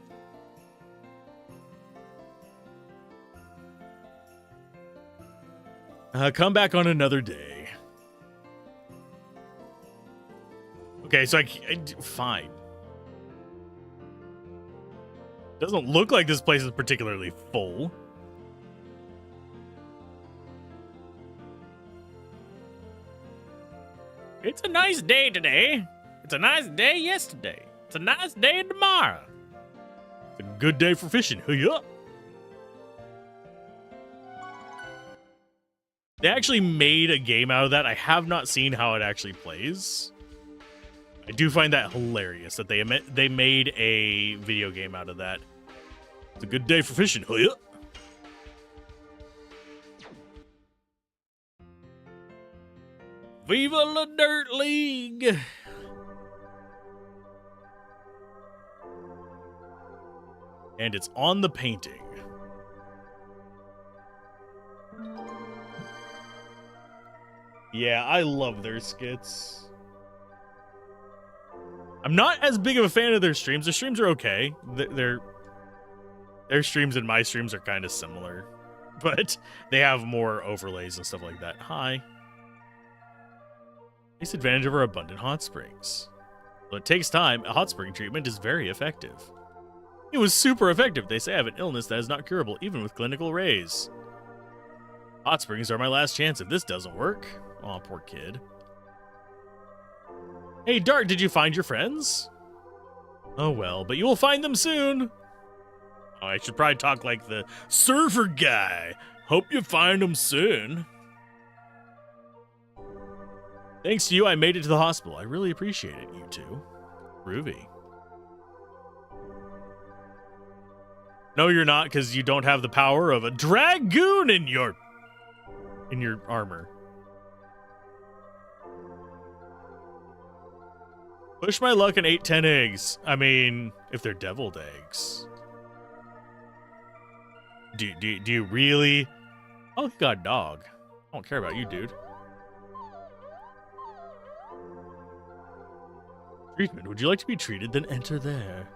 Come back on another day. Okay, so fine. Doesn't look like this place is particularly full. It's a nice day today. It's a nice day yesterday. It's a nice day tomorrow. It's a good day for fishing. Hey-ya. They actually made a game out of that. I have not seen how it actually plays. I do find that hilarious that they made a video game out of that. It's a good day for fishing. Hey-ya. Viva la Dirt League! And it's on the painting. Yeah, I love their skits. I'm not as big of a fan of their streams. Their streams are okay. Their streams and my streams are kind of similar. But they have more overlays and stuff like that. Hi. Takes advantage of our abundant hot springs. Well, it takes time. A hot spring treatment is very effective. It was super effective. They say I have an illness that is not curable, even with clinical rays. Hot springs are my last chance if this doesn't work. Aw, poor kid. Hey, Dart, did you find your friends? Oh, well, but you will find them soon. Oh, I should probably talk like the surfer guy. Hope you find them soon. Thanks to you, I made it to the hospital. I really appreciate it, you two. Groovy. No, you're not, because you don't have the power of a dragoon in your armor. Push my luck and 8-10 eggs. I mean, if they're deviled eggs. Do you really? Oh, you got a dog. I don't care about you, dude. Treatment. Would you like to be treated? Then enter there.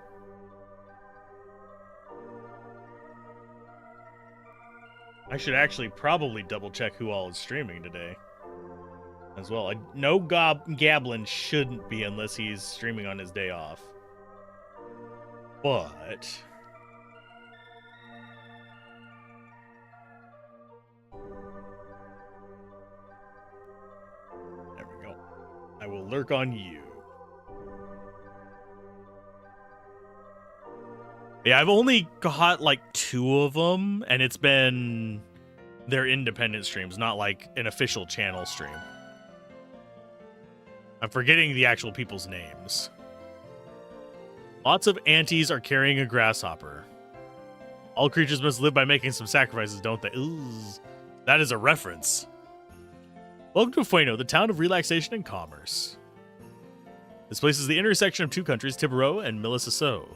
I should actually probably double check who all is streaming today as well. No Gablin shouldn't be unless he's streaming on his day off. But there we go. I will lurk on you. Yeah, I've only got like 2 of them, and it's been their independent streams, not like an official channel stream. I'm forgetting the actual people's names. Lots of aunties are carrying a grasshopper. All creatures must live by making some sacrifices, don't they? Ooh, that is a reference. Welcome to Fueno, the town of relaxation and commerce. This place is the intersection of 2 countries, Tibero and Milissaso.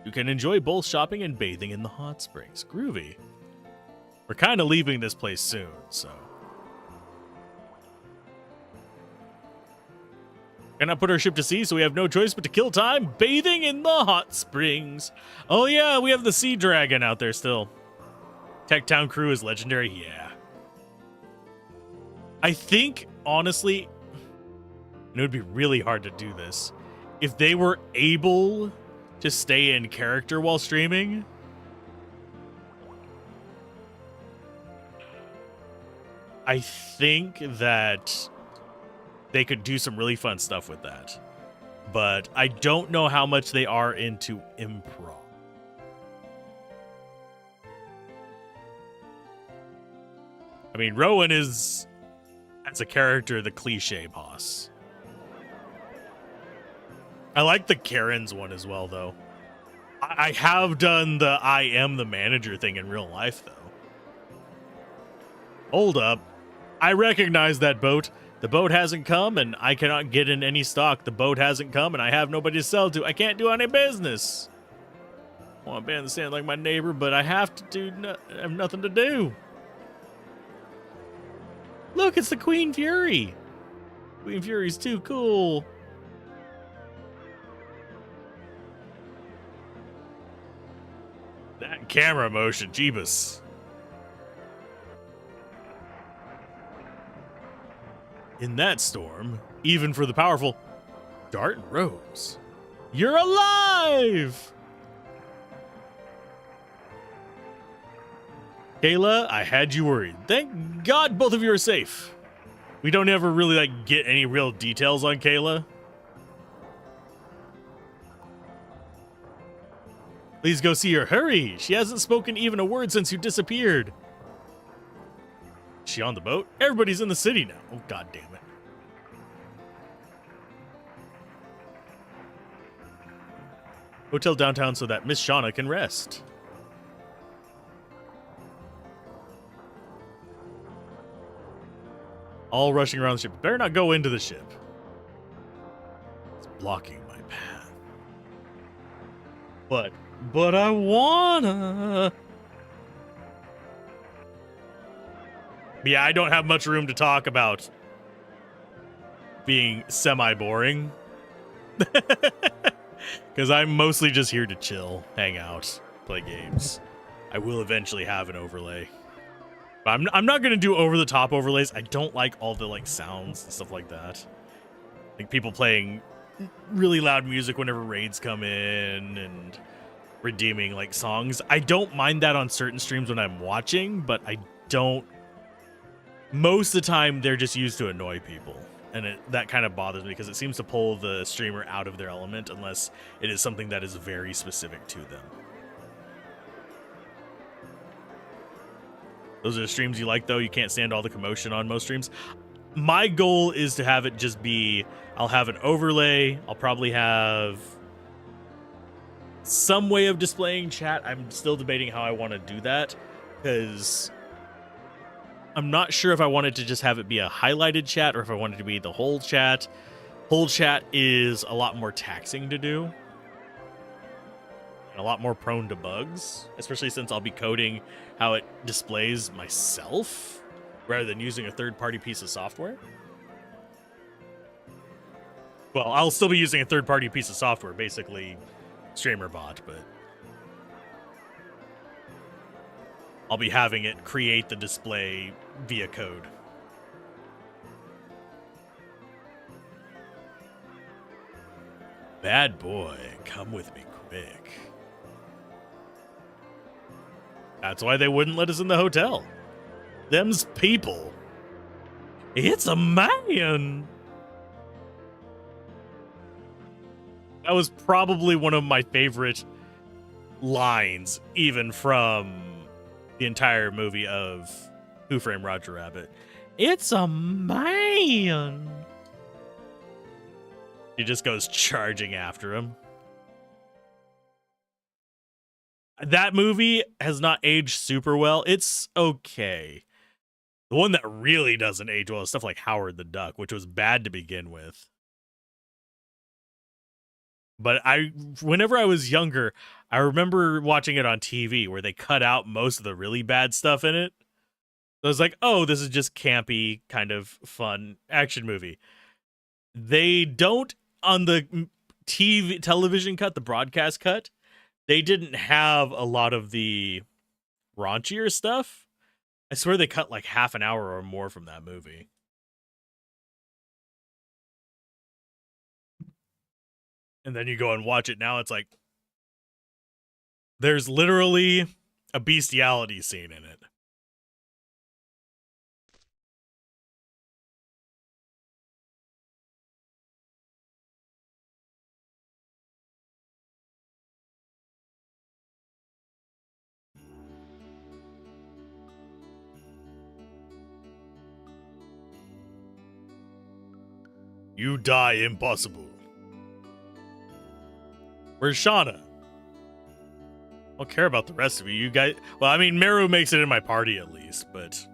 You can enjoy both shopping and bathing in the hot springs. Groovy. We're kind of leaving this place soon, so. Cannot put our ship to sea, so we have no choice but to kill time bathing in the hot springs. Oh yeah, we have the sea dragon out there still. Tech Town crew is legendary, yeah. I think, honestly, and it would be really hard to do this, if they were able to stay in character while streaming. I think that they could do some really fun stuff with that. But I don't know how much they are into improv. I mean, Rowan is, as a character, the cliche boss. I like the Karen's one as well, though. I have done the I am the manager thing in real life, though. Hold up. I recognize that boat. The boat hasn't come, and I cannot get in any stock. The boat hasn't come, and I have nobody to sell to. I can't do any business. I want to be in the stand like my neighbor, but I have to I have nothing to do. Look, it's the Queen Fury. Queen Fury's too cool. That camera motion, Jeebus. In that storm, even for the powerful, Dart and Rose, you're alive! Kayla, I had you worried. Thank God both of you are safe. We don't ever really get any real details on Kayla. Please go see her. Hurry! She hasn't spoken even a word since you disappeared. Is she on the boat? Everybody's in the city now. Oh, God damn it. Hotel downtown so that Miss Shauna can rest. All rushing around the ship. Better not go into the ship. It's blocking my path. But I wanna. Yeah, I don't have much room to talk about being semi-boring. Because I'm mostly just here to chill, hang out, play games. I will eventually have an overlay. But I'm not going to do over-the-top overlays. I don't like all the sounds and stuff like that. Like people playing really loud music whenever raids come in and redeeming songs. I don't mind that on certain streams when I'm watching, but I don't. Most of the time, they're just used to annoy people. And that kind of bothers me because it seems to pull the streamer out of their element unless it is something that is very specific to them. Those are the streams you like, though. You can't stand all the commotion on most streams. My goal is to have it just be, I'll have an overlay. I'll probably have some way of displaying chat. I'm still debating how I want to do that because I'm not sure if I wanted to just have it be a highlighted chat or if I wanted to be the whole chat. Whole chat is a lot more taxing to do. And a lot more prone to bugs, especially since I'll be coding how it displays myself rather than using a third-party piece of software. Well, I'll still be using a third-party piece of software, basically StreamerBot, but I'll be having it create the display via code. Bad boy, come with me quick. That's why they wouldn't let us in the hotel. Them's people. It's a man. That was probably one of my favorite lines, even from the entire movie of Who Framed Roger Rabbit. It's a man. He just goes charging after him. That movie has not aged super well. It's okay. The one that really doesn't age well is stuff like Howard the Duck, which was bad to begin with. But whenever I was younger, I remember watching it on TV where they cut out most of the really bad stuff in it. So I was like, oh, this is just campy, kind of fun action movie. They don't, on the television cut, the broadcast cut, they didn't have a lot of the raunchier stuff. I swear they cut like half an hour or more from that movie. And then you go and watch it now, it's like there's literally a bestiality scene in it. You die impossible. Where's Shauna? I don't care about the rest of you. You guys. Well, I mean, Meru makes it in my party at least, but.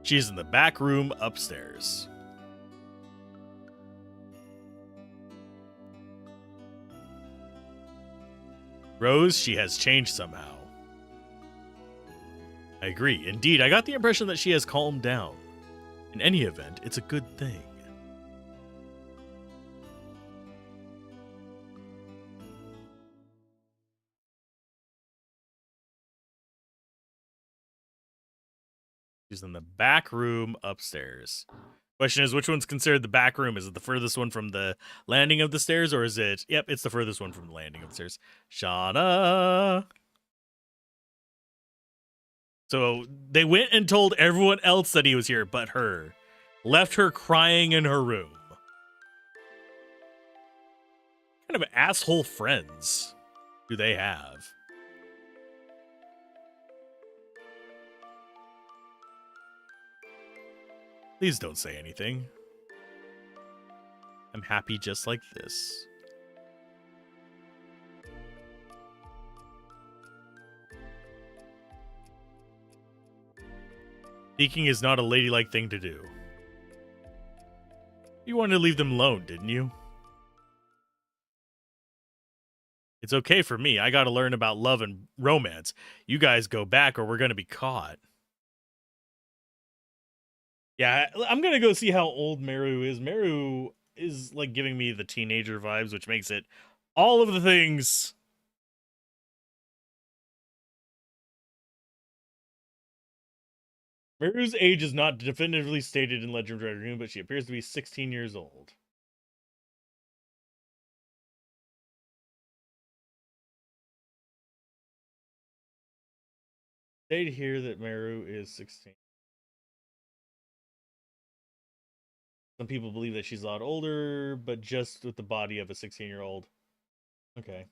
She's in the back room upstairs. Rose, she has changed somehow. I agree. Indeed, I got the impression that she has calmed down. In any event, it's a good thing. She's in the back room upstairs. Question is, which one's considered the back room? Is it the furthest one from the landing of the stairs, or is it... Yep, it's the furthest one from the landing of the stairs. Shauna! So they went and told everyone else that he was here but her. Left her crying in her room. What kind of asshole friends do they have? Please don't say anything. I'm happy just like this. Speaking is not a ladylike thing to do. You wanted to leave them alone, didn't you? It's okay for me. I gotta learn about love and romance. You guys go back or we're gonna be caught. Yeah, I'm gonna go see how old Meru is. Meru is like giving me the teenager vibes, which makes it all of the things. Meru's age is not definitively stated in Legend of Dragoon, but she appears to be 16 years old. Stated here that Meru is 16. Some people believe that she's a lot older, but just with the body of a 16-year-old. Okay.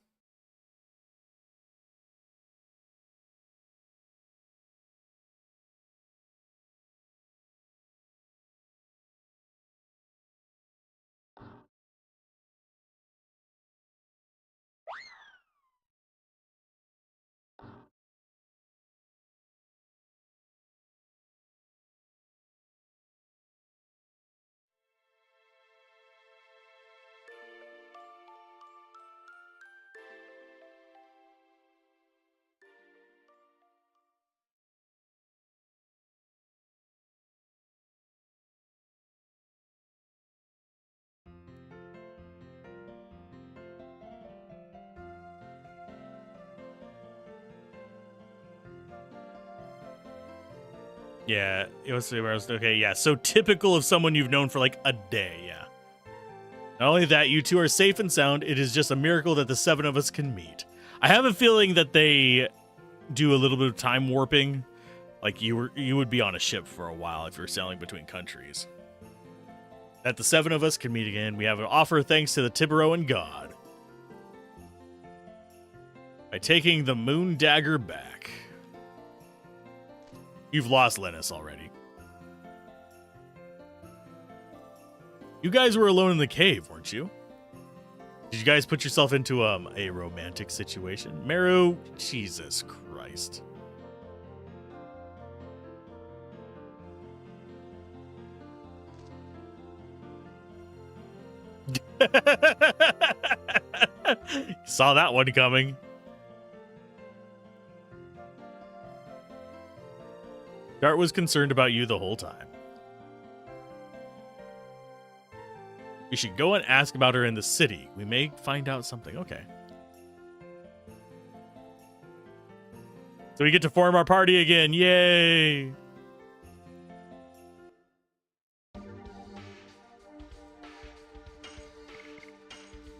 Yeah, it was okay. Yeah, so typical of someone you've known for like a day. Yeah. Not only that, you two are safe and sound. It is just a miracle that the 7 of us can meet. I have a feeling that they do a little bit of time warping. Like you would be on a ship for a while if you're sailing between countries. That the 7 of us can meet again. We have an offer thanks to the Tiburoan god. By taking the moon dagger back. You've lost Linus already. You guys were alone in the cave, weren't you? Did you guys put yourself into a romantic situation? Meru, Jesus Christ. Saw that one coming. Dart was concerned about you the whole time. We should go and ask about her in the city. We may find out something. Okay. So we get to form our party again. Yay!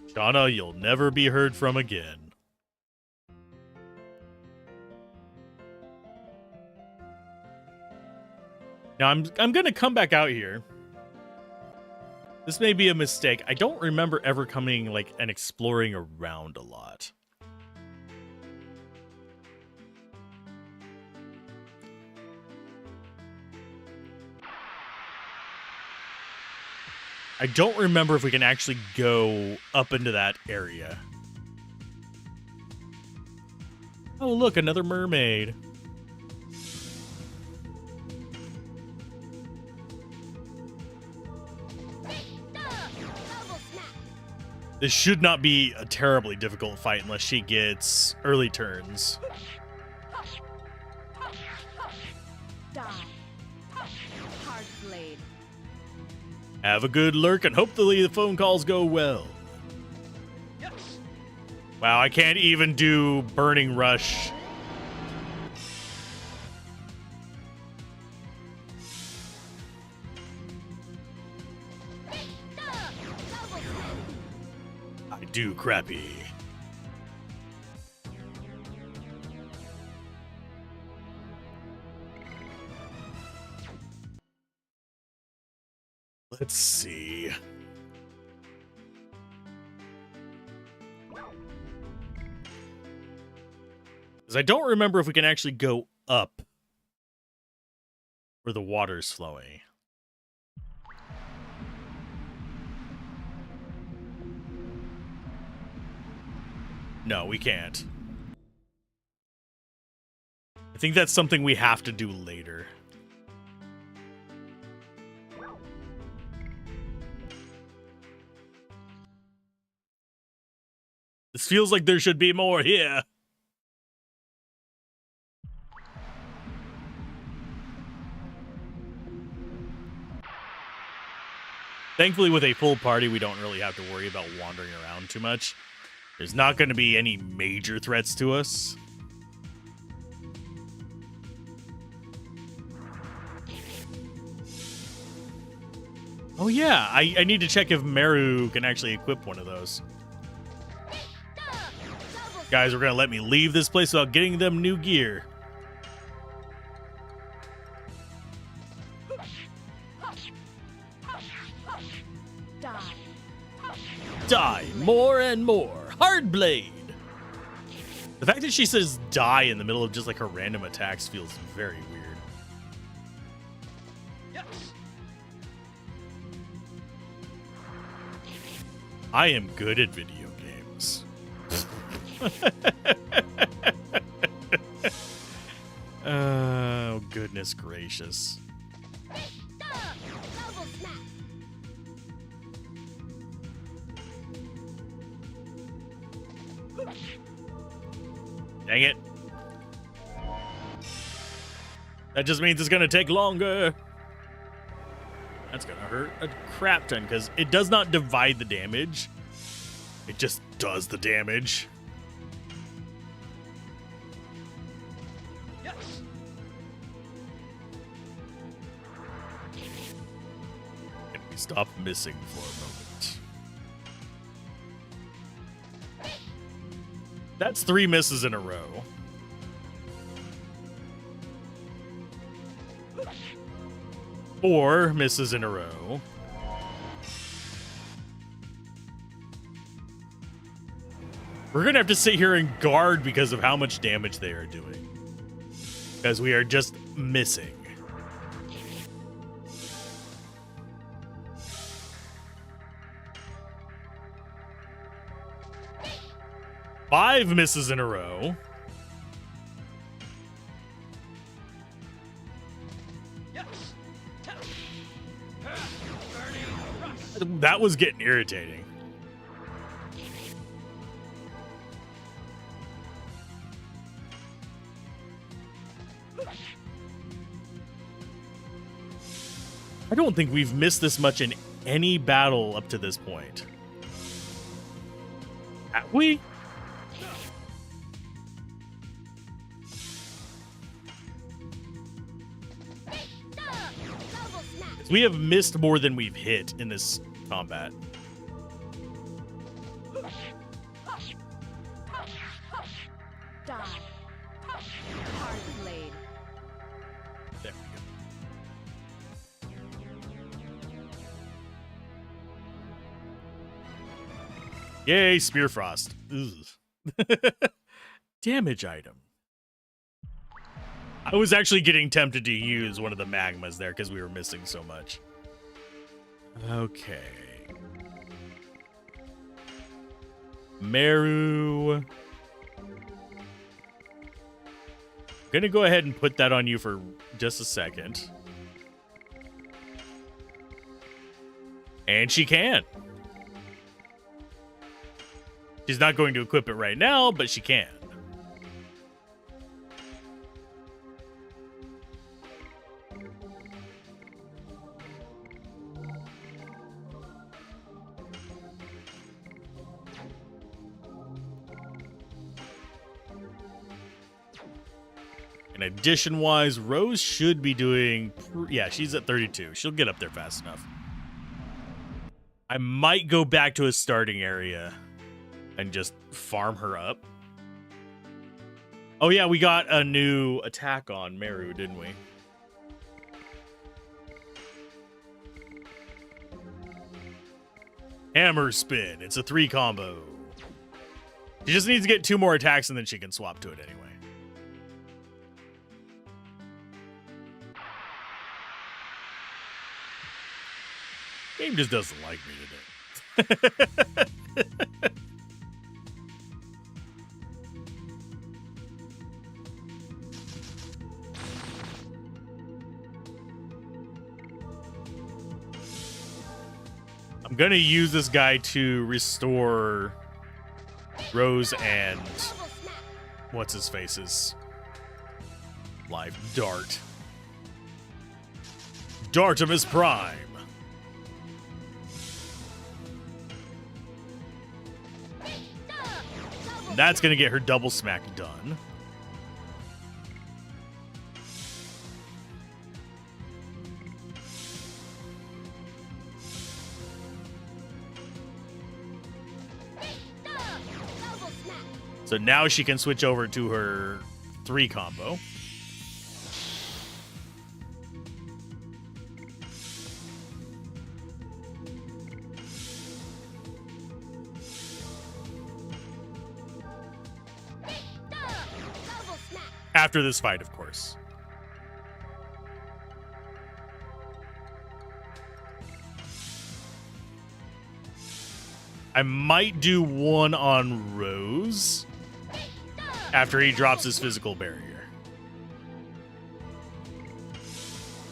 Shauna, you'll never be heard from again. Now I'm going to come back out here. This may be a mistake. I don't remember ever coming like and exploring around a lot. I don't remember if we can actually go up into that area. Oh, look, another mermaid. This should not be a terribly difficult fight unless she gets early turns. Die. Hard blade. Have a good lurk and hopefully the phone calls go well. Wow, I can't even do Burning Rush. I do crappy. Let's see. Because I don't remember if we can actually go up where the water's flowing. No, we can't. I think that's something we have to do later. This feels like there should be more here. Thankfully, with a full party, we don't really have to worry about wandering around too much. There's not going to be any major threats to us. Oh yeah, I need to check if Meru can actually equip one of those. Guys, we're going to let me leave this place without getting them new gear. Die. Die more and more. Hard blade. The fact that she says die in the middle of just like her random attacks feels very weird. I am good at video games. Oh, goodness gracious. Dang it. That just means it's going to take longer. That's going to hurt a crap ton because it does not divide the damage. It just does the damage. Yes. Can we stop missing for a moment? That's 3 misses in a row. Four misses in a row. We're gonna have to sit here and guard because of how much damage they are doing. Because we are just missing. Five misses in a row. That was getting irritating. I don't think we've missed this much in any battle up to this point. Have we? We have missed more than we've hit in this combat. Die. Hard blade. There we go. Yay, Spear Frost. Damage item. I was actually getting tempted to use one of the magmas there because we were missing so much. Okay. Meru. Gonna go ahead and put that on you for just a second. And she can. She's not going to equip it right now, but she can. And addition-wise, Rose should be doing... Yeah, she's at 32. She'll get up there fast enough. I might go back to a starting area and just farm her up. Oh, yeah, we got a new attack on Meru, didn't we? Hammer spin. It's a 3 combo. She just needs to get 2 more attacks and then she can swap to it anyway. Game just doesn't like me today. I'm gonna use this guy to restore Rose and what's his face's life. Dart. Dartimus Prime. That's going to get her double smack done. So now she can switch over to her 3 combo. After this fight, of course. I might do one on Rose after he drops his physical barrier.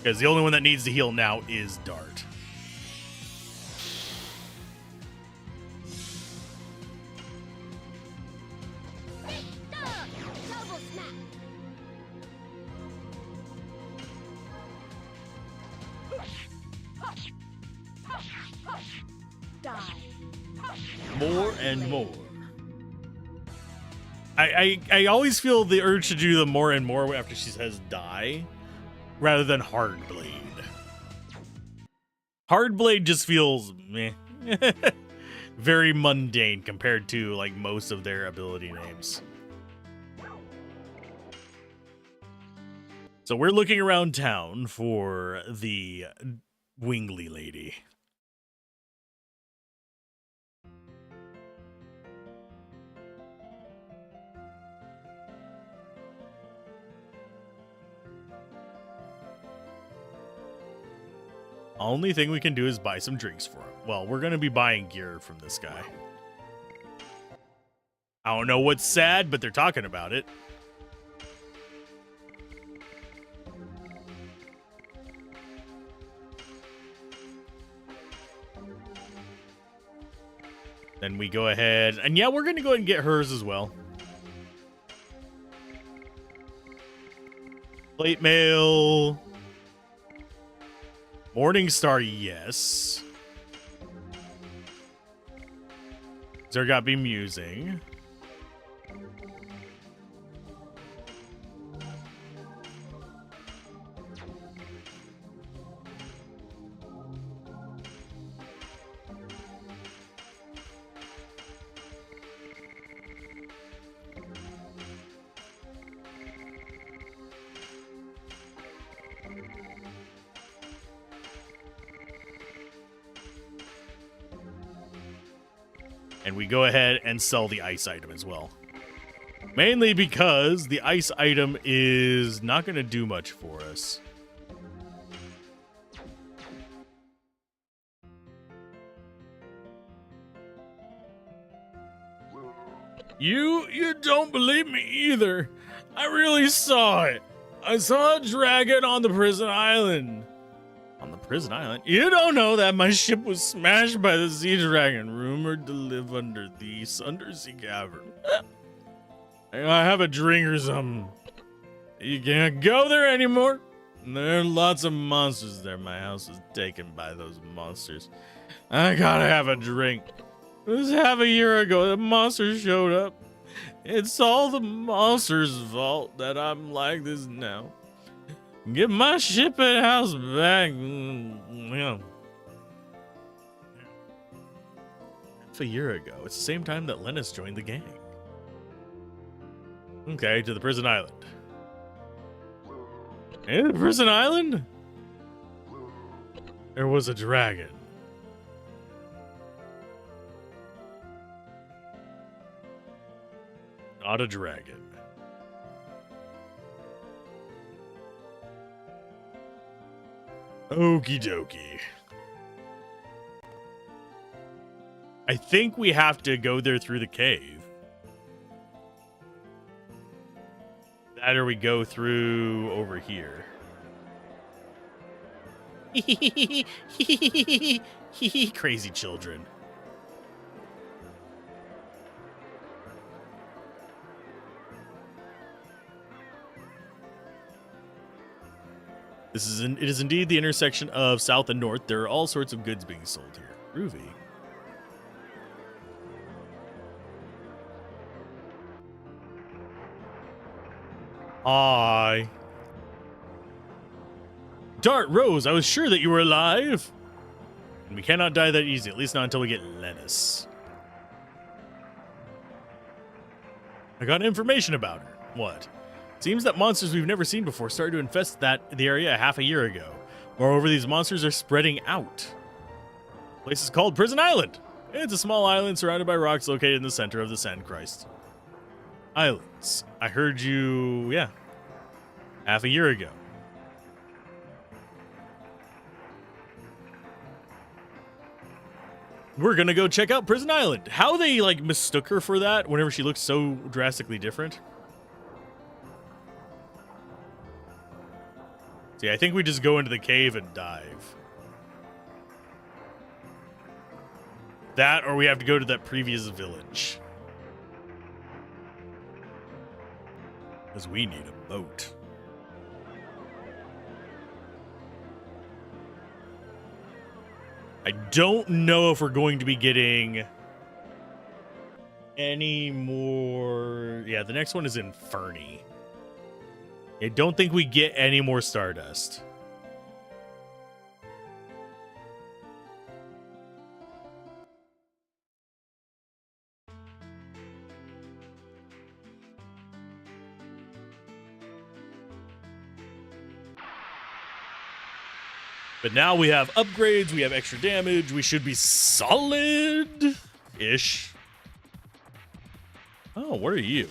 Because the only one that needs to heal now is Dart. More and more. I always feel the urge to do the more and more after she says die, rather than hard blade. Hard blade just feels meh. very mundane compared to like most of their ability names. So we're looking around town for the Wingly lady. Only thing we can do is buy some drinks for him. Well, we're going to be buying gear from this guy. I don't know what's sad, but they're talking about it. Then we go ahead, and yeah, we're going to go ahead and get hers as well. Plate mail. Morningstar, yes. Zergot be musing. And we go ahead and sell the ice item as well. Mainly because the ice item is not going to do much for us. You don't believe me either. I really saw it. I saw a dragon on the prison island. On the prison island? You don't know that my ship was smashed by the sea dragon, rumored to live under the undersea cavern. I have a drink or something. You can't go there anymore. There are lots of monsters there. My house was taken by those monsters. I gotta have a drink. It was half a year ago that monsters showed up. It's all the monsters' fault that I'm like this now. Get my ship and house back. Yeah. Half a year ago. It's the same time that Lennis joined the gang. Okay, to the prison island. In the prison island? There was a dragon. Not a dragon. Okie dokie. I think we have to go there through the cave. That or we go through over here. Crazy children. It is indeed the intersection of south and north. There are all sorts of goods being sold here. Groovy. Hi. Dart Rose, I was sure that you were alive. And we cannot die that easy, at least not until we get Lennis. I got information about her. What? Seems that monsters we've never seen before started to infest the area half a year ago. Moreover, these monsters are spreading out. The place is called Prison Island. It's a small island surrounded by rocks located in the center of the Sandchrist. Islands. I heard you, yeah, half a year ago. We're gonna go check out Prison Island. How they like mistook her for that whenever she looks so drastically different. See, I think we just go into the cave and dive. That, or we have to go to that previous village. Because we need a boat. I don't know if we're going to be getting any more. Yeah, the next one is in Fernie. I don't think we get any more Stardust. But now we have upgrades, we have extra damage, we should be solid-ish. Oh, what are you?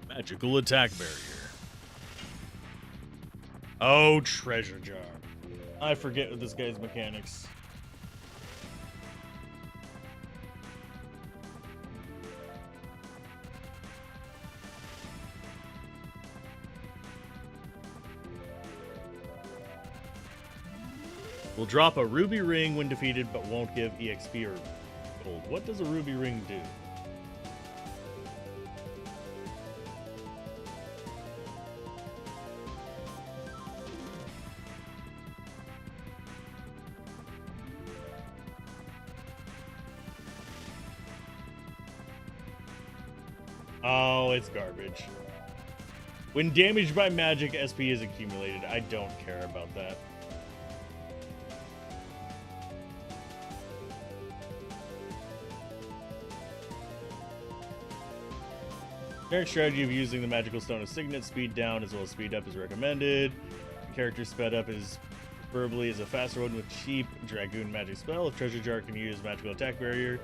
Magical attack barrier. Oh, treasure jar. I forget this guy's mechanics. Will drop a ruby ring when defeated, but won't give EXP or gold. What does a ruby ring do? Oh, it's garbage. When damaged by magic, SP is accumulated. I don't care about that. Generic strategy of using the magical stone of signet, speed down as well as speed up is recommended. The character sped up is preferably as a faster one with cheap dragoon magic spell. If treasure jar can use magical attack barrier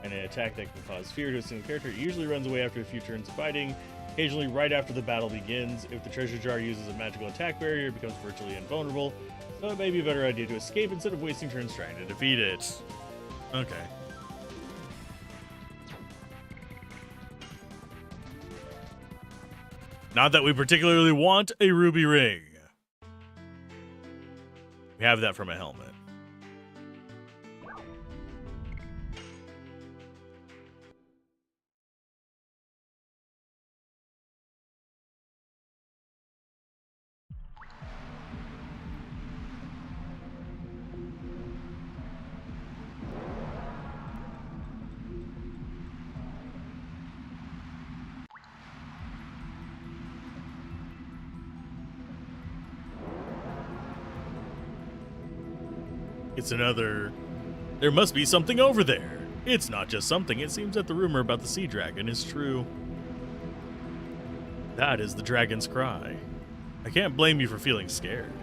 and an attack that can cause fear to a single character, it usually runs away after a few turns of fighting, occasionally right after the battle begins. If the treasure jar uses a magical attack barrier, it becomes virtually invulnerable, so it may be a better idea to escape instead of wasting turns trying to defeat it. Okay. Not that we particularly want a ruby ring. We have that from a helmet. It's another... There must be something over there. It's not just something. It seems that the rumor about the sea dragon is true. That is the dragon's cry. I can't blame you for feeling scared.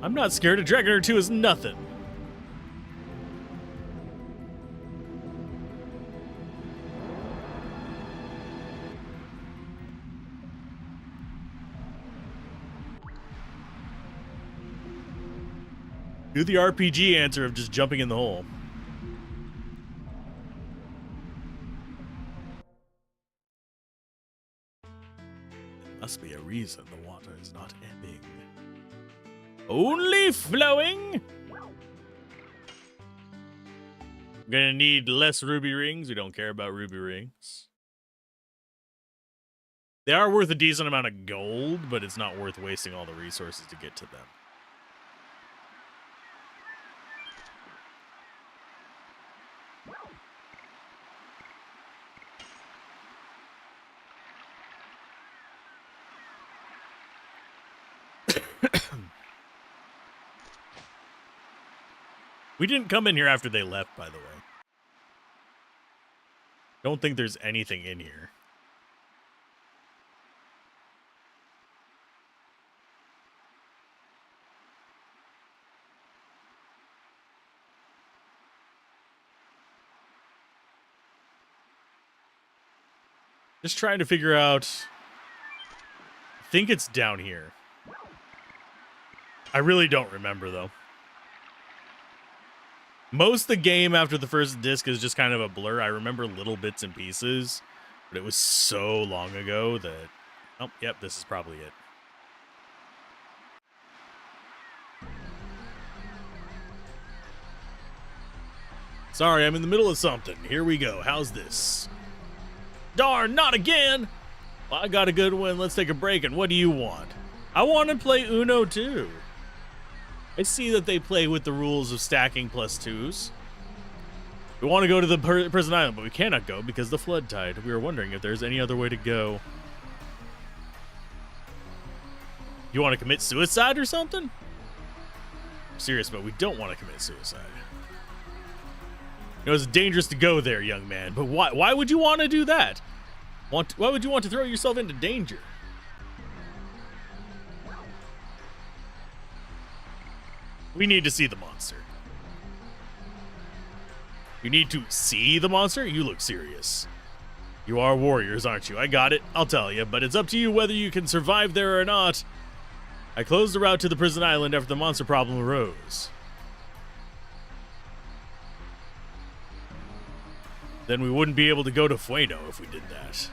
I'm not scared. A dragon or two is nothing. Do the RPG answer of just jumping in the hole. There must be a reason the water is not ebbing. Only flowing? I'm gonna need less ruby rings. We don't care about ruby rings. They are worth a decent amount of gold, but it's not worth wasting all the resources to get to them. We didn't come in here after they left, by the way. Don't think there's anything in here. Just trying to figure out... I think it's down here. I really don't remember, though. Most of the game after the first disc is just kind of a blur. I remember little bits and pieces, but it was so long ago that... Oh, yep, this is probably it. Sorry, I'm in the middle of something. Here we go. How's this? Darn, not again! Well, I got a good one. Let's take a break, and what do you want? I want to play Uno, too. I see that they play with the rules of stacking +2s. We want to go to the prison island, but we cannot go because of the flood tide. We were wondering if there's any other way to go. You want to commit suicide or something? I'm serious, but we don't want to commit suicide. You know, it's dangerous to go there, young man, but why would you want to do that? Why would you want to throw yourself into danger? We need to see the monster. You need to see the monster? You look serious. You are warriors, aren't you? I got it. I'll tell you, but it's up to you whether you can survive there or not. I closed the route to the prison island after the monster problem arose. Then we wouldn't be able to go to Fueno if we did that.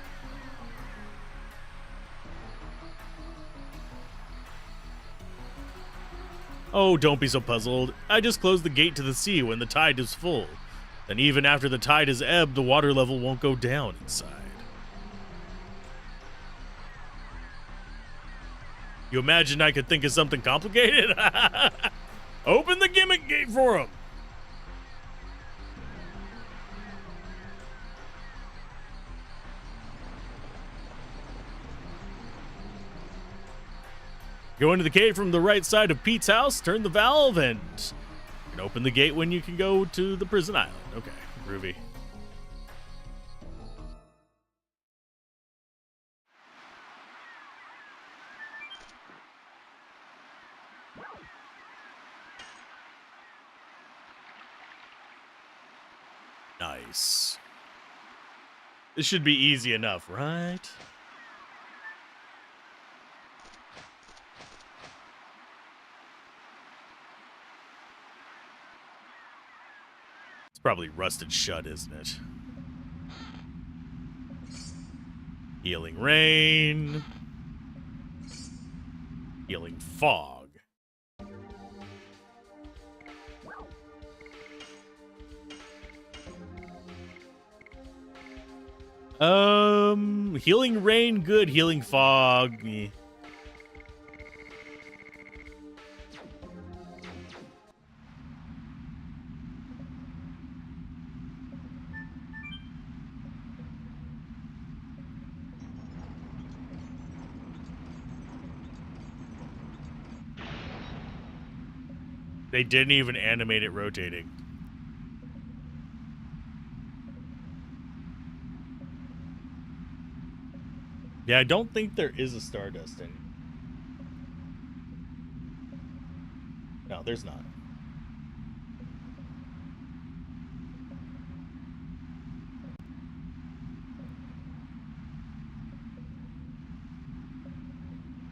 Oh, don't be so puzzled. I just closed the gate to the sea when the tide is full. And even after the tide is ebbed, the water level won't go down inside. You imagine I could think of something complicated? Open the gimmick gate for him! Go into the cave from the right side of Pete's house, turn the valve, and open the gate when you can go to the prison island. Okay, groovy. Nice. This should be easy enough, right? It's probably rusted shut, isn't it? Healing rain. Healing fog. Healing rain, good. Healing fog. Eh. They didn't even animate it rotating. Yeah, I don't think there is a Stardust in. No, there's not.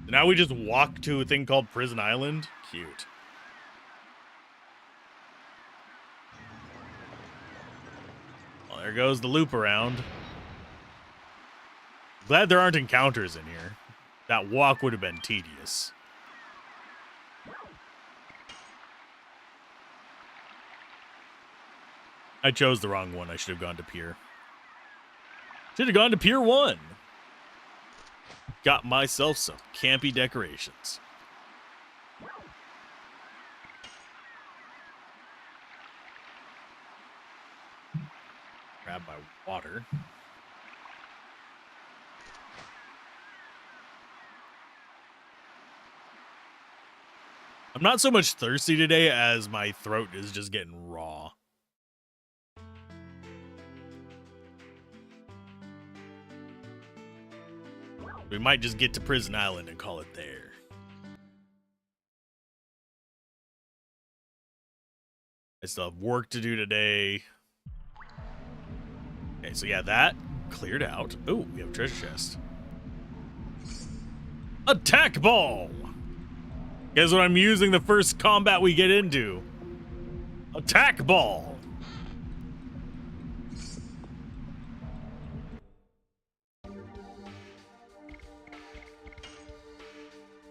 Now we just walk to a thing called Prison Island. Cute. Well, there goes the loop around. Glad there aren't encounters in here. That walk would have been tedious. I chose the wrong one. I should have gone to Pier. Should have gone to Pier 1. Got myself some campy decorations. Grab my water. I'm not so much thirsty today as my throat is just getting raw. We might just get to Prison Island and call it there. I still have work to do today. Okay, so yeah, that cleared out. Oh, we have a treasure chest. Attack ball! Guess what I'm using the first combat we get into? Attack ball!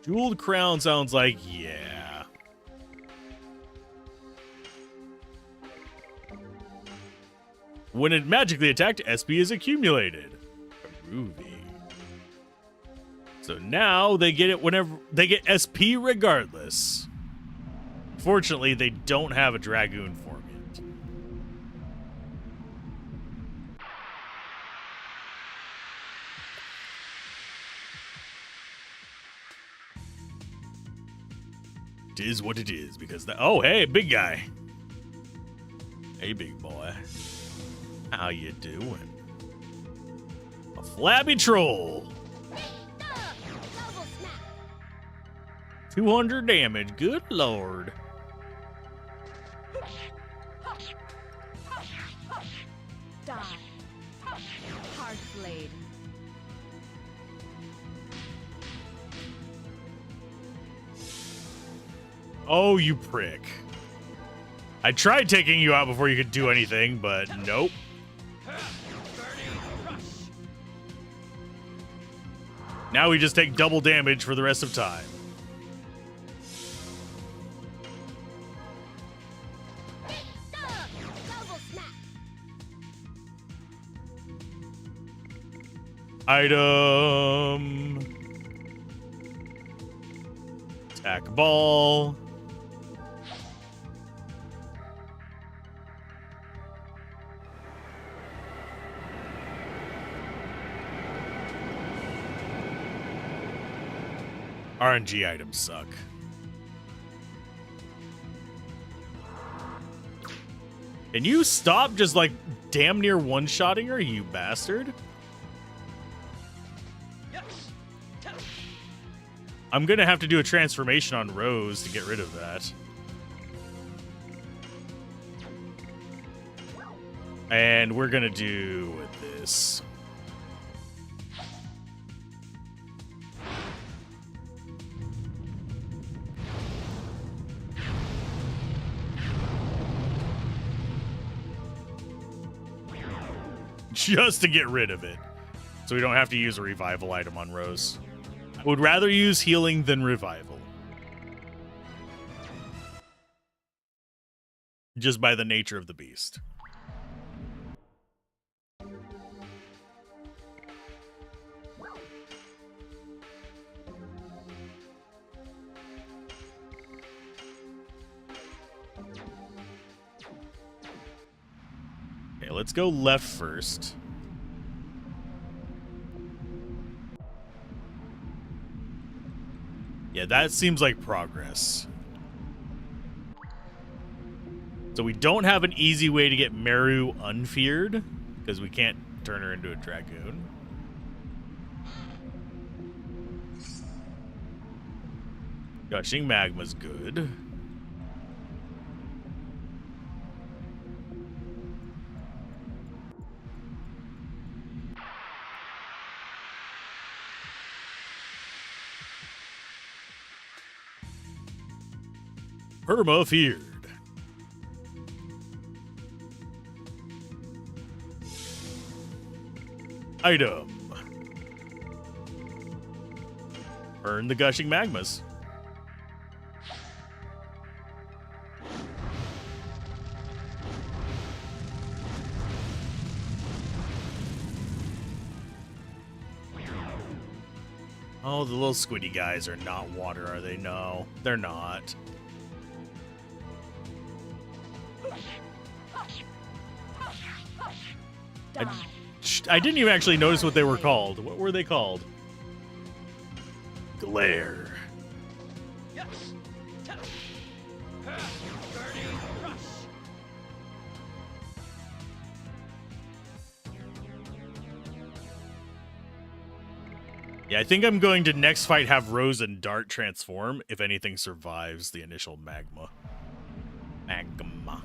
Jeweled crown sounds like, yeah. When it magically attacked, SP is accumulated. Groovy. So now they get it whenever they get SP regardless. Fortunately, they don't have a Dragoon form yet. It is what it is because the oh hey big guy. Hey big boy. How you doing? A flabby troll. 200 damage, good lord. Die. Hard blade. Oh, you prick. I tried taking you out before you could do anything, but nope. Now we just take double damage for the rest of time. Double smack. Item. Attack ball. RNG items suck. Can you stop just like damn near one-shotting her, you bastard? I'm gonna have to do a transformation on Rose to get rid of that. And we're gonna do this. Just to get rid of it. So we don't have to use a revival item on Rose. I would rather use healing than revival. Just by the nature of the beast. Okay, let's go left first. Yeah, that seems like progress. So we don't have an easy way to get Meru unfeared, because we can't turn her into a Dragoon. Gushing Magma's good. Perma feared. Item. Earn the gushing magmas. Oh, the little squiddy guys are not water, are they? No, they're not. I didn't even actually notice what they were called. What were they called? Glare. Yeah, I think I'm going to next fight have Rose and Dart transform if anything survives the initial magma. Magma.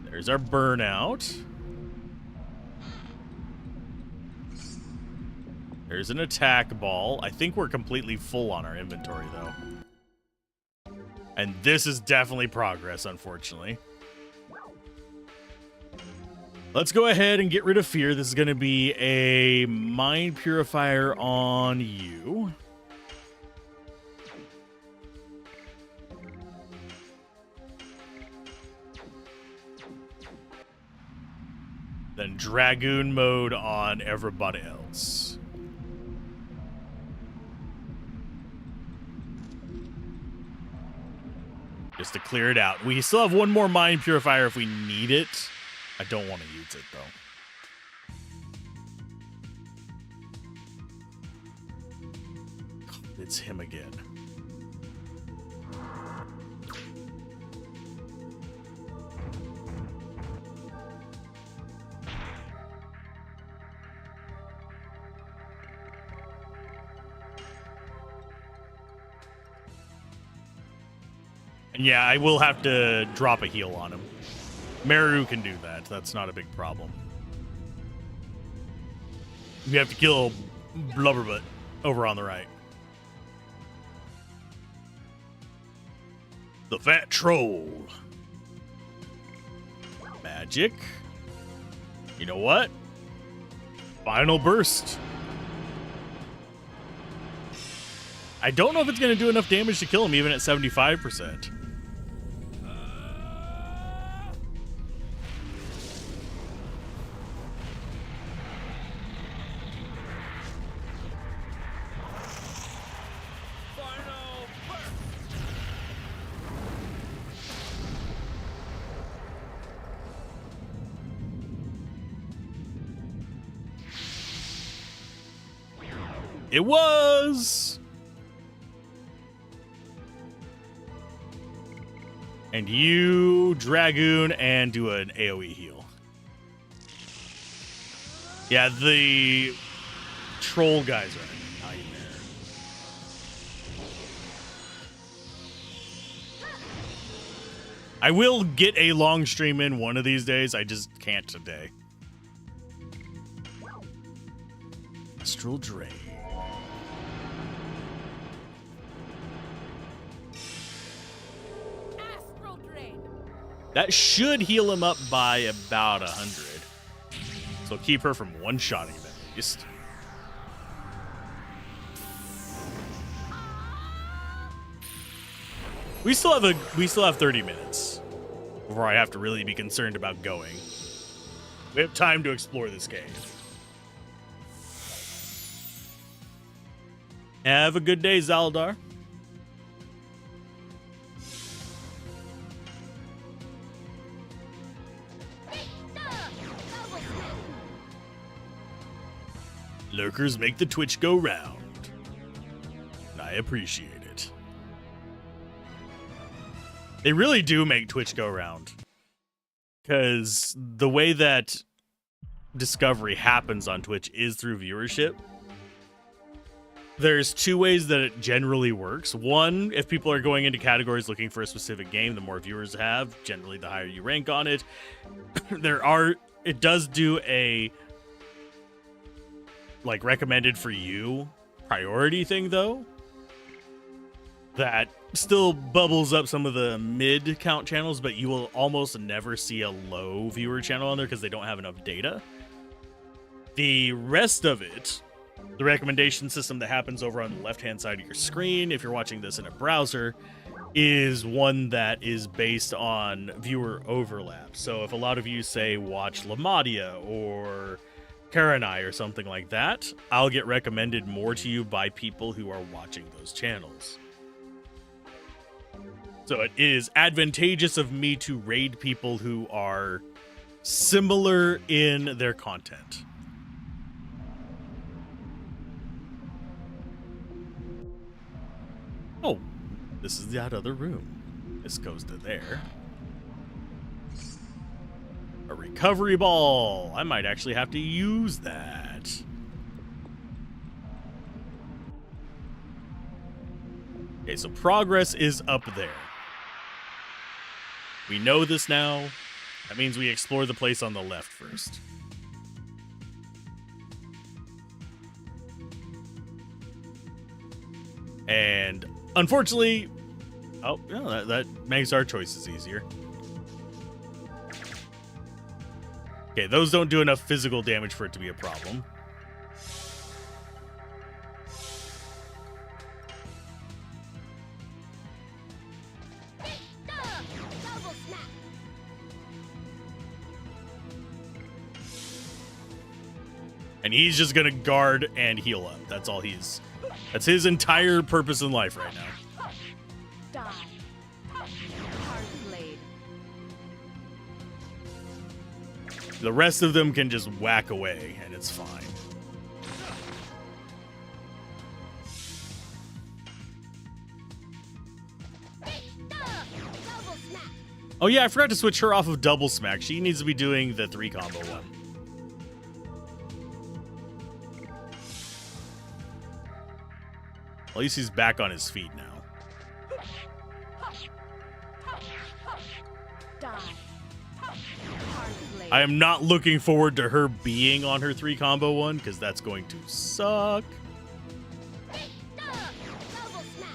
There's our burnout. There's an attack ball. I think we're completely full on our inventory, though. And this is definitely progress, unfortunately. Let's go ahead and get rid of fear. This is going to be a mind purifier on you. Then Dragoon mode on everybody else. Just to clear it out. We still have one more mind purifier if we need it. I don't want to use it, though. It's him again. And yeah, I will have to drop a heal on him. Meru can do that. That's not a big problem. We have to kill Blubberbutt over on the right. The Fat Troll. Magic. You know what? Final Burst. I don't know if it's going to do enough damage to kill him even at 75%. It was. And you Dragoon and do an AoE heal. Yeah, the troll guys are a nightmare. I will get a long stream in one of these days. I just can't today. Astral Drain. That should heal him up by about 100. So keep her from one-shotting him at least. We still have 30 minutes before I have to really be concerned about going. We have time to explore this cave. Have a good day, Zaldar. Lurkers make the Twitch go round. And I appreciate it. They really do make Twitch go round. Because the way that discovery happens on Twitch is through viewership. There's two ways that it generally works. One, if people are going into categories looking for a specific game, the more viewers have, generally the higher you rank on it. It does do a like recommended for you priority thing though, that still bubbles up some of the mid count channels, but you will almost never see a low viewer channel on there because they don't have enough data. The rest of it, the recommendation system that happens over on the left hand side of your screen if you're watching this in a browser, is one that is based on viewer overlap. So if a lot of you say watch Lamadia or Karanai or something like that, I'll get recommended more to you by people who are watching those channels. So it is advantageous of me to raid people who are similar in their content. Oh, this is that other room. This goes to there. A recovery ball. I might actually have to use that. Okay, so progress is up there. We know this now. That means we explore the place on the left first. And unfortunately, oh, no, that makes our choices easier. Okay, those don't do enough physical damage for it to be a problem. And he's just gonna guard and heal up. That's all that's his entire purpose in life right now. Die. Hard blade. The rest of them can just whack away, and it's fine. Oh yeah, I forgot to switch her off of double smack. She needs to be doing the 3 combo one. At least he's back on his feet now. Die. Hard blade. I am not looking forward to her being on her 3 combo one, because that's going to suck. Double snap.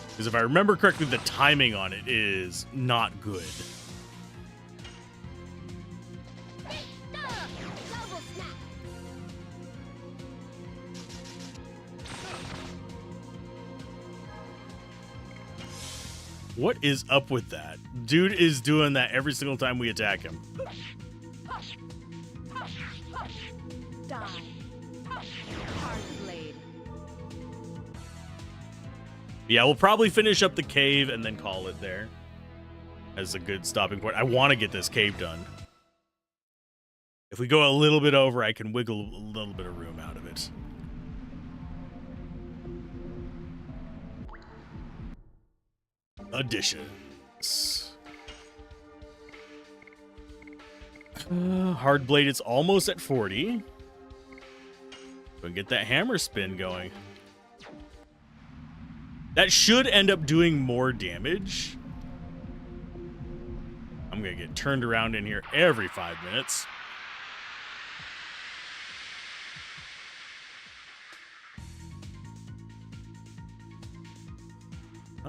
Because if I remember correctly, the timing on it is not good. Double snap. What is up with that? Dude is doing that every single time we attack him. Die. Hard blade. Yeah, we'll probably finish up the cave and then call it there as a good stopping point. I want to get this cave done. If we go a little bit over, I can wiggle a little bit of room out of it. Additions. Hard blade, it's almost at 40. We'll get that hammer spin going. That should end up doing more damage. I'm gonna get turned around in here every 5 minutes.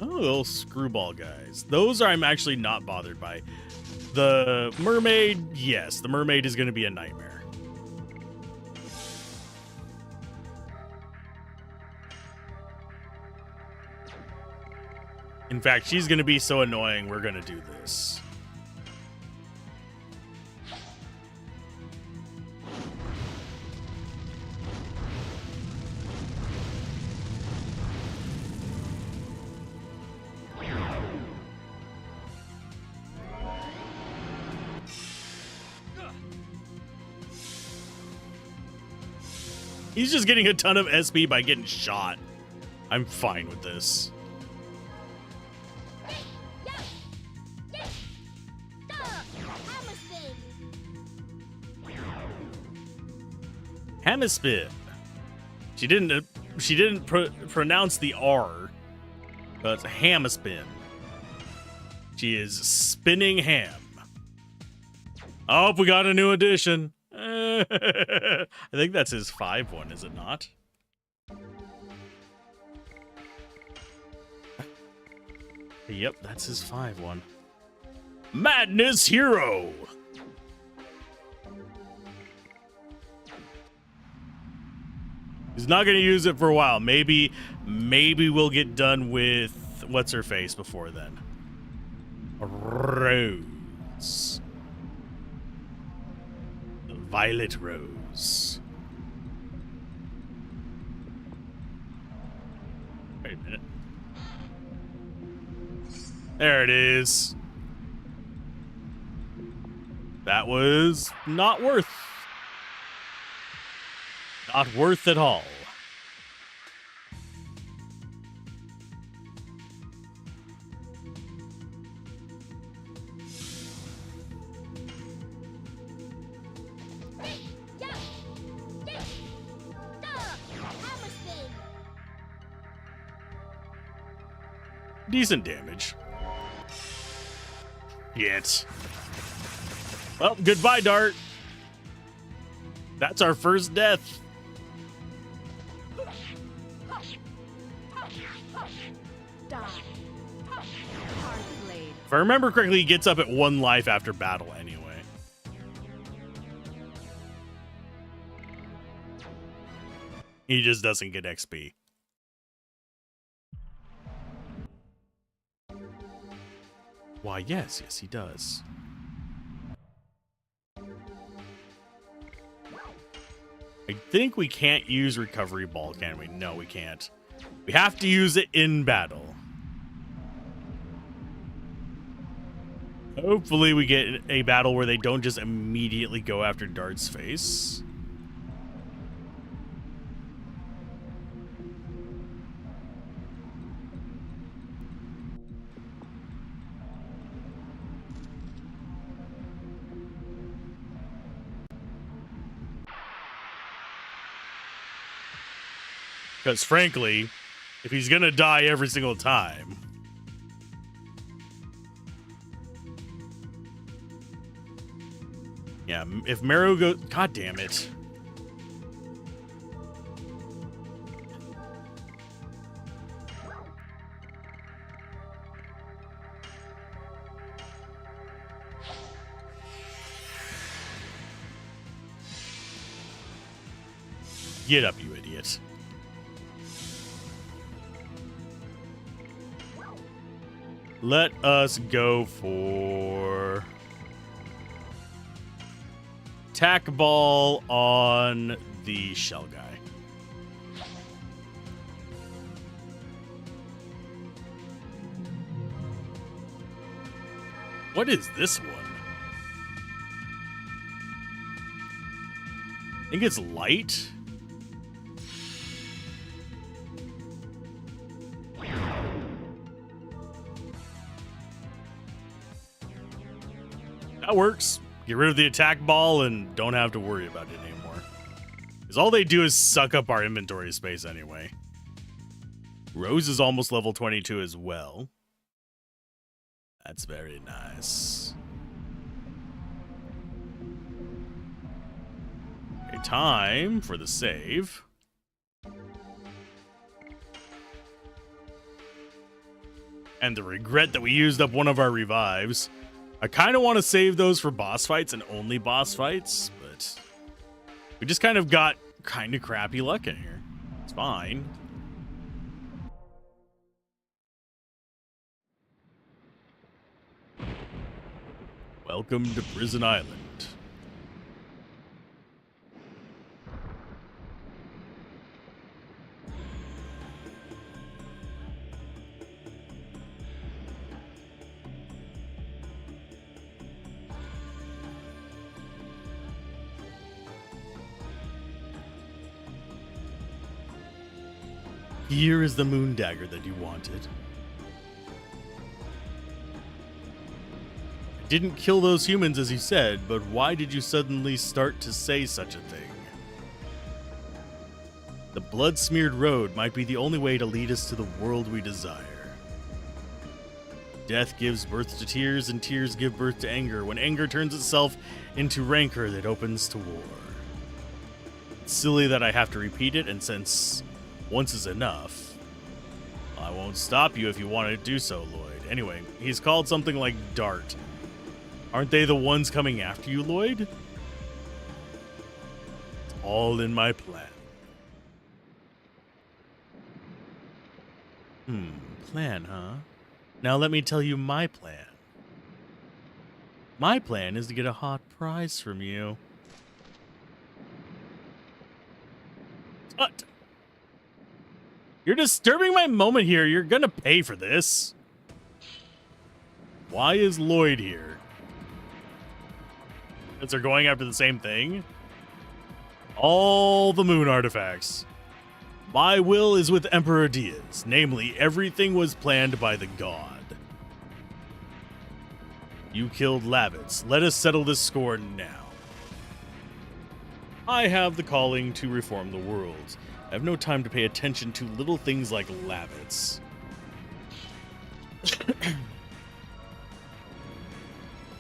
Oh, little screwball guys. Those I'm actually not bothered by. The mermaid, yes, the mermaid is going to be a nightmare. In fact, she's going to be so annoying, we're going to do this. He's just getting a ton of SP by getting shot. I'm fine with this. Hammer spin. She didn't pronounce the R, but it's a hammer spin. She is spinning ham. Oh, we got a new addition. I think that's his 5 one, is it not? Yep, that's his 5 one. Madness Hero. He's not going to use it for a while. Maybe we'll get done with what's her face before then. Rose. The Violet Rose. Wait a minute. There it is. That was not worth. Not worth it all. Decent damage. Yet. Well, goodbye, Dart. That's our first death. If I remember correctly, he gets up at 1 life after battle anyway. He just doesn't get XP. Why, yes, he does. I think we can't use recovery ball, can we? No, we can't. We have to use it in battle. Hopefully we get a battle where they don't just immediately go after Dart's face. Because frankly, if he's gonna die every single time, Yeah, if Marrow goes... God damn it. Get up, you idiot. Let us go for attack ball on the shell guy. What is this one? I think it's light. That works. Get rid of the attack ball and don't have to worry about it anymore. Because all they do is suck up our inventory space anyway. Rose is almost level 22 as well. That's very nice. Okay, time for the save. And the regret that we used up one of our revives. I kind of want to save those for boss fights and only boss fights, but we just kind of got kind of crappy luck in here. It's fine. Welcome to Prison Island. Here is the moon dagger that you wanted. I didn't kill those humans as you said, but why did you suddenly start to say such a thing? The blood-smeared road might be the only way to lead us to the world we desire. Death gives birth to tears, and tears give birth to anger. When anger turns itself into rancor that opens to war. It's silly that I have to repeat it, and since once is enough, I won't stop you if you want to do so, Lloyd. Anyway, he's called something like Dart. Aren't they the ones coming after you, Lloyd? It's all in my plan. Plan, huh? Now let me tell you my plan. My plan is to get a hot prize from you. Tut! You're disturbing my moment here. You're gonna pay for this. Why is Lloyd here? Because they're going after the same thing? All the moon artifacts. My will is with Emperor Diaz. Namely, everything was planned by the god. You killed Lavitz. Let us settle this score now. I have the calling to reform the world. I have no time to pay attention to little things like Lavitz.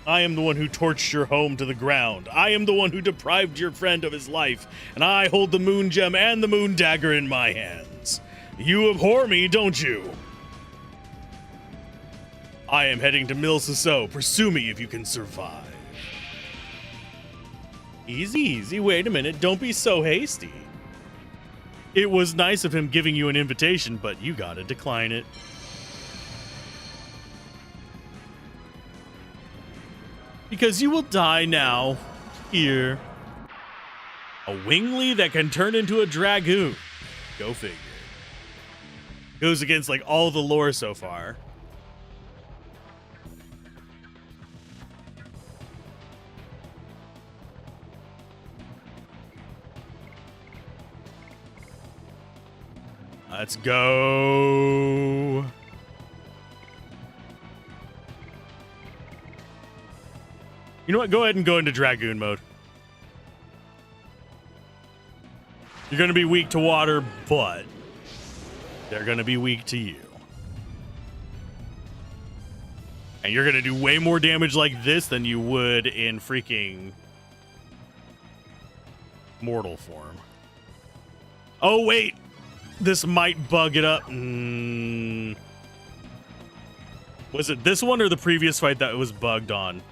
I am the one who torched your home to the ground. I am the one who deprived your friend of his life, and I hold the moon gem and the moon dagger in my hands. You abhor me, don't you? I am heading to Mil Sasso. Pursue me if you can survive. Easy, easy. Wait a minute. Don't be so hasty. It was nice of him giving you an invitation, but you gotta decline it. Because you will die now. Here. A wingly that can turn into a dragoon. Go figure. Goes against like all the lore so far. Let's go. You know what? Go ahead and go into Dragoon mode. You're going to be weak to water, but they're going to be weak to you. And you're going to do way more damage like this than you would in freaking Mortal form. Oh, wait. This might bug it up. Was it this one or the previous fight that it was bugged on?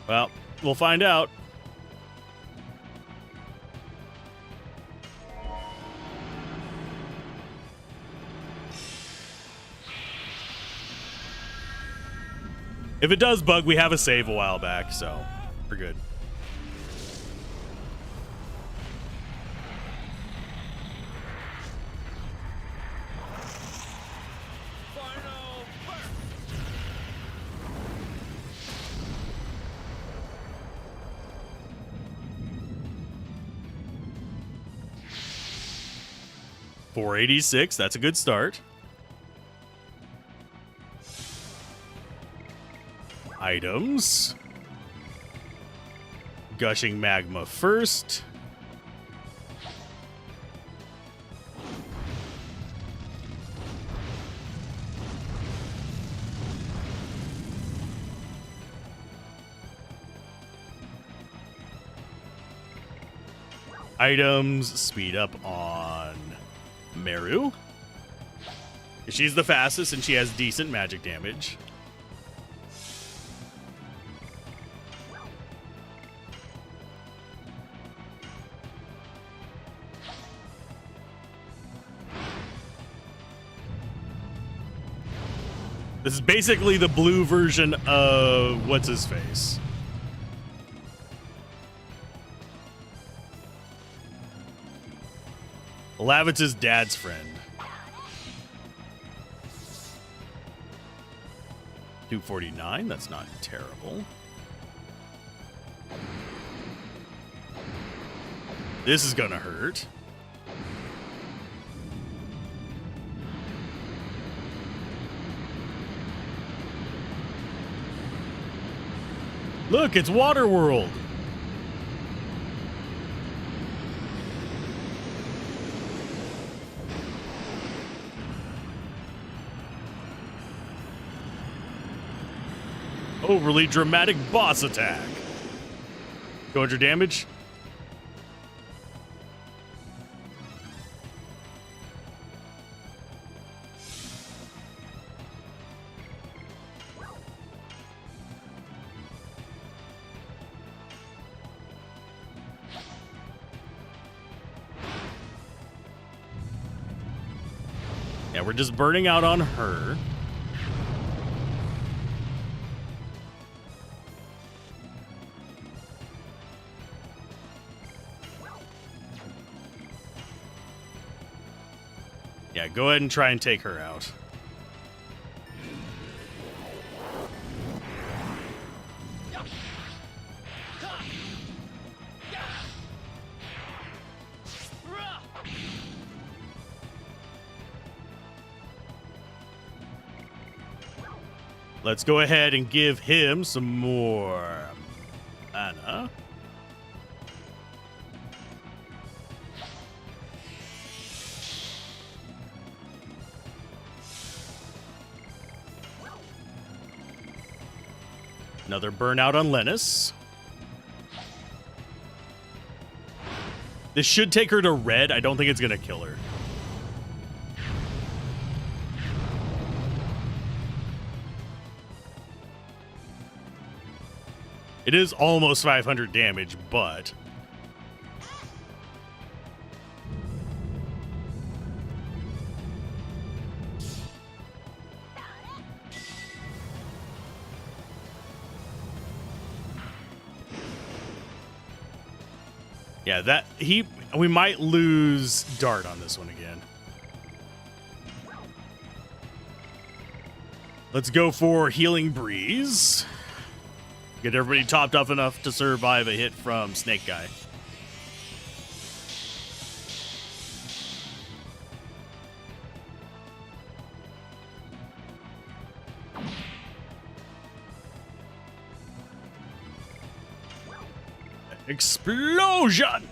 Well, we'll find out. If it does bug, we have a save a while back, so we're good. Final burst. $486. That's a good start. Items. Gushing magma first. Items. Speed up on Meru. She's the fastest and she has decent magic damage. This is basically the blue version of what's his face. Lavitz's dad's friend. 249, that's not terrible. This is gonna hurt. Look, it's Waterworld. Overly dramatic boss attack. 200 damage. Yeah, we're just burning out on her. Yeah, go ahead and try and take her out. Let's go ahead and give him some more mana. Another burnout on Lennis. This should take her to red. I don't think it's going to kill her. It is almost 500 damage, but... yeah, we might lose Dart on this one again. Let's go for Healing Breeze. Get everybody topped up enough to survive a hit from Snake Guy. Explosion!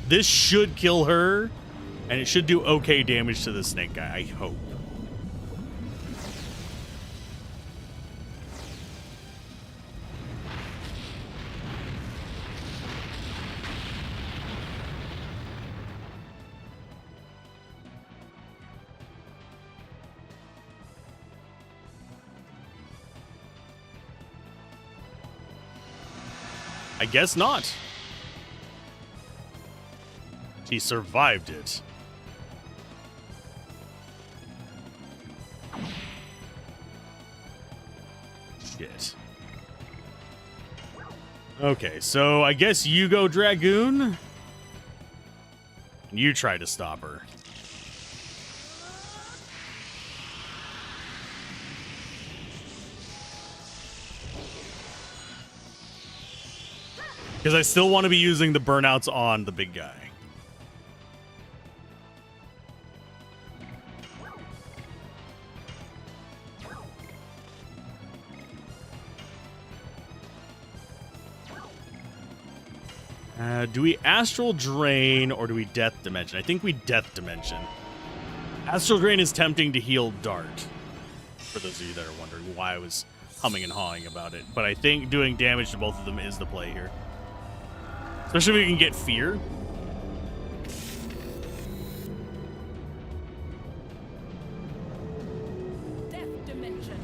This should kill her. And it should do okay damage to the snake guy, I hope. I guess not. He survived it. Shit. Okay, so I guess you go Dragoon. You try to stop her. Because I still want to be using the burnouts on the big guy. Do we Astral Drain or do we Death Dimension? I think we Death Dimension. Astral Drain is tempting to heal Dart. For those of you that are wondering why I was humming and hawing about it. But I think doing damage to both of them is the play here. Especially if we can get Fear. Death Dimension.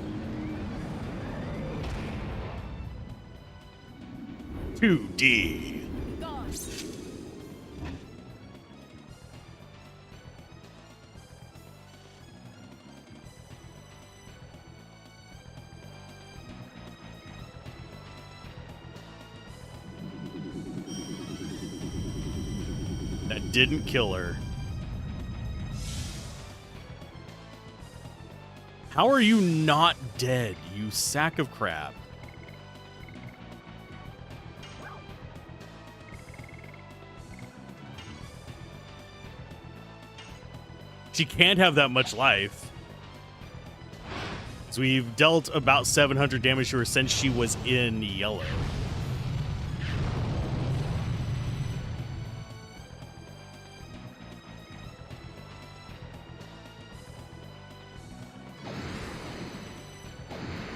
2D. Gone. That didn't kill her. How are you not dead, you sack of crap? She can't have that much life. So we've dealt about 700 damage to her since she was in yellow.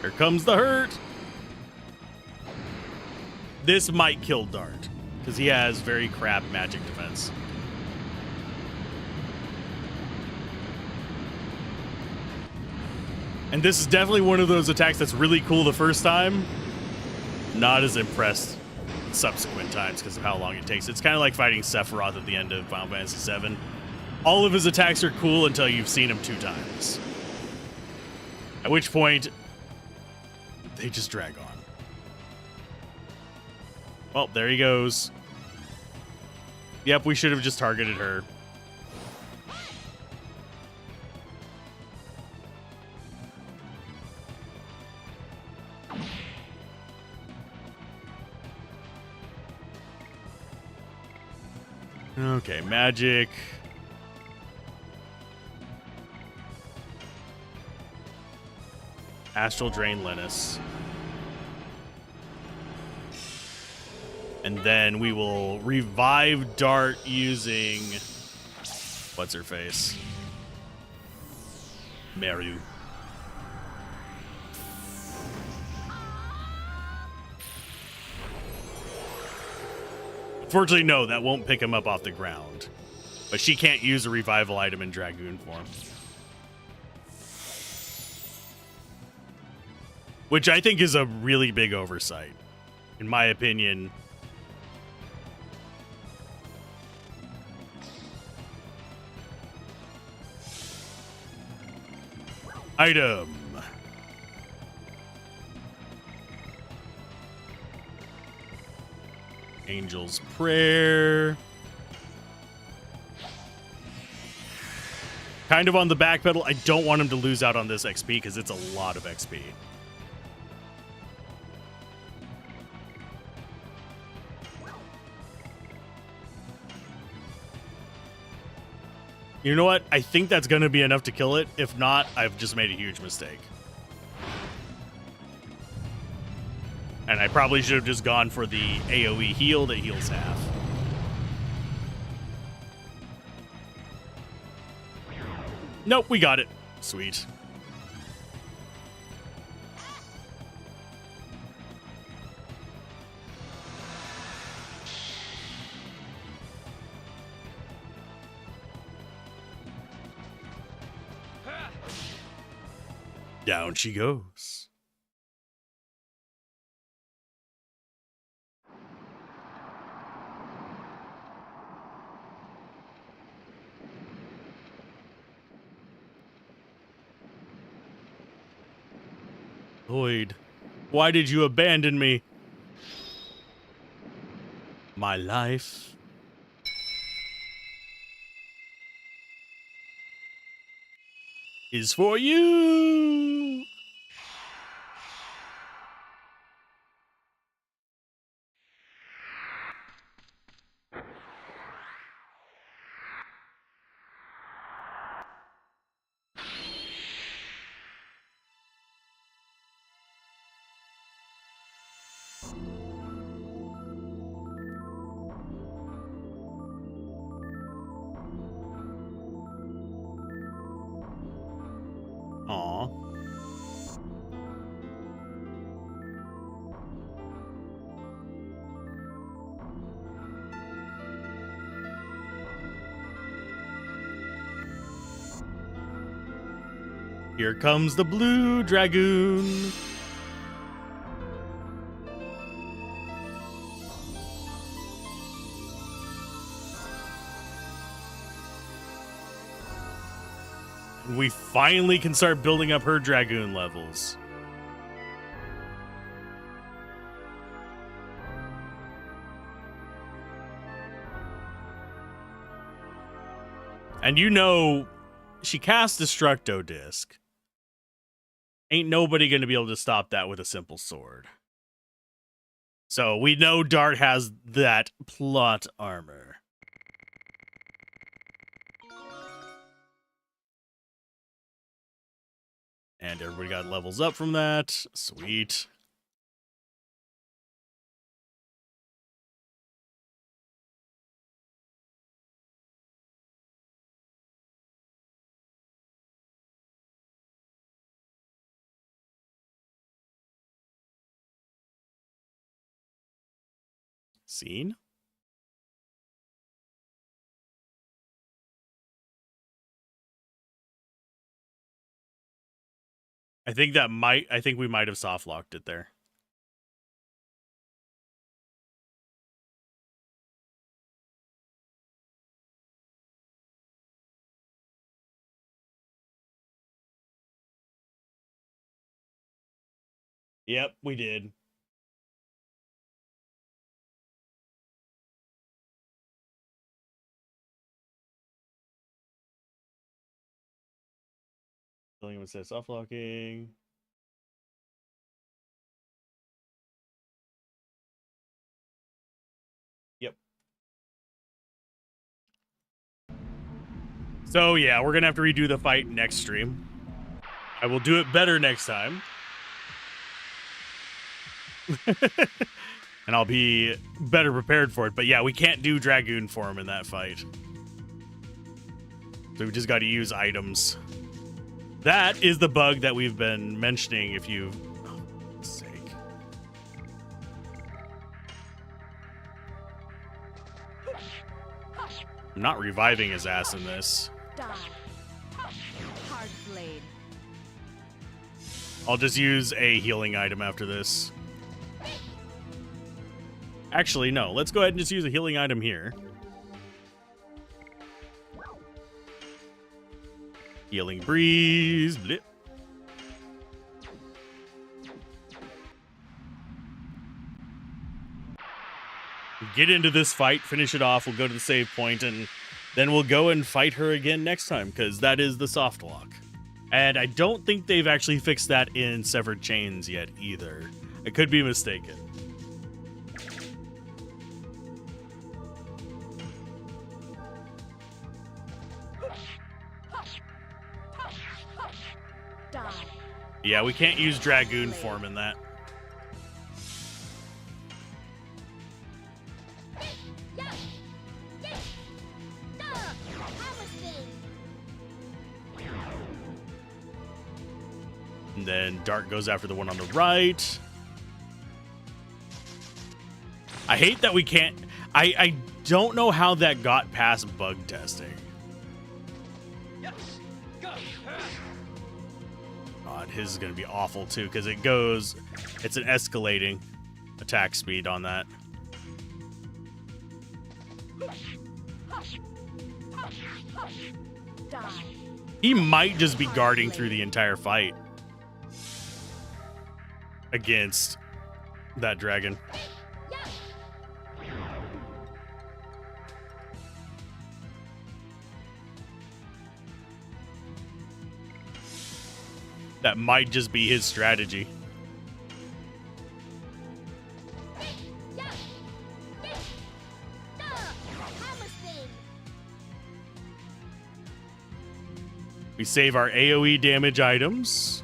Here comes the hurt. This might kill Dart, because he has very crap magic defense. And this is definitely one of those attacks that's really cool the first time. Not as impressed subsequent times because of how long it takes. It's kind of like fighting Sephiroth at the end of Final Fantasy VII. All of his attacks are cool until you've seen him 2 times. At which point, they just drag on. Well, there he goes. Yep, we should have just targeted her. Okay, magic. Astral Drain Linus. And then we will revive Dart using... What's her face? Meru. Unfortunately, no, that won't pick him up off the ground. But she can't use a revival item in Dragoon form. Which I think is a really big oversight. In my opinion. Item. Angel's Prayer. Kind of on the back pedal. I don't want him to lose out on this XP because it's a lot of XP. You know what? I think that's going to be enough to kill it. If not, I've just made a huge mistake. And I probably should have just gone for the AoE heal that heals half. Nope, we got it. Sweet. Down she goes. Lloyd, why did you abandon me? My life is for you. Aw. Here comes the blue dragoon. We finally can start building up her dragoon levels. And you know, she cast Destructo Disc. Ain't nobody going to be able to stop that with a simple sword. So we know Dart has that plot armor. And everybody got levels up from that. Sweet. Scene? I think we might have soft locked it there. Yep, we did. Filling with says soft locking. Yep. So yeah, we're gonna have to redo the fight next stream. I will do it better next time. And I'll be better prepared for it. But yeah, we can't do Dragoon form in that fight. So we just got to use items. That is the bug that we've been mentioning. If you... Oh, for sake. I'm not reviving his ass in this. Hard blade. I'll just use a healing item after this. Actually, no. Let's go ahead and just use a healing item here. Healing breeze. Blip. Get into this fight, finish it off. We'll go to the save point, and then we'll go and fight her again next time, because that is the soft lock. And I don't think they've actually fixed that in Severed Chains yet either. I could be mistaken. Yeah, we can't use Dragoon form in that. And then Dark goes after the one on the right. I hate that we can't... I don't know how that got past bug testing. Yes. Go. God, his is going to be awful, too, because it goes... It's an escalating attack speed on that. Die. He might just be guarding through the entire fight against that dragon. That might just be his strategy. We save our AoE damage items.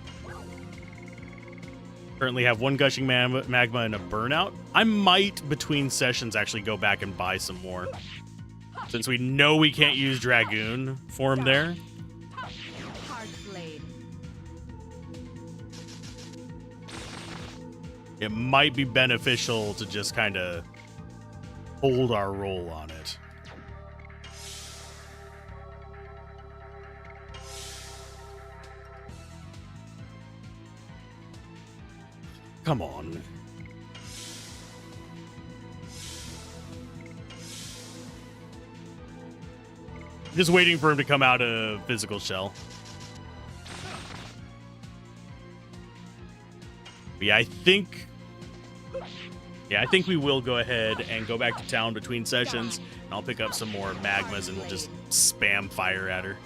Currently have one gushing magma and a burnout. I might, between sessions, actually go back and buy some more. Since we know we can't use Dragoon for him there. It might be beneficial to just kind of hold our roll on it. Come on. Just waiting for him to come out of physical shell. But yeah, I think we will go ahead and go back to town between sessions, and I'll pick up some more magmas and we'll just spam fire at her.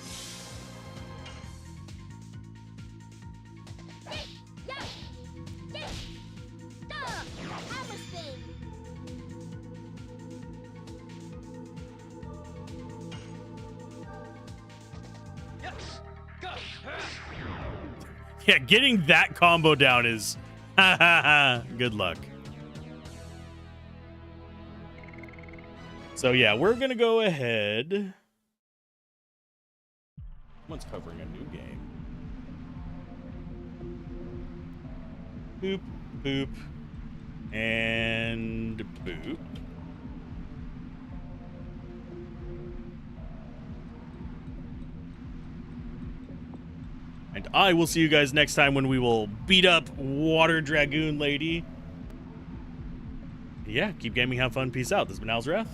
Yeah, getting that combo down is good luck. So yeah, we're gonna go ahead. Someone's covering a new game. Boop, boop, and boop. And I will see you guys next time when we will beat up Water Dragoon Lady. Yeah, keep gaming, have fun, peace out. This has been Alzorath.